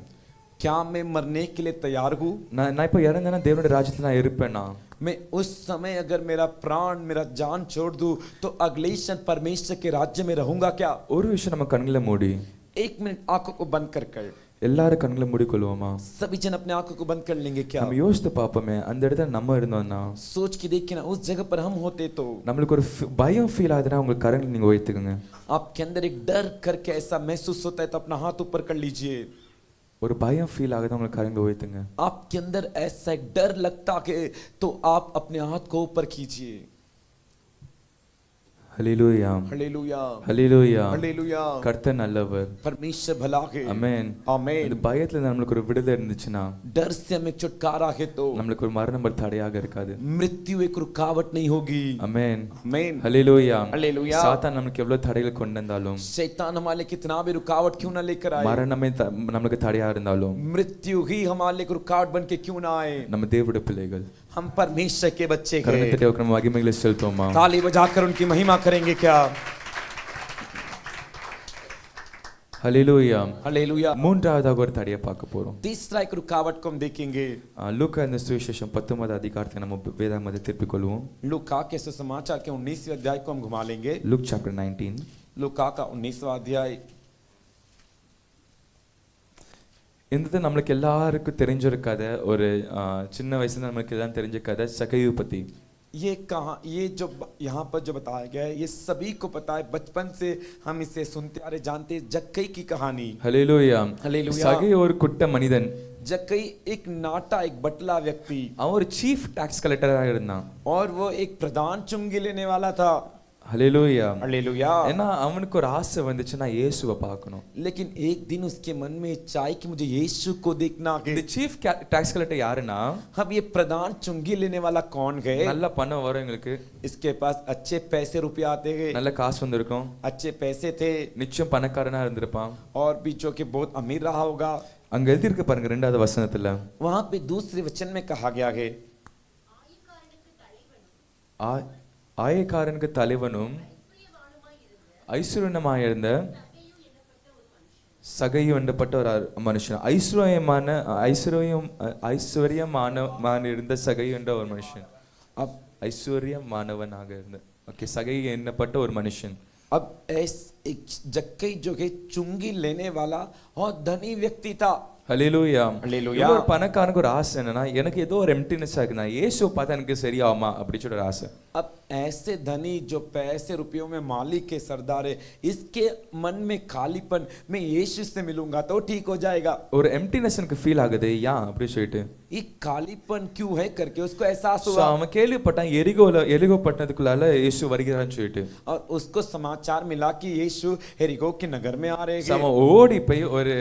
क्या मैं मरने के लिए तैयार हूँ? நான் இப்போ இறந்தேன்னா தேவனுடைய ராஜ்யத்துல நான் இருப்பேனா? मैं उस समय अगर मेरा प्राण मेरा जान छोड़ दूं तो अगले क्षण परमेश्वर के राज्य में रहूंगा क्या? ஒரு விஷயம் நம்ம கண்களை மூடி 1 मिनट आंखों को बंद कर எல்லாரும் கண்களை மூடிக்கொள்வோமா? सभी जन अपने आंखों को बंद कर लेंगे क्या? நம்ம யோசித்து பார்ப்போமே அந்த இடத்துல நம்ம இருந்தோம்னா सोच के देखिए ना उस जगह पर हम होते तो நம்மளுக்கு ஒரு பயம் ஃபீல் ஆகுதுன்னா உங்க கரங்களை நீங்க உயர்த்துக்குங்க. आपके अंदर एक डर करके ऐसा महसूस होता है तो अपना हाथ ऊपर कर लीजिए। ஒரு பயம் ஃபீல் ஆகுது உங்களுக்கு கரங்களை உயர்த்துங்க. आपके अंदर ऐसा एक डर लगता है तो आप अपने हाथ को ऊपर कीजिए। ஹல்லேலூயா. हालेलुया। ஹல்லேலூயா. हालेलुया। கர்த்தர் நல்லவர். परमेश्वर भला है। ஆமென். आमेन। இந்த பயத்துல நம்மளுக்கு ஒரு விடுதலை இருந்துச்சுன்னா डर से हमें छुटकारा है तो நம்மளுக்கு ஒரு மரணம் ஒரு தடையாக இருக்காது. मृत्यु एक रुकावट नहीं होगी। ஆமென். आमेन। ஹல்லேலூயா. हालेलुया। சாத்தான் நமக்கு எவ்வளவு தடைகளை கொண்டு வந்தாலும் शैतान हमारे कितना भी रुकावट क्यों ना लेकर आए, மரணமே நமக்கு தடையா இருந்தாலும் मृत्यु ही हमारे लिए रुकावट बन के क्यों ना आए, நம்ம தேவனுடைய பிள்ளைகள் हम परमेश्वर के बच्चे हैं। கரணத்தை நம்ம மகிமைகளை செலுத்துவோமா? ताली बजाकर उनकी महिमा करेंगे क्या? ஹல்லேலூயா. हालेलुया। மூன்றாவதாக ஒரு தடையை பார்க்க போறோம். तीसरा एक रुकावट को हम देखेंगे। லூக்கா இந்த சுவிசேஷம் 19 அதிகாரத்தை நம்ம வேதாகமத்தை திருப்பிக் கொள்வோம். लूका के सुसमाचार के 19वें अध्याय को हम घुमा लेंगे। Luke chapter 19. लूका का 19वां अध्याय। இந்த நம்மளுக்கு எல்லாருக்கும் தெரிஞ்ச ஒரு கதை, ஒரு சின்ன வயசுல நமக்கு எல்லாம் தெரிஞ்ச கதை சகையு பத்தி. ये कहा ये जो यहाँ पर जो बताया गया है ये सभी को पता है, बचपन से हम इसे सुनते आ रहे, जानते हैं जक्कई की कहानी। ஹல்லேலூயா. हालेलुया। சகை ஒரு குட்ட மனிதன். जक्कई एक नाटा एक बटला व्यक्ति அவன் ஒரு சீஃப் டாக்ஸ் கலெக்டராக இருந்தான். और वो एक प्रधान चुंगी लेने वाला था। ஹல்லேலூயா. हालेलुया। ஏன்னா அவனுக்கு ஒரு ஆசை வந்துச்சு நான் இயேசுவை பார்க்கணும். लेकिन एक दिन उसके मन में इच्छा आई कि मुझे यीशु को देखना है। இந்த சீஃப் டாக்ஸ் கலெக்டர் யாருன்னா अब ये प्रधान चुंगी लेने वाला कौन है? நல்ல பணம் வரும் எங்களுக்கு, इसके पास अच्छे पैसे रुपए आते हैं, நல்ல காசு வந்திருக்கும், अच्छे पैसे थे நிச்சயம் பணக்காரனா இருந்திருப்பான். और भी जो कि बहुत अमीर रहा होगा। அங்க எழுதியிருக்கு பாருங்க 2வது வசனத்துல. वहां पे दूसरे वचन में कहा गया है ஆயக்காரனுக்கு ஆ- ஆயக்காரனுக்கு தலைவனும் ஐஸ்வர்யமாயிருந்த சகையு என்னப்பட்ட ஒரு மனுஷன். ஐஸ்வர்யமான இருந்த சகையு என்ற ஒரு மனுஷன். ஐஸ்வர்யமானவனாக இருந்த ஓகே சகையு என்னப்பட்ட ஒரு மனுஷன். अब एक जक्कई जो है चुंगी लेने वाला और धनी व्यक्ति था. ஹல்லேலூயா. ஹல்லேலூயா. ஒரு பணக்காரனுக்கு ஒரு ஆசை என்னன்னா, எனக்கு ஏதோ ஒரு எம்டினஸ் ஆகுது, நான் இயேசுவை பார்த்தா எனக்கு சரியாகுமா அப்படி சொல்ற ஒரு ஆசை. अब ऐसे धनी जो पैसे रुपयों में मालिक के सरदार है, इसके मन में खालीपन, मैं यीशु से मिलूंगा तो ठीक हो जाएगा. ஒரு எம்டினஸ் எனக்கு ஃபீல் ஆகுது ஏன் அப்படி சொல்லிட்டு ये खालीपन क्यों है करके उसको एहसास So, हुआ. அவன் கேள்விப்பட்டான் எரிகோ பட்டணத்துக்குள்ளால இயேசு வருகிறான்னு சொல்லிட்டு. और उसको समाचार मिला कि यीशु एरिको के नगर में आ रहे So, हैं. அவன் ஓடி போய் ஒரு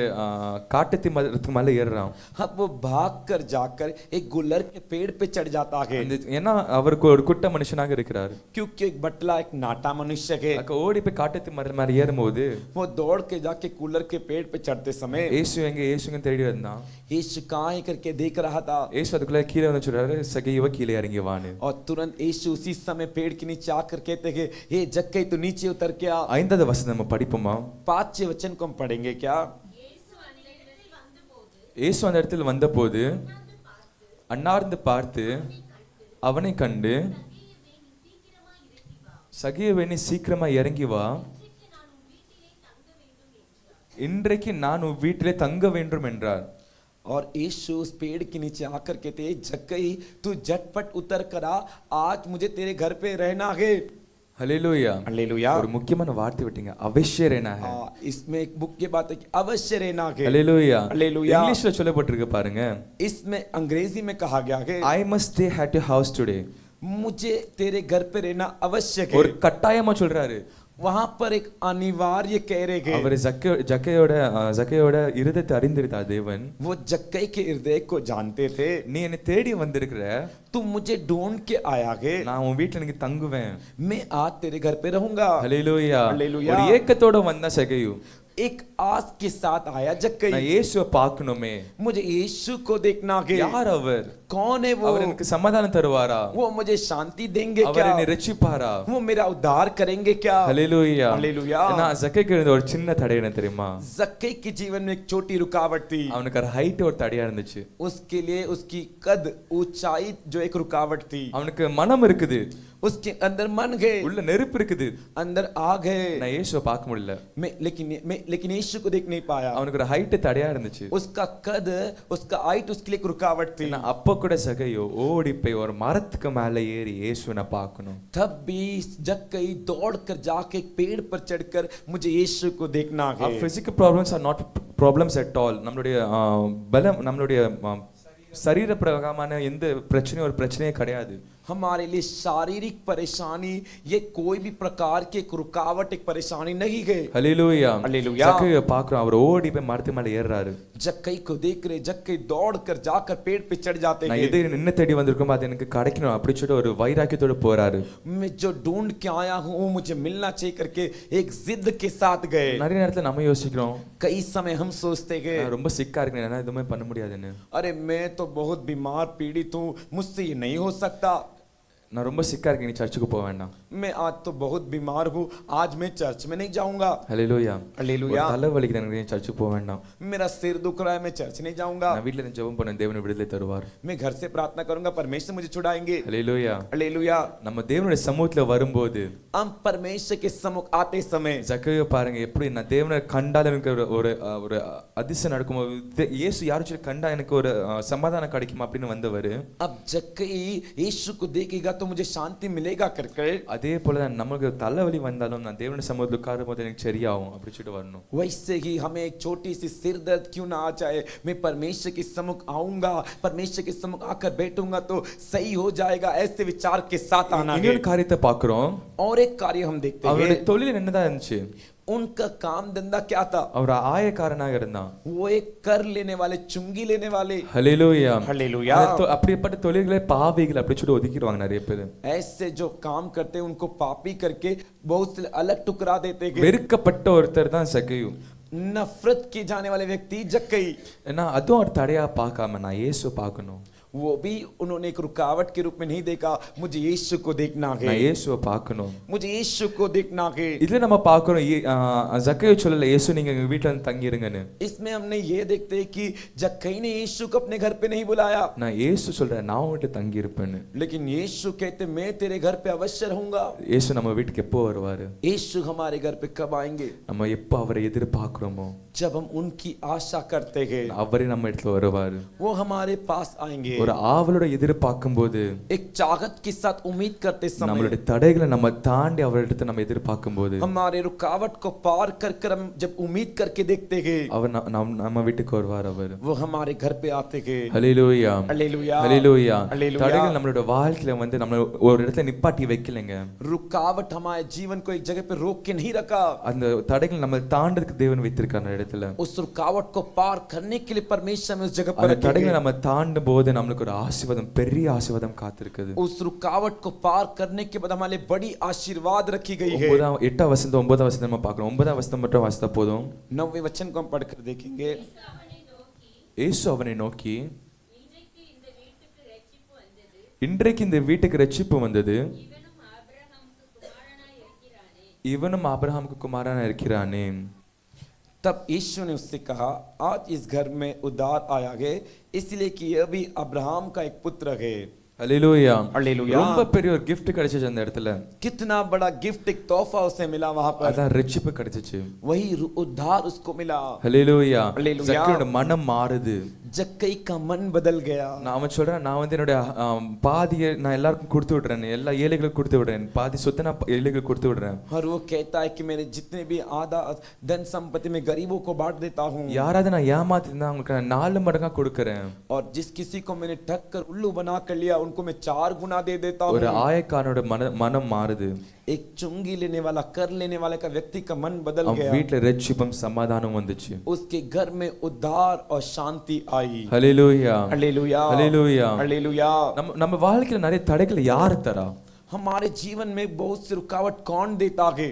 காட்டுத்தி மரத்துக்கு மேல ஏறுறான். अब वो भाग कर जाकर एक गुलर के पेड़ पे चढ़ जाता है, ஏன்னா அவருக்கு ஒரு குட்ட மனுஷனாக இருக்கிறார். क्योंकि एक बटला एक नाटा मनुष्य है. அங்க ஓடி போய் காட்டுத்தி மரம் மேல ஏறும்போது वो दौड़ के जाके कूलर के पेड़ पे चढ़ते समय இயேசுங்க தேடி வந்தான். यीशु कहाँ है करके देख रहा था. இயேசு அதுக்குள்ள கீழே வந்து சொல்றாரு, சகையவ கீழே இறங்கி வான்னு. और तुरंत यीशु उसी समय पेड़ के नीचे आकर कहते हैं, हे जक्कई तू नीचे उतर के आ. 5வது வசனம் நம்ம படிப்போமா? 5 वचन को हम पढ़ेंगे क्या. இயேசு அந்த இடத்தில் வந்தபோது அன்னார்ந்து பார்த்து அவனை கண்டு, சகையவே நீ சீக்கிரமா இறங்கி வா, இன்றைக்கு நான் உன் வீட்டிலே தங்க வேண்டும் என்றார். और यीशु उस पेड़ के नीचे आकर कहते हैं, जक्कई तू झटपट उतर कर आ, आज मुझे तेरे घर पे रहना है. ஹல்லேலூயா. हालेलुया. ஒரு முக்கியமான வார்த்தை விட்டீங்க, அவசியம் रहना है. इसमें एक मुख्य बात है कि अवश्य रहना है. ஹல்லேலூயா. हालेलुया. இங்கிலீஷ்ல சொல்லப்பட்டிருக்கு பாருங்க, इसमें अंग्रेजी में कहा गया है, I must stay at your house today. मुझे तेरे घर पे रहना आवश्यक ஒரு है. கட்டாயமா சொல்றாரு. वहां पर एक अनिवार्य कह रहे हैं. அவர் ஜக்கையோட இருதயத்தை அறிந்திருந்தார் தேவன். वो जक्कई के हृदय को जानते थे. நீ என்னை தேடி வந்திருக்கிற, तू मुझे ढूंढ के आया है, நான் உன் வீட்டுல எனக்கு தங்குவேன். मैं आज तेरे घर पे रहूंगा. ஹல்லேலூயா. ஹல்லேலூயா. ஒரு ஏக்கத்தோட வந்த சகையு, एक आस के साथ आया जक्कई, நான் இயேசுவை பார்க்கணுமே. मुझे यीशु को देखना है. யார் அவர்? कौन है वो? அவர் எனக்கு சமாதானம் தருவாரா? वो मुझे शांति देंगे அவர் क्या? என்னை ரட்சிப்பாரா? वो मेरा उद्धार करेंगे क्या? ஹல்லேலூயா. ஹல்லேலூயா. நான் ஜக்கைக்கு இருந்த ஒரு சின்ன தடை என்ன தெரியுமா? जक्कई के जीवन में एक छोटी रुकावट थी. அவனுக்கு ஒரு ஹைட் ஒரு தடையா இருந்துச்சு. उसके लिए उसकी कद ऊंचाई जो एक रुकावट थी. அவனுக்கு மனம் இருக்குது, उसके अंदर मन गए, உள்ள நெருப்பு இருக்குது, अंदर आग है. நான் இயேசுவை பார்க்க முடியல. लेकिन यीशु को देख नहीं पाया. அவனுக்கு ஒரு ஹைட் தடையா இருந்துச்சு. उसका कद, उसका हाइट उसके लिए एक रुकावट थी. நான் அப்ப கூட சகையோ ஓடி போய் ஒரு மரத்துக்கு மேல ஏறி இயேசுவை பார்க்கணும். तब भी जक्कई दौड़ कर जाके एक पेड़ पर चढ़कर मुझे यीशु को देखना है. physical problems are not problems at all. நம்மளுடைய பலம், நம்மளுடைய சரீர பிரகாரமான எந்த பிரச்சனையும் ஒரு பிரச்சனையே கிடையாது. हमारे लिए शारीरिक परेशानी ये कोई भी प्रकार की एक रुकावट, एक परेशानी नहीं है. ஹல்லேலூயா. ஹல்லேலூயா. ஜக்கையை பார்க்கிறோம், அவர் ஓடி போய் மரத்து மேல ஏறுறாரு. जक्कई को देख रहे, जक्कई दौड़ कर जाकर पेड़ पे चढ़ जाते நான் हैं. எது நின்னு தேடி வந்திருக்கோம் அது எனக்கு கிடைக்கணும் அப்படி சொல்லிட்டு ஒரு வைராக்கியத்தோட போறாரு. मैं जो ढूंढ के आया हूँ वो मुझे मिलना चाहिए करके एक जिद के साथ गए. நிறைய நேரத்துல நம்ம யோசிக்கிறோம், कई समय हम सोचते गए, நான் ரொம்ப சிக்கா இருக்கேன், என்னால எதுவுமே பண்ண முடியாதுன்னு. अरे मैं तो बहुत बीमार पीड़ित हूँ, मुझसे ये नहीं हो सकता. நான் ரொம்ப சிக்கா இருக்கேன், நீ சர்ச்சுக்கு போக வேண்டாம். मैं आज तो बहुत बीमार हूँ, आज मैं चर्च में नहीं जाऊंगा. ஹல்லேலூயா. हालेलुया. தலை வலிக்குது எனக்கு, நீ சர்ச்சுக்கு போக வேண்டாம். मेरा सिर दुख रहा है, मैं चर्च नहीं जाऊंगा. நான் வீட்ல இருந்து ஜெபம் பண்ண, தேவன் விடுதலை தருவார். मैं घर से प्रार्थना करूंगा, परमेश्वर मुझे छुड़ाएंगे. ஹல்லேலூயா. हालेलुया. நம்ம தேவனுடைய சமூகத்துல வரும்போது हम परमेश्वर के सम्मुख आते समय ஜக்கையை பாருங்க, எப்படி நான் தேவனை கண்டால் எனக்கு ஒரு அதிசயம் நடக்கும்போது, இயேசு யாரும் சொல்லி கண்டா எனக்கு ஒரு சமாதானம் கிடைக்குமா அப்படின்னு வந்தவர். अब जक्कई यीशु को देखेगा तो मुझे शांति मिलेगा करके, அதே போல நமக்கு தலைவலி வந்தாலும் நான் தேவனுடைய சமூகத்துல உட்காரும்போது எனக்கு சரியாகும் அப்படி சொல்லிட்டு வரணும். वैसे ही हमें एक छोटी सी सिर दर्द क्यों ना आ जाए, मैं परमेश्वर के सम्मुख आऊंगा, परमेश्वर के सम्मुख आकर बैठूंगा तो सही हो जाएगा, ऐसे विचार के साथ आना है. இன்னொரு காரியத்தை பார்க்கிறோம், और एक कार्य हम देखते அவருடைய हैं, தொழில் என்னதான் இருந்துச்சு? उनका काम धंधा क्या था? அவர் ஆயக்காரனாக இருந்தான். वो एक कर लेने वाले, चुंगी लेने वाले. ஹல்லேலூயா. हालेलुया. அப்படிப்பட்ட தொழில்களை பாவிகள் அப்படி சொல்லி ஒதுக்கிடுவாங்க நிறைய பேர். ऐसे जो काम करते हैं उनको पापी करके बहुत से अलग टुकड़ा देते हैं. வெறுக்கப்பட்ட ஒருத்தர் தான் சகையு. नफरत की जाने वाले व्यक्ति जक्कई. ஏன்னா அதுவும் ஒரு தடையா பார்க்காம நான் இயேசு பார்க்கணும். वो भी उन्होंने एक रुकावट के रूप में नहीं देखा, मुझे यीशु को देखना है, நான் இயேசுவை பார்க்கணும். मुझे यीशु को देखना है। இதுல நம்ம பார்க்கிறோம் ஜக்கேயு சொல்லல இயேசு நீங்க எங்க வீட்ல வந்து தங்கி இருங்கன்னு. इसमें हमने ये देखते हैं कि जक्कई ने यीशु को अपने घर पे नहीं बुलाया, நான் இயேசு சொல்றேன் நான் உன் வீட்ல தங்கி இருப்பேன்னு. लेकिन यीशु कहते मैं तेरे घर पे अवश्य रहूंगा। இயேசு நம்ம வீட்டுக்கு எப்போ வருவாரு? यीशु हमारे घर पे कब आएंगे? நம்ம எப்போ அவரை எதிர்பார்க்கிறோமோ जब हम उनकी आशा करते हैं, அவரே நம்ம இடத்துல வருவாரு. वो हमारे पास आएंगे। ஒரு ஆவலோட எதிர்பார்க்கும் போது एक चाहत के साथ उम्मीद करते समय, நம்மளுடைய தடைகளை நம்ம தாண்டி அவரிடத்தை நம்ம எதிர்பார்க்கும் போது हमारे रुकावट को पार कर कर हम जब उम्मीद करके देखते हैं, அவர் நம்ம வீட்டுக்கு வருவார். அவர் वो हमारे घर पे आते हैं। ஹல்லேலூயா हालेलुया, ஹல்லேலூயா. हालेलुया। தடைகள் நம்மளோட வாழ்க்கையில வந்து நம்ம ஒரு இடத்துல நிப்பாட்டி வைக்கலங்க. रुकावट हमारे जीवन को एक जगह पे रोक के नहीं रखा, அந்த தடைகள் நம்ம தாண்டதுக்கு தேவன் வைத்திருக்கார் அந்த இடத்துல. उस रुकावट को पार करने के लिए परमेश्वर ने उस जगह पर அந்த रखे தடைகளை हैं। நம்ம தாண்டும் போது நம்மளுக்கு ஒரு ஆசீர்வாதம் பெரிய ஆசீர்வாதம் காத்திருக்குது. उस रुकावट को पार करने के बाद हमारे बड़ी आशीर्वाद रखी गई है। 8 வசனம் 9 வசனம் நம்ம பார்க்கணும். 9 வசனம் மட்டும் வாசித்தா போதும். 9वें वचन को हम पढ़कर देखेंगे। இயேசு அவனை நோக்கி இன்றைக்கு இந்த வீட்டுக்கு ரட்சிப்பு வந்தது, இன்றைக்கு இந்த வீட்டுக்கு ரட்சிப்பு வந்தது, இவனும் ஆபிரகாமுக்கு குமாரனாய் இருக்கிறானே. இவனும் ஆபிரகாமுக்கு குமாரனா இருக்கிறானே. तब यीशु ने उससे कहा, आज इस घर में उद्धार आया है, इसलिए कि यह भी अब्राहम का एक पुत्र है। ஹல்லேலூயா हालेलुया। ரொம்ப பெரிய ஒரு gift கிடைச்சிச்சு அந்த இடத்துல. कितना बड़ा गिफ्ट, एक तोहफा उसे मिला वहां पर, அதான் ரட்சிப்பு கிடைச்சிச்சு. वही उद्धार उसको मिला। ஹல்லேலூயா. हालेलुया। ஜக்கேயோட மனம் மாறுது. जक्कई का मन बदल गया। நான் அவன் சொல்றேன் நான் வந்து என்னோட பாதியை நான் எல்லாருக்கும் கொடுத்து விடுறேன், எல்லா ஏழைகளுக்கும் கொடுத்து விடுறேன், பாதி சொத்தை நான் ஏழைகளுக்கு கொடுத்து விடுறேன். और वो कहता है कि मेरे जितने भी आधा धन संपत्ति में गरीबों को बांट देता हूँ, யாராவது நான் ஏமாத்திருந்தா அவங்களுக்கு நான் 4 மடங்கா கொடுக்கறேன். और जिस किसी को मैंने ठग कर उल्लू बना कर लिया उनको मैं 4 गुना दे देता ஒரு हूँ। ஆயக்காரனோட மனம் மாறுது. एक चुंगी लेने वाला, कर लेने वाले का व्यक्ति का मन बदल அவன் गया। வீட்டுல ரட்சிப்பும் சமாதானம் வந்துச்சு. उसके घर में उद्धार और शांति आई। ஹல்லேலூயா हालेलुया, ஹல்லேலூயா. हालेलुया। நம்ம வாழ்க்கையில நிறைய தடைகளை யார் தரா? हमारे जीवन में बहुत सी रुकावट कौन देता है?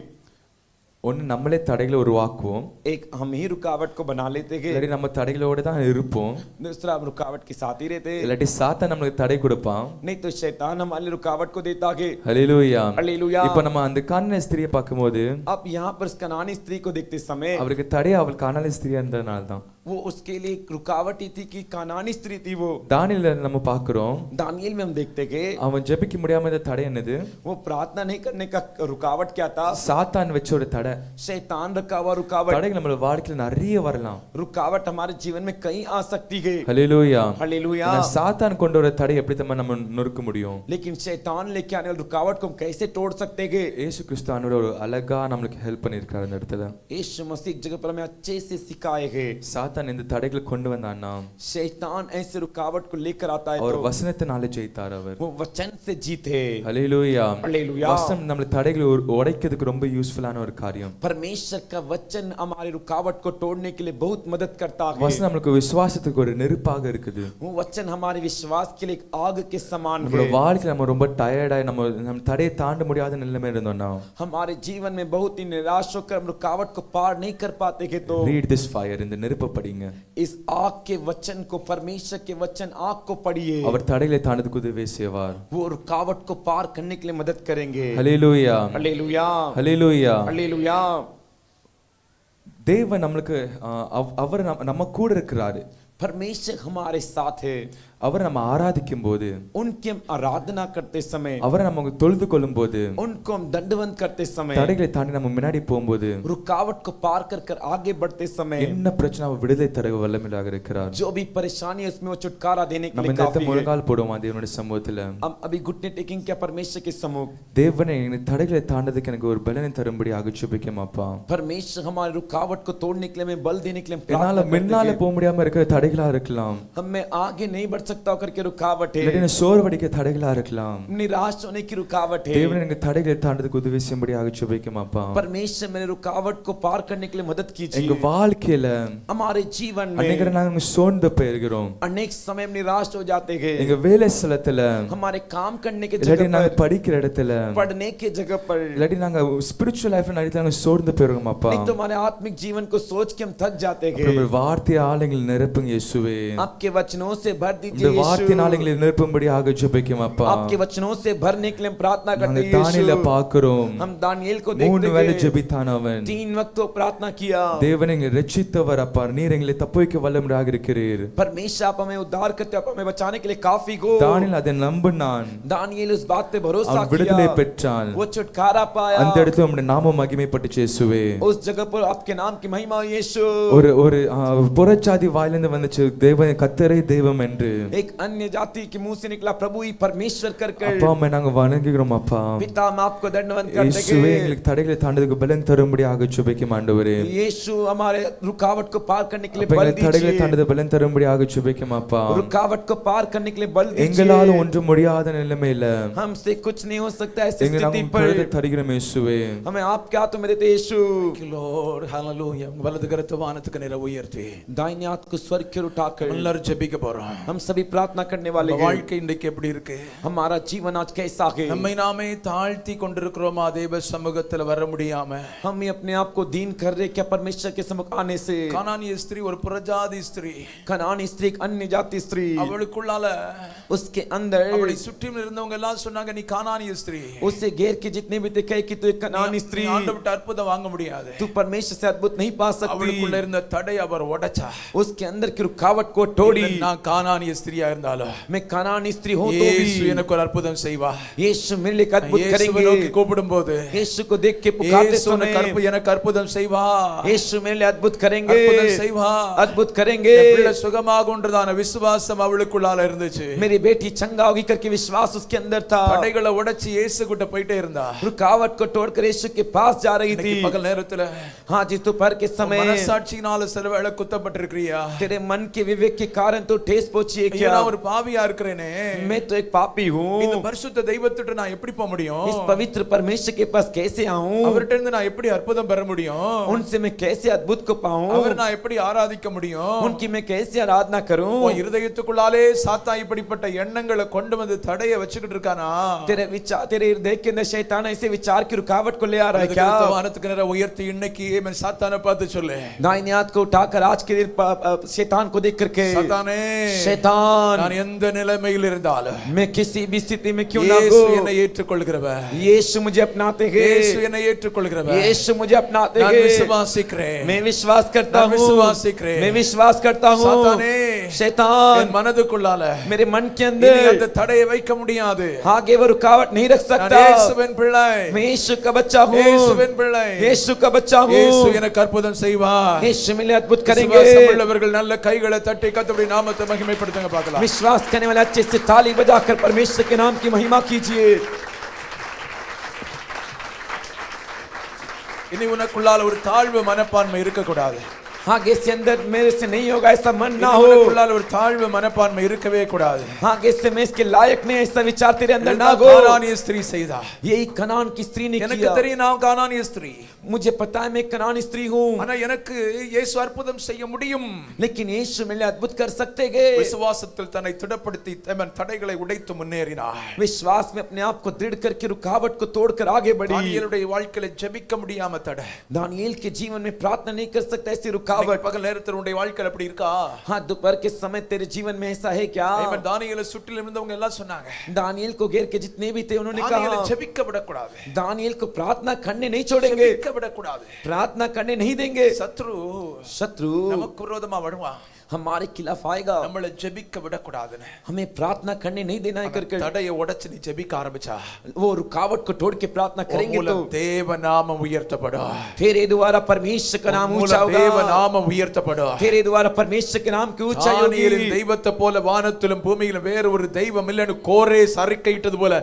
ஒன்னு நம்மளே தடைகளை உருவாக்குவோம், एक हम ही रुकावट को बना लेते हैं, இல்லாட்டி நம்ம தடைகளோட தான் இருப்போம், दूसरा हम रुकावट के साथ ही रहते हैं, இல்லாட்டி சாத்தான் நம்மளுக்கு தடை கொடுப்பான். नहीं तो शैतान हमारे रुकावट को देता है। ஹல்லேலூயா. हालेलुया। இப்போ நம்ம அந்த கானானிய ஸ்திரியை பார்க்கும்போது अब यहाँ पर इस कनानी स्त्री को देखते समय அவருக்கு தடை அவள் கானானிய ஸ்திரியா இருந்ததுனால தான். वो उसके लिए एक रुकावट ही थी कि कनानी स्त्री थी वो। தானியேல நம்ம பார்க்கிறோம் दानियेल में हम देखते हैं அவன் ஜெபிக்க முடியாம இருந்த தடை என்னது? वो प्रार्थना नहीं करने का रुकावट क्या था? சாத்தான் வச்ச ஒரு தடை. शैतान रखा हुआ रुकावट। தடைகள் நம்ம வாழ்க்கையில நிறைய வரலாம். रुकावट हमारे जीवन में कहीं आ सकती है। ஹல்லேலூயா. हालेलुया। சாத்தான் கொண்டு வர தடை எப்படி நம்ம நொறுக்க முடியும்? लेकिन शैतान लेके आने वाली रुकावट को हम कैसे तोड़ सकते हैं? இயேசு கிறிஸ்துவோட ஒரு அழகா நமக்கு ஹெல்ப் பண்ணிருக்காரு அந்த இடத்துல. यीशु मसीह एक जगह पर हमें अच्छे से सिखाए हैं। சாத்தான் இந்த தடைகளை கொண்டு வந்தான்னா शैतान ऐसे रुकावट को लेकर आता है அவர் तो வசனத்தினால ஜெயித்தார் அவர். वो वचन से जीते। ஹல்லேலூயா. हालेलुया। வசனம் நம்ம தடைகளை உடைக்கிறதுக்கு ரொம்ப யூஸ்ஃபுல்லான ஒரு காரியம். परमेश्वर का वचन हमारी रुकावट को तोड़ने के लिए बहुत मदद करता है। வசனம் நமக்கு விசுவாசத்துக்கு ஒரு நெருப்பாக இருக்குது. वो वचन हमारे विश्वास के लिए एक आग के समान நம்மளோட है। வாழ்க்கையில நம்ம ரொம்ப டயர்டாய் நம்ம தடையை தாண்ட முடியாத நிலைமை இருந்தோம்னா हमारे जीवन में बहुत ही निराश होकर हम रुकावट को पार नहीं कर पाते हैं तो ரீட் திஸ் ஃபயர் இந்த நெருப்பை படிங்க. इस आग के वचन को, परमेश्वर के वचन आग को पढ़िए। அவர் தடைகளை தாண்டதுக்கு உதவி செய்வார். वो रुकावट को पार करने के लिए मदद करेंगे। ஹல்லேலூயா. हालेलुया, ஹல்லேலூயா. हालेलुया। தேவன் நம்மளுக்கு அவர் நம்ம கூட இருக்கிறாரு. परमेश्वर हमारे साथ है। அவரை நம்ம ஆராதிக்கும் போது, उनकी हम आराधना करते समय, அவரை நம்ம தொழுது கொள்ளும் போது, उनको हम दंडवत करते समय, தடைகளை தாண்டி நம்ம முன்னாடி போகும்போது, रुकावट को पार कर कर आगे बढ़ते समय, என்ன பிரச்சனை அவர் விடுதலை தர வல்லமையாக இருக்கிறார். जो भी परेशानी है उसमें वो छुटकारा देने के நம்ம लिए இந்த काफी है। முழங்கால் போடுவோம் தேவனுடைய சமூகத்துல. हम अभी घुटने टेकेंगे क्या परमेश्वर के सम्मुख? தேவனே இந்த தடைகளை தாண்டதுக்கு எனக்கு ஒரு பலனை தரும்படி ஆகச்சுபிக்கும் அப்பா. परमेश्वर हमारे रुकावट को तोड़ने के लिए, हमें बल देने के लिए हम என்னால प्रार्थना முன்னால करते हैं। போக முடியாம இருக்கிற தடைகளா இருக்கலாம், हमें आगे नहीं बढ़ सकता होकर के रुकावट है, இல்லைன்னா சோர்வடிக்க தடைகளா இருக்கலாம். निराश होने की रुकावट है। தேவனே எனக்கு தடைகளை தாண்டதுக்கு உதவி செய்யும்படி ஆகச்சுபிக்கும் அப்பா. परमेश्वर मेरे रुकावट को पार करने के लिए मदद எங்க कीजिए। வாழ்க்கையில हमारे जीवन அநேக में நாங்க சோர்ந்து போயிருக்கிறோம். अनेक समय हम निराश हो जाते हैं। எங்க வேலை ஸ்தலத்துல, हमारे काम करने के இல்லாட்டி जगह நாங்க पर, படிக்கிற இடத்துல, पढ़ने के जगह पर, இல்லாட்டி நாங்க ஸ்பிரிச்சுவல் லைஃப்ல நிறைய நாங்க சோர்ந்து போயிருக்கோம் அப்பா. नहीं तो हमारे आत्मिक जीवन को सोच के हम थक जाते அப்புறம் हैं। ஒரு வார்த்தை ஆளுங்கள் நிரப்புங்க இயேசுவே. आपके वचनों से भर இந்த दीजिए வார்த்தையினால் यीशु। எங்களை நிரப்பும்படியாக ஜெபிக்கும் அப்பா. आपके वचनों से भरने के लिए हम प्रार्थना करते நாங்க हैं தானியேலை यीशु। பார்க்கிறோம். हम दानियेल को 3 வேளை देखते हैं, ஜெபித்தான் அவன். 3 वक्त प्रार्थना किया। தேவன் எங்களை ரட்சித்தவர் அப்பா. நீர் எங்களை தப்புவிக்க வல்லவராக இருக்கிறீர். परमेश्वर आप हमें उद्धार करते, आप हमें बचाने के लिए काफी हो। தானியேல் அதை நம்பினான். दानियेल उस बात पे भरोसा அவன் விடுதலை किया, பெற்றான். वो छुटकारा पाया। அந்த இடத்துல உம்முடைய நாமம் மகிமைப்பட்டுச்சு இயேசுவே. उस जगह पर आपके नाम की महिमा हो यीशु। ஒரு ஒரு புறச்சாதி வாயிலிருந்து வந்துச்சு தேவன் கர்த்தரே தெய்வம் என்று. एक अन्य जाति के मुंह से निकला प्रभु ही परमेश्वर कर कर। அப்பா உம்மை நாங்க வணங்குகிறோம் அப்பா. पिता हम आपको दंडवत करते இயேசுவே हैं। எங்களுக்கு தடைகளை தாண்டதுக்கு பலன் தரும்படியாக ஜெபிக்கும் ஆண்டவரே. यीशु हमारे रुकावट को पार करने के लिए அப்பா बल எங்களுக்கு தடைகளை दीजिए। தாண்டது பலன் தரும்படியாக ஜெபிக்கும் அப்பா. रुकावट को पार करने के लिए बल எங்களால दीजिए। ஒன்று முடியாத நிலைமையில हमसे कुछ नहीं हो सकता ऐसी எங்களை स्थिति நாங்க पर கருத தருகிறோம் இயேசுவே. हमें आपके हाथों में देते यीशु। Thank you, Lord. Hallelujah. வலது கரத்தை வானத்துக்கு நேரா உயர்த்தி दाहिने हाथ को स्वर्ग की ओर उठाकर எல்லாரும் ஜெபிக்க போறோம். हम सभी प्रार्थना करने वाले நம்ம हैं। வாழ்க்கை இன்றைக்கு எப்படி இருக்கு? हमारा जीवन आज कैसा है? நம்மை நாமே தாழ்த்தி கொண்டிருக்கிறோமா தேவ சமூகத்துல வர முடியாம? हम ही अपने आप को दीन कर रहे क्या परमेश्वर के सम्मुख आने से? கானானிய ஸ்திரீ ஒரு புறஜாதி ஸ்திரீ. कनानी स्त्री एक अन्य जाति स्त्री, அவளுக்குள்ளால उसके अंदर அவளை சுற்றிலும் இருந்தவங்க எல்லாம் சொன்னாங்க நீ கானானிய ஸ்திரீ. उसे घेर के जितने भी दिखे कि तू एक कनानी स्त्री, ஆண்டவர்ட்ட அற்புதம் வாங்க முடியாது. तू परमेश्वर से अद्भुत नहीं पा सकती। அவளுக்குள்ள இருந்த தடை அவர் உடைச்சா. उसके अंदर की रुकावट को तोड़ी। நான் கானானிய ஸ்திரீயா இருந்தாலும் मैं कनानी स्त्री हूं तो இயேசு भी எனக்கு ஒரு அற்புதம் செய்வா. यीशु मेरे लिए एक अद्भुत இயேசுவை करेंगे। நோக்கி கூப்பிடும்போது यीशु को देख के पुकारते இயேசு எனக்கு அற்புதம் செய்வா. यीशु मेरे लिए अद्भुत करेंगे, அற்புதம் செய்வா. अद्भुत करेंगे। என் பிள்ளை சுகமாகும்ன்றதான விசுவாசம் அவளுக்குள்ளால இருந்துச்சு. मेरी बेटी चंगा होगी करके विश्वास उसके अंदर था। தடைகளை உடைச்சு இயேசு கிட்ட போயிட்டே இருந்தா. रुकावट को तोड़कर यीशु के पास जा रही थी। இன்னைக்கு பகல் நேரத்துல हाँ जी, दोपहर के समय மனசாட்சியினால சில வேளை குத்தப்பட்டிருக்கிறியா? तेरे मन के विवेक के कारण तो ठेस पहुंची है क्या? நான் ஒரு பாவியா இருக்கிறேனே, मैं तो एक पापी இந்த हूँ। பரிசுத்த தெய்வத்திட்ட நான் எப்படி போக முடியும்? इस पवित्र परमेश्वर के पास कैसे आऊं? அவர்ட்ட இருந்து நான் எப்படி அற்புதம் பெற முடியும்? उनसे मैं कैसे अद्भुत को पाऊं? அவர் நான் எப்படி ஆராதிக்க முடியும்? उनकी मैं कैसे आराधना करूं? உன் இருதயத்துக்குள்ளாலே சாத்தான் இப்படிப்பட்ட எண்ணங்களை கொண்டு வந்து தடைய வச்சுக்கிட்டு இருக்கானா? तेरे विचार, तेरे हृदय के अंदर शैतान ऐसे विचार की रुकावट को ले आ रहा है क्या? வானத்துக்கு நேரா உயர்த்தி இன்னைக்கு मैं சாத்தானை பார்த்து சொல்லு. दाहिने हाथ को उठाकर आज के दिन शैतान को देख करके, சாத்தானே, शैतान, நான் எந்த நிலைமையில் இருந்தாலும் मैं किसी भी स्थिति में क्यों ना இயேசு हो, என்னை ஏற்றுக்கொள்கிறவர். यीशु मुझे अपनाते हैं। இயேசு என்னை ஏற்றுக்கொள்கிறவர். यीशु मुझे अपनाते நான் हैं। விசுவாசிக்கிறேன். मैं विश्वास करता நான் हूँ। விசுவாசிக்கிறேன். मैं विश्वास करता हूँ। சாத்தானே, शैतान என் மனதுக்குள்ளால मेरे मन के இனி अंदर அந்த தடையை வைக்க முடியாது. आगे वो रुकावट नहीं रख நான் सकता। இயேசுவின் பிள்ளை. मैं यीशु का बच्चा हूँ। இயேசுவின் பிள்ளை. यीशु का बच्चा हूँ। இயேசு எனக்கு அற்புதம் செய்வார். यीशु मेरे लिए अद्भुत करेंगे। விசுவாசம் உள்ளவர்கள் நல்ல கைகளை தட்டி கர்த்தருடைய நாமத்தை மகிமைப்படுத்துங்க பார்க்கலாம். विश्वास करने वाले अच्छे से ताली बजाकर परमेश्वर के नाम की महिमा कीजिए। இனி உனக்குள்ளால ஒரு தாழ்வு மனப்பான்மை இருக்க கூடாது. आगे से अंदर मेरे से नहीं होगा ऐसा मन ना हो। உனக்குள்ளால ஒரு தாழ்வு மனப்பான்மை இருக்கவே கூடாது. आगे से मैं इसके लायक नहीं ऐसा विचार तेरे अंदर ना हो। கானானிய ஸ்திரீ செய்தா. यही कनान की स्त्री ने எனக்கு किया। தெரியும் நான் கானானிய ஸ்திரீ. मुझे पता है मैं कनानी स्त्री हूँ, ஆனா எனக்கு இயேசு அற்புதம் செய்ய முடியும். लेकिन यीशु मेरे लिए अद्भुत कर सकते हैं। விசுவாசத்தில் தன்னை திடப்படுத்தி தன் தடைகளை உடைத்து முன்னேறினார். विश्वास में अपने आप को दृढ़ करके रुकावट को तोड़कर आगे बढ़ी। தானியேலுடைய வாழ்க்கையில ஜெபிக்க முடியாம தடை. दानियेल के जीवन में प्रार्थना नहीं कर सकता ऐसी रुकावट। பகல் நேரத்தில் உன்னுடைய வாழ்க்கையில அப்படி இருக்கா? हाँ, दोपहर के समय तेरे जीवन में ऐसा है क्या? ஆமென். தானியேலை சுற்றிலும் இருந்தவங்க எல்லாம் சொன்னாங்க, दानियेल को घेर के जितने भी थे उन्होंने தானியேலை कहा ஜெபிக்க விடக்கூடாது. दानियेल को प्रार्थना करने नहीं छोड़ेंगे, ஜெபிக்க விடக்கூடாது. प्रार्थना करने नहीं देंगे। शत्रु நமக்கு விரோதமா வருவான், हमारे खिलाफ आएगा, நம்மளை ஜெபிக்க விடக்கூடாதுன்னு. हमें प्रार्थना करने नहीं देना है करके தடையை உடைச்சு நீ ஜெபிக்க ஆரம்பிச்சா वो रुकावट को तोड़ के प्रार्थना करेंगे तो தேவ நாமம் உயர்த்தப்படும். तेरे द्वारा परमेश्वर का नाम ऊंचा होगा। தேவ நாமம் உயர்த்தப்படும். तेरे द्वारा परमेश्वर के नाम की ऊंचाई होगी। தானியேலின் தெய்வத்தை போல வானத்திலும் பூமியிலும் வேற ஒரு தெய்வம் இல்லைன்னு கோரேஸ் அறிக்கையிட்டது போல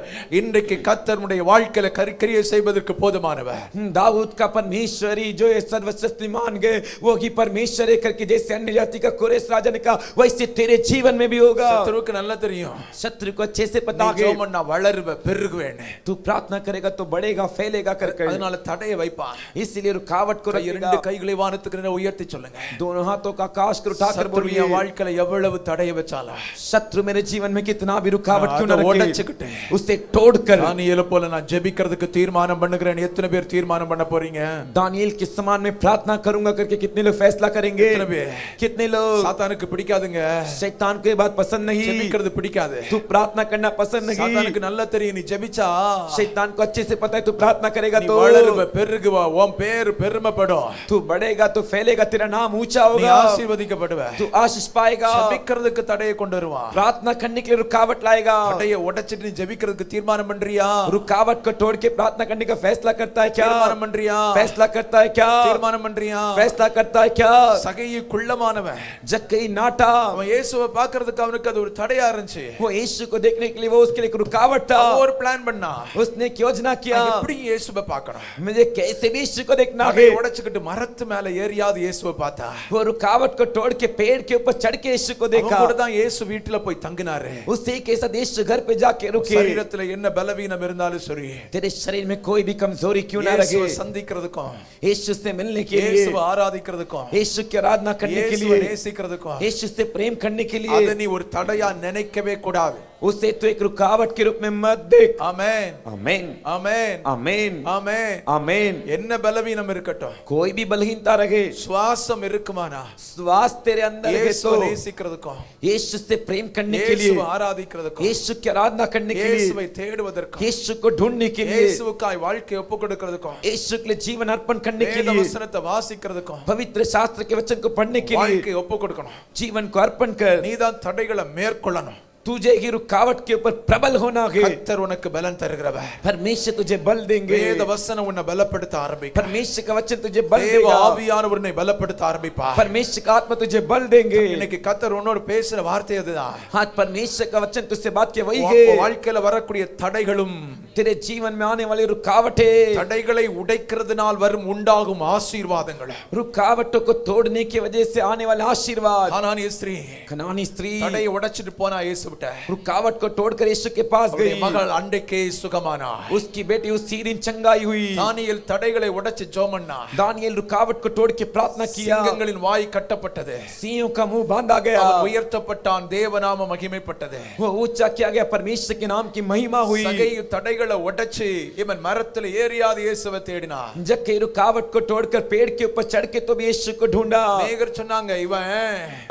இன்றைக்கு கர்த்தருடைய வாழ்க்கையில கிரியை செய்வதற்கு போதுமானவர். दाऊद का परमेश्वरी जो ये सर्वश्रेष्ठ मान गए वो ही परमेश्वर है करके जैसे अन्य जाति का कोरेश राजा ने कहा वैसे तेरे जीवन में भी होगा। சத்துருக்கு நல்லா தெரியும், शत्रु को अच्छे से पता है நான் வளருவேன் பெருகுவேன், तू प्रार्थना करेगा तो बढ़ेगा फैलेगा करके, அதனால தடையை வைப்பான். इसलिए रुकावट को रखेगा। இரண்டு கைகளை வானத்துக்கு நேரா உயர்த்தி தட்டி சொல்லுங்க. दोनों हाथों का आकाश कर उठाकर சத்துரு बोलिए, என் வாழ்க்கையில எவ்வளவு தடைய வச்சாலும் शत्रु मेरे जीवन में कितना भी रुकावट क्यों न அதை रखे, உடைச்சுக்கிட்டு उसे तोड़कर தானியேலை போல நான் ஜெபிக்கிறதுக்கு தீர்மானம் பண்ணுகிறேன். எத்தனை பேர் தீர்மானம் பண்ண போறீங்க? दानियेल के समान में प्रार्थना करूंगा करके कितने लोग फैसला करेंगे? कितने भी? कितने लोग? சாத்தானுக்கு பிடிக்காதுங்க. शैतान को ये बात पसंद नहीं, ஜெபிக்கிறது பிடிக்காது. तू प्रार्थना करना पसंद नहीं। சாத்தானுக்கு நல்லா தெரியும், நீ ஜெபிச்சா शैतान को अच्छे से पता है तू प्रार्थना करेगा நீ तो வளருவ, பெருகுவ, உன் பேர் பெருமைப்படும், तू बढ़ेगा, तू फैलेगा, तेरा नाम ऊंचा நீ होगा, ஆசீர்வதிக்கப்படுவ. तू आशीष पाएगा। ஜெபிக்கிறதுக்கு தடையை கொண்டு வருவான். प्रार्थना करने के लिए रुकावट लाएगा। தடையை உடைச்சிட்டு நீ ஜெபிக்கிறதுக்கு தீர்மானம் பண்றியா? रुकावट को तोड़ के प्रार्थना करने का फैसला करता है क्या? தீர்மானம் பண்றியா? फैसला करता है क्या? தீர்மானம் பண்றியா? फैसला करता है क्या? சகையு குள்ளமானவன், जक्कई नाटा, அவன் இயேசுவை பார்க்கிறதுக்கு அவனுக்கு அது ஒரு தடையா இருந்துச்சு. वो यीशु को देखने के लिए वो उसके लिए एक रुकावट था। அவன் ஒரு பிளான் பண்ணா, उसने एक योजना किया, நான் எப்படி இயேசுவை பார்க்கணும், मुझे कैसे भी यीशु को देखना है। தடையை உடைச்சுக்கிட்டு மரத்து மேல ஏறியாவது இயேசுவை பார்த்தா. वो रुकावट को तोड़ के पेड़ के ऊपर चढ़ के यीशु को அவன் देखा। கூட தான் இயேசு வீட்டுல போய் தங்கினாரு. उससे कैसा यीशु घर पे जाके रुके। சரீரத்துல என்ன பலவீனம் இருந்தாலும் சரி, तेरे शरीर में कोई भी कमजोरी क्यों ना लगे, இயேசுவை சந்திக்கிறதுக்கும், यीशु से मिलने के लिए, இயேசுவை ஆராதிக்கிறதுக்கும், यीशु की आराधना करने के இயேசுவை लिए, நேசிக்கிறதுக்கும் यीशु से प्रेम करने के அதை लिए நீ ஒரு தடையா நினைக்கவே கூடாது. उसे तो एक रुकावट के रूप में मत देख। ஆமென், आमीन, ஆமென், आमीन, ஆமென். आमीन। என்ன பலவீனம் இருக்கட்டும், कोई भी बलहीनता रहे, சுவாசம் இருக்குமானா श्वास तेरे अंदर है இயேசுவை तो நேசிக்கிறதுக்கும், यीशु से प्रेम करने के लिए, இயேசுவை ஆராதிக்கிறதுக்கும், यीशु की आराधना करने के लिए, இயேசுவை தேடுவதற்கும், यीशु को ढूंढने के लिए, இயேசுவுக்காய் வாழ்க்கையை ஒப்புக் கொடுக்கிறதுக்கும், यीशु के लिए जीवन अर्पण करने के வேத लिए, வசனத்தை வாசிக்கிறதுக்கும் पवित्र शास्त्र के वचन को पढ़ने के लिए வாழ்க்கையை ஒப்புக் கொடுக்கணும். जीवन को अर्पण कर। நீதான் தடைகளை மேற்கொள்ளணும். तुझे ही रुकावट के ऊपर प्रबल होना है। கர்த்தர் உனக்கு பலன் தருகிறவர். परमेश्वर तुझे बल देंगे। வேத வசனம் உன்னை பலப்படுத்த ஆரம்பிக்கும். परमेश्वर का वचन तुझे बल தேவ देगा। ஆவியானவர் உன்னை பலப்படுத்த ஆரம்பிப்பார். परमेश्वर का आत्मा तुझे बल देंगे। இன்னைக்கு கர்த்தர் உன்னோடு பேசுற வார்த்தை அதுதான். हाँ, परमेश्वर का वचन तुझसे बात किया वही உன் है। வாழ்க்கையில வரக்கூடிய தடைகளும், तेरे जीवन में आने वाली रुकावटें, தடைகளை உடைக்கிறதுனால் வரும் உண்டாகும் ஆசீர்வாதங்கள், रुकावटों को तोड़ने की वजह से आने वाले आशीर्वाद। கானானிய ஸ்திரீ कनानी स्त्री தடையை உடைச்சிட்டு போனா இயேசு விட்ட, रुकावट को तोड़कर यीशु के पास அவருடைய गई। மகள் அன்றைக்கே சுகமானா. उसकी बेटी उसी दिन चंगाई हुई। தானியேல் தடைகளை உடைச்சு ஜெபம்னா, दानियेल रुकावट को तोड़ के प्रार्थना किया। சிங்கங்களின் வாய் கட்டப்பட்டது, सिंहों का मुंह बांधा गया। அவன் உயர்த்தப்பட்டான், தேவநாம மகிமைப்பட்டது. वो ऊंचा किया गया, परमेश्वर के नाम की महिमा हुई। சகையு தடைகளை உடைச்சு இவன் மரத்துல ஏறியாவது இயேசுவை தேடினான். जक्कई रुकावट को तोड़कर पेड़ के ऊपर चढ़ के तो भी यीशु को ढूंढा। அநேகர் சொன்னாங்க,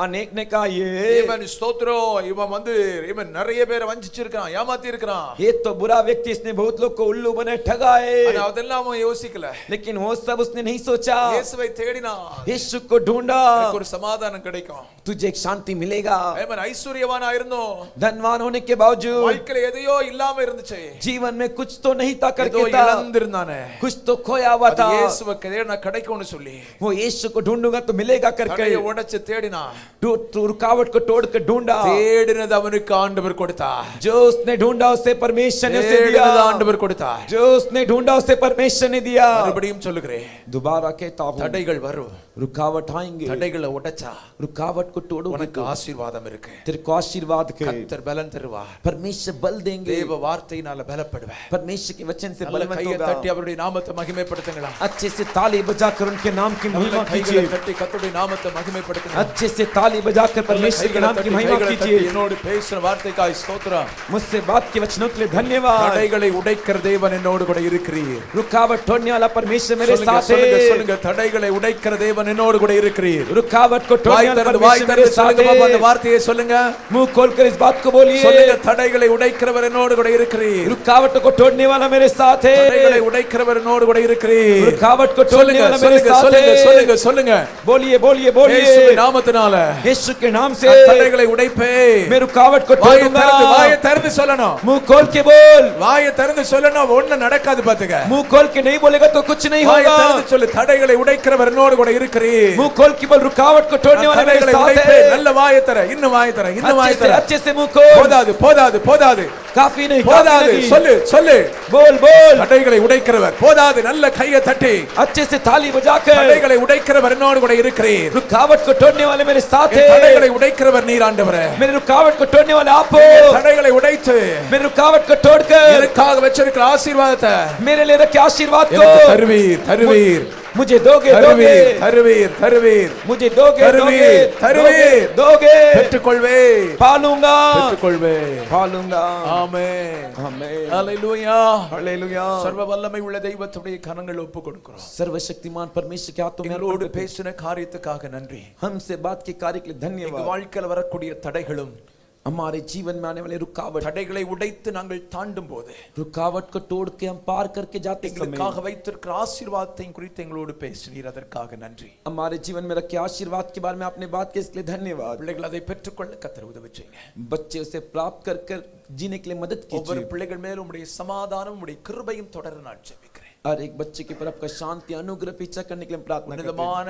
अनेक ने कहा இவன் ஸ்தோத்திரம், இவன் நிறைய பேரை வஞ்சிச்சிருக்கான், ஏமாத்தி இருக்கான். ये तो बुरा व्यक्ति, इसने बहुत लोग को उल्लू बने ठगाए। அதெல்லாம் அவன் யோசிக்கல. लेकिन वो सब उसने नहीं सोचा। இயேசுவை தேடினான், यीशु को ढूंढा, எனக்கு ஒரு சமாதானம் கிடைக்கும், तुझे एक शांति मिलेगा। ஐஸ்வர்யவானா இருந்தோம், धनवान होने के बावजूद வாழ்க்கையில எதையோ இல்லாம இருந்துச்சு, जीवन में कुछ तो नहीं था ஏதோ करके था, இழந்திருந்தானே, कुछ तो खोया हुआ था। இயேசுவை தேடினா கிடைக்கும்னு சொல்லி वो यीशु को ढूंढूंगा तो मिलेगा करके தடையை உடைச்சு தேடினான். रुकावट को तोड़कर ढूंढा। தேடினது அவனுக்கு ஆண்டவர் கொடுத்தார். जो उसने ढूंढा उसे परमेश्वर ने उसे दिया। தேடினது ஆண்டவர் கொடுத்தார். जो उसने ढूंढा उसे परमेश्वर ने दिया। மறுபடியும் சொல்லுகிறேன், दोबारा कहता हूं, தடைகள் வரும், रुकावट आएंगे, தடைகளை உடைச்சா रुकावट को तोड़ोगे உனக்கு तो ஆசீர்வாதம் இருக்கு. तेरे को आशीर्वाद के கர்த்தர் பலன் தருவார். परमेश्वर बल देंगे। தேவ வார்த்தையினால பலப்படுவார். परमेश्वर के वचन से நல்ல बलवंत கையை होगा। தட்டி அவருடைய நாமத்தை மகிமைப்படுத்துங்களா. अच्छे से ताली बजाकर उनके नाम की நல்ல महिमा கைகளை कीजिए। தட்டி கர்த்தருடைய நாமத்தை மகிமைப்படுத்துங்க. अच्छे से ताली बजाकर परमेश्वर के नाम की महिमा कीजिए। என்னோடு பேசுற வார்த்தைக்காய் ஸ்தோத்திரம். मुझसे बात के वचनों के लिए धन्यवाद। தடைகளை உடைக்கிற தேவன் என்னோடு கூட இருக்கிறீர். रुकावट तोड़ने वाला परमेश्वर मेरे சொல்லுங்க, साथ சொல்லுங்க, है। சொல்லுங்க, தடைகளை உடைக்கிற தேவன் என்னோடு கூட இருக்கிறீர். रुकावट को तोड़ने வாய் वाला திறந்து परमेश्वर मेरे साथ சொல்லுங்க பாப்பா, அந்த है। வார்த்தையை சொல்லுங்க. मुंह खोलकर इस बात को बोलिए। சொல்லுங்க, தடைகளை உடைக்கிறவர் என்னோடு கூட இருக்கிறீர். रुकावट को तोड़ने वाला मेरे साथ தடைகளை है। உடைக்கிறவர் என்னோடு கூட இருக்கிறீர். रुकावट को तोड़ने சொல்லுங்க, वाला मेरे சொல்லுங்க, साथ சொல்லுங்க, है। சொல்லுங்க, சொல்லுங்க. बोलिए बोलिए இயேசுவின் बोलिए। நாமத்தினால यीशु के नाम से தடைகளை உடைப்பே. मैं रुकावट को வாயை तोड़ूंगा। திறந்து சொல்லணும். मुंह खोल के बोल। வாயை திறந்து சொல்லணும், ஒண்ணு நடக்காது பாத்துக்க. मुंह खोल के नहीं बोलेगा तो कुछ नहीं வாயை होगा। திறந்து சொல்லு, தடைகளை உடைக்கிறவர் என்னோடு கூட இருக்கிறீர். मुंह खोल के बोल, रुकावट को तोड़ने वाला मेरे தடைகளை साथ உடைப்பே. है। நல்ல வாயை தர, இன்னும் வாயை தர, இன்னும் வாயை தர. अच्छे से मुंह खोल। போதாது, போதாது, போதாது, काफी नहीं, போதாது. काफी नहीं। சொல்லு, சொல்லு. बोल बोल। தடைகளை உடைக்கிறவர் போதாது. நல்ல கையை தட்டி अच्छे से ताली बजाकर தடைகளை उடைக்கிறவர் என்னோடு கூட இருக்கிறீர். रुकावट को तोड़ने वाले मेरे साथ என் தடைகளை है। உடைக்கிறவர் நீர் ஆண்டவரே. मेरे रुकावट को तोड़ने वाले आप என் हो। தடைகளை உடைத்து मेरे रुकावट को तोड़कर எனக்காக வச்சிருக்கிற ஆசீர்வாதத்தை मेरे लिए रखे आशीर्वाद को எனக்கு தருவீர், தருவீர். मुझे दोगे दोगे தருவீர் தருவீர் தருவீர் मुझे दोगे दोगे தருவீர் தருவீர் दोगे பெற்றுக்கொள்வே पालूंगा பெற்றுக்கொள்வே पालूंगा ஆமென் आमीन ஹalleluya हालेलुया சர்வ வல்லமை உள்ள தெய்வத்துடைய கரங்கள் ஒப்பு கொடுக்கிறோம் सर्वशक्तिमान परमेश्वर के हाथों में எங்களோடு பேசின காரியத்துக்காக நன்றி हमसे बात के कार्य के लिए எங்க धन्यवाद வாழ்க்கையில் வரக்கூடிய தடைகளும் हमारे जीवन में आने वाले रुकावट தடைகளை உடைத்து நாங்கள் தாண்டும் போது रुकावट को तोड़ के हम पार करके जाते समय எங்களுக்காக வைத்திருக்கிற ஆசீர்வாதத்தை குறித்து எங்களோடு பேசினீர் அதற்காக நன்றி हमारे जीवन में रखे आशीर्वाद के बारे में आपने बात की इसके लिए धन्यवाद பிள்ளைகள் அதை பெற்றுக்கொள்ள கர்த்தர் உதவி செய்யுங்க बच्चे उसे प्राप्त कर कर जीने के लिए मदद ஒவ்வொரு कीजिए பிள்ளைகள் மேலும் உம்முடைய சமாதானம் உம்முடைய கிருபையும் தொடர நான் ஜெபிக்கிறேன் हर एक बच्चे की पर आपका शांति अनुग्रह पीछा करने के लिए प्रार्थना करते हैं உன்னதமான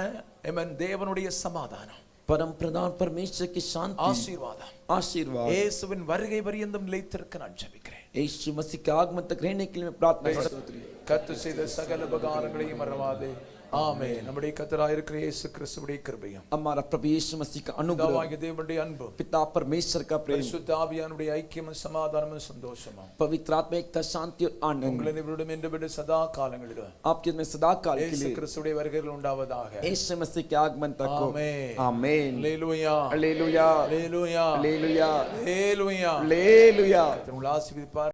எமன் தேவனுடைய சமாதானம் परम प्रधान परमेश्वर की शांति ஆசீர்வாதம் आशीर्वाद இயேசுவின் வருகை பரியந்தம் நிலைத்திருக்க நான் ஜெபிக்கிறேன் यीशु मसीह के आगमन तक रहने के लिए मैं प्रार्थना करता हूं கர்த்தர் செய்த சகல உபகாரங்களையும் மறவாதே ஆமென் நம்முடைய கர்த்தராய் இருக்கிற இயேசு கிறிஸ்துவின் கிருபையும் हमारा प्रभु यीशु मसीह का अनुग्रह பிதாவாகிய தேவனுடைய அன்பும் पिता परमेश्वर का प्रेम பரிசுத்த ஆவியானுடைய ஐக்கியமும் சமாதானமும் சந்தோஷமும் पवित्र आत्मा एकता शांति और आनंद உங்களை இவருடன் என்று விட சதா காலங்களிலும் आपके में सदा काल के இயேசு लिए கிறிஸ்துவின் வருகையில் உண்டாவதாக यीशु मसीह के आगमन तक हो ஆமென் आमीन ஹalleluya हालेलुया ஹalleluya हालेलुया ஹalleluya हालेलुया கர்த்தர் உங்களை ஆசீர்வதிப்பார்